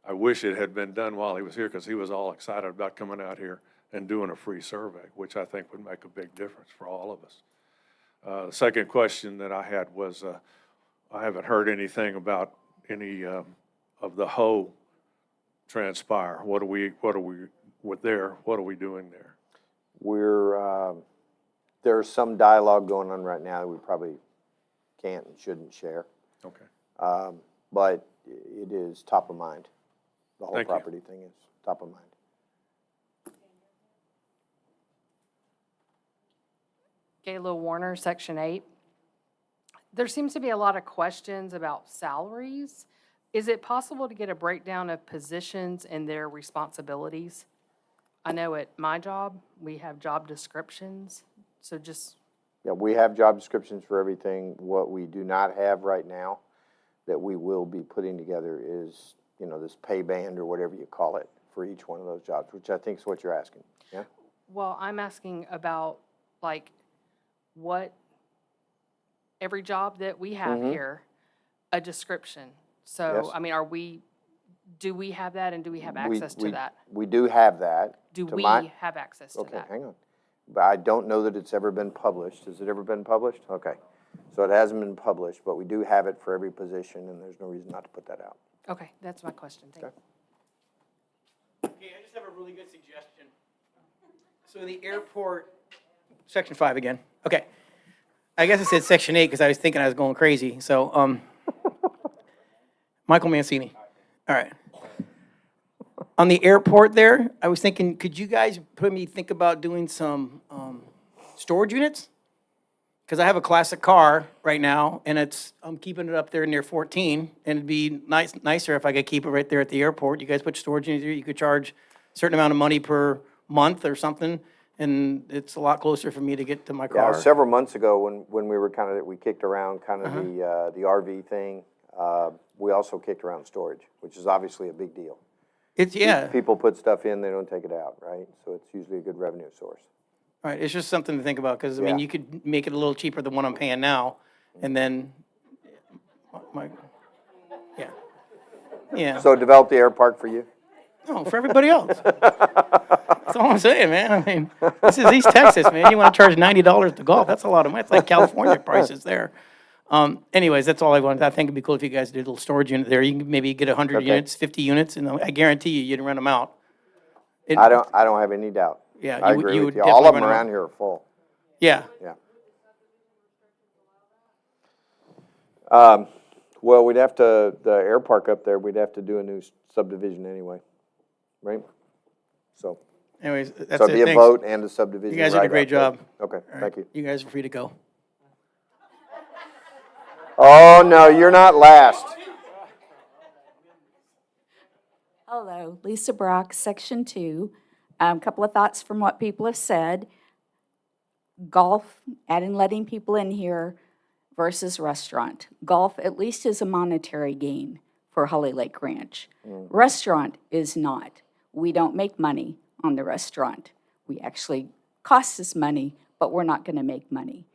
Speaker 20: I wish it had been done while he was here because he was all excited about coming out here and doing a free survey, which I think would make a big difference for all of us. The second question that I had was, I haven't heard anything about any of the hoe transpire. What are we doing there?
Speaker 1: There's some dialogue going on right now that we probably can't and shouldn't share.
Speaker 20: Okay.
Speaker 1: But it is top of mind. The whole
Speaker 20: Thank you.
Speaker 1: property thing is top of mind.
Speaker 18: Gayla Warner, Section 8. There seems to be a lot of questions about salaries. Is it possible to get a breakdown of positions and their responsibilities? I know at my job, we have job descriptions, so just,
Speaker 1: Yeah, we have job descriptions for everything. What we do not have right now that we will be putting together is, this pay band or whatever you call it for each one of those jobs, which I think is what you're asking, yeah?
Speaker 18: well, I'm asking about, like, what, every job that we have here, a description. So,
Speaker 1: Yes.
Speaker 18: I mean, do we have that, and do we have access to that?
Speaker 1: We do have that.
Speaker 18: Do
Speaker 1: To
Speaker 18: we
Speaker 1: my-
Speaker 18: have access to
Speaker 1: Okay,
Speaker 18: that?
Speaker 1: hang on. But I don't know that it's ever been published. Has it ever been published? Okay. So it hasn't been published, but we do have it for every position, and there's no reason not to put that out.
Speaker 18: Okay, that's my question, thank you.
Speaker 12: Okay, I just have a really good suggestion. So the airport, Section 5 again. Okay. I guess I said Section 8 because I was thinking I was going crazy. So, Michael Mancini. All right. On the airport there, I was thinking, could you guys think about doing some storage units? Because I have a classic car right now, and I'm keeping it up there near 14, and it'd be nicer if I could keep it right there at the airport. You guys put storage units here, you could charge a certain amount of money per month or something, and it's a lot closer for me to get to my
Speaker 1: Yeah,
Speaker 12: car.
Speaker 1: several months ago, when we were we kicked around the RV thing, we also kicked around storage, which is obviously a big deal.
Speaker 12: Yeah.
Speaker 1: People put stuff in, they don't take it out, right? So it's usually a good revenue source.
Speaker 12: All right, it's just something to think about, because, I mean,
Speaker 1: Yeah.
Speaker 12: you could make it a little cheaper than what I'm paying now, and then, yeah.
Speaker 1: So develop the air park for you?
Speaker 12: No, for everybody else. That's all I'm saying, man. I mean, this is East Texas, man. You want to charge $90 to golf, that's a lot of money. It's like California prices there. Anyways, that's all I wanted. I think it'd be cool if you guys did a little storage unit there. You can maybe get 100
Speaker 1: Okay.
Speaker 12: units, 50 units, and I guarantee you'd rent them out.
Speaker 1: I don't have any doubt.
Speaker 12: Yeah,
Speaker 1: I
Speaker 12: you would-
Speaker 1: agree
Speaker 12: you
Speaker 1: with
Speaker 12: would
Speaker 1: you. All of
Speaker 12: definitely
Speaker 1: them
Speaker 12: rent 'em
Speaker 1: around
Speaker 12: out.
Speaker 1: here are full.
Speaker 12: Yeah.
Speaker 1: Yeah. Well, the air park up there, we'd have to do a new subdivision anyway, right? So.
Speaker 12: Anyways, that's it.
Speaker 1: So it'd be a
Speaker 12: Thanks.
Speaker 1: vote and a subdivision.
Speaker 12: You guys did a
Speaker 1: right
Speaker 12: great
Speaker 1: up there.
Speaker 12: job.
Speaker 1: Okay,
Speaker 12: All right,
Speaker 1: thank you.
Speaker 12: You guys are free to go.
Speaker 1: Oh, no, you're not last.
Speaker 21: Hello, Lisa Brock, Section 2. Couple of thoughts from what people have said. Golf, adding, letting people in here versus restaurant. Golf at least is a monetary gain for Holly Lake Ranch. Restaurant is not. We don't make money on the restaurant. We actually cost us money, but we're not going to make money.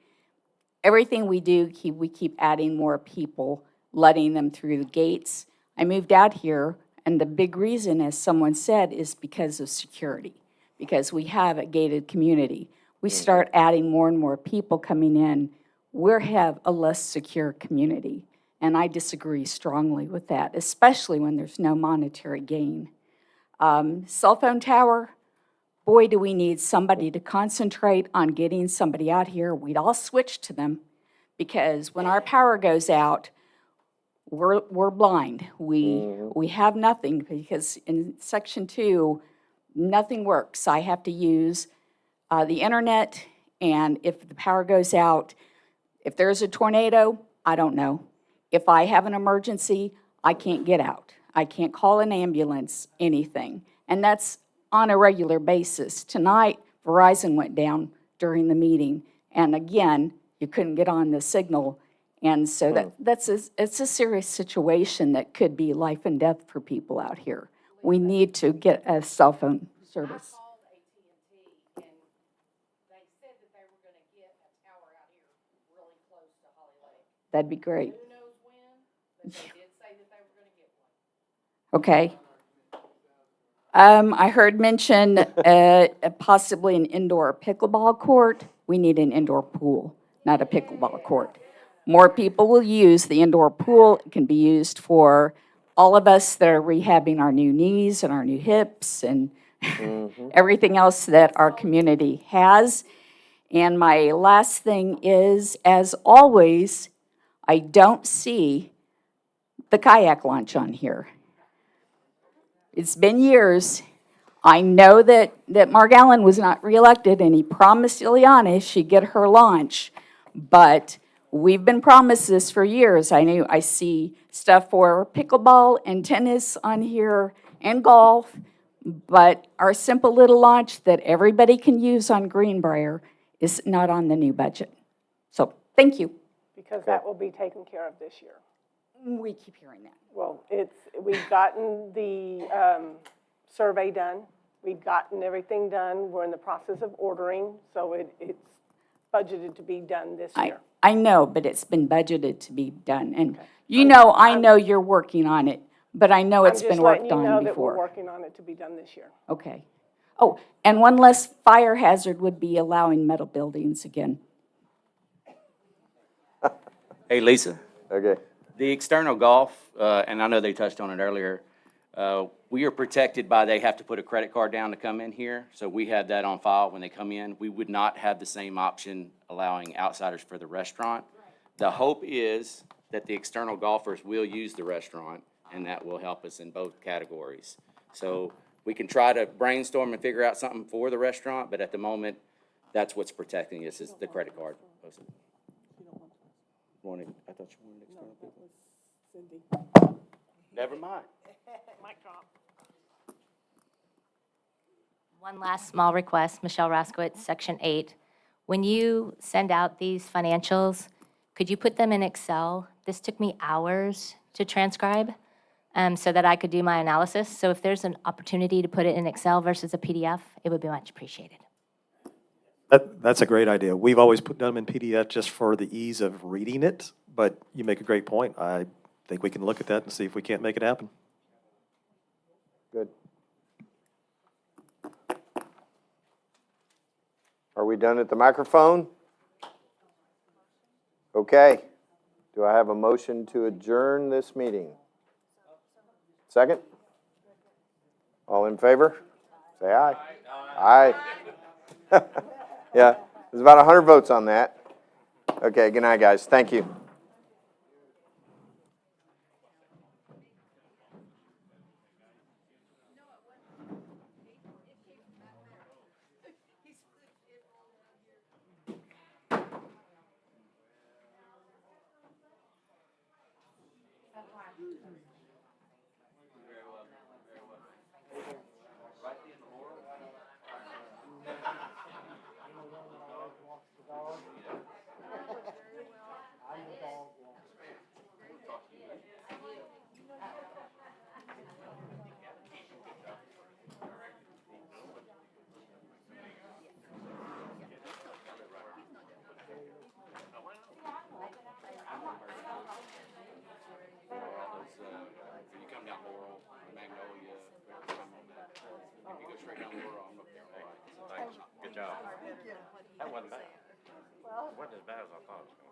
Speaker 21: Everything we do, we keep adding more people, letting them through the gates. I moved out here, and the big reason, as someone said, is because of security, because we have a gated community. We start adding more and more people coming in, we'll have a less secure community. And I disagree strongly with that, especially when there's no monetary gain. Cell phone tower, boy, do we need somebody to concentrate on getting somebody out here. We'd all switch to them, because when our power goes out, we're blind. We have nothing, because in Section 2, nothing works. I have to use the internet, and if the power goes out, if there's a tornado, I don't know. If I have an emergency, I can't get out. I can't call an ambulance, anything. And that's on a regular basis. Tonight, Verizon went down during the meeting, and again, you couldn't get on the signal. And so it's a serious situation that could be life and death for people out here. We need to get a cell phone service. That'd be great. Who knows when, but they did say that they were going to get one. Okay. I heard mention possibly an indoor pickleball court. We need an indoor pool, not a pickleball court. More people will use the indoor pool. It can be used for all of us that are rehabbing our new knees and our new hips and everything else that our community has. And my last thing is, as always, I don't see the kayak launch on here. It's been years. I know that Mark Allen was not reelected, and he promised Ileana she'd get her launch, but we've been promised this for years. I see stuff for pickleball and tennis on here and golf, but our simple little launch that everybody can use on Greenbrier is not on the new budget. So, thank you.
Speaker 2: Because that will be taken care of this year.
Speaker 21: We keep hearing that.
Speaker 2: Well, we've gotten the survey done. We've gotten everything done. We're in the process of ordering, so it's budgeted to be done this year.
Speaker 21: I know, but it's been budgeted to be done. And I know you're working on it, but I know it's been worked on before.
Speaker 2: I'm just letting you know that we're working on it to be done this year.
Speaker 21: Okay. Oh, and one less fire hazard would be allowing metal buildings again.
Speaker 10: Hey, Lisa.
Speaker 1: Okay.
Speaker 10: The external golf, and I know they touched on it earlier, we are protected by they have to put a credit card down to come in here. So we have that on file when they come in. We would not have the same option allowing outsiders for the restaurant. The hope is that the external golfers will use the restaurant, and that will help us in both categories. So we can try to brainstorm and figure out something for the restaurant, but at the moment, that's what's protecting us is the credit card. I thought you wanted external people. Never mind.
Speaker 2: Mic drop.
Speaker 17: One last small request, Michelle Raskowitz, Section 8. When you send out these financials, could you put them in Excel? This took me hours to transcribe so that I could do my analysis. So if there's an opportunity to put it in Excel versus a PDF, it would be much appreciated.
Speaker 3: That's a great idea. We've always put them in PDF just for the ease of reading it, but you make a great point. I think we can look at that and see if we can't make it happen.
Speaker 1: Good. Are we done at the microphone? Okay. Do I have a motion to adjourn this meeting? Second? All in favor? Say aye. Aye. Yeah, there's about 100 votes on that. Okay, good night, guys. Thank you.
Speaker 5: job. That wasn't bad. It wasn't as bad as I thought it was going to be.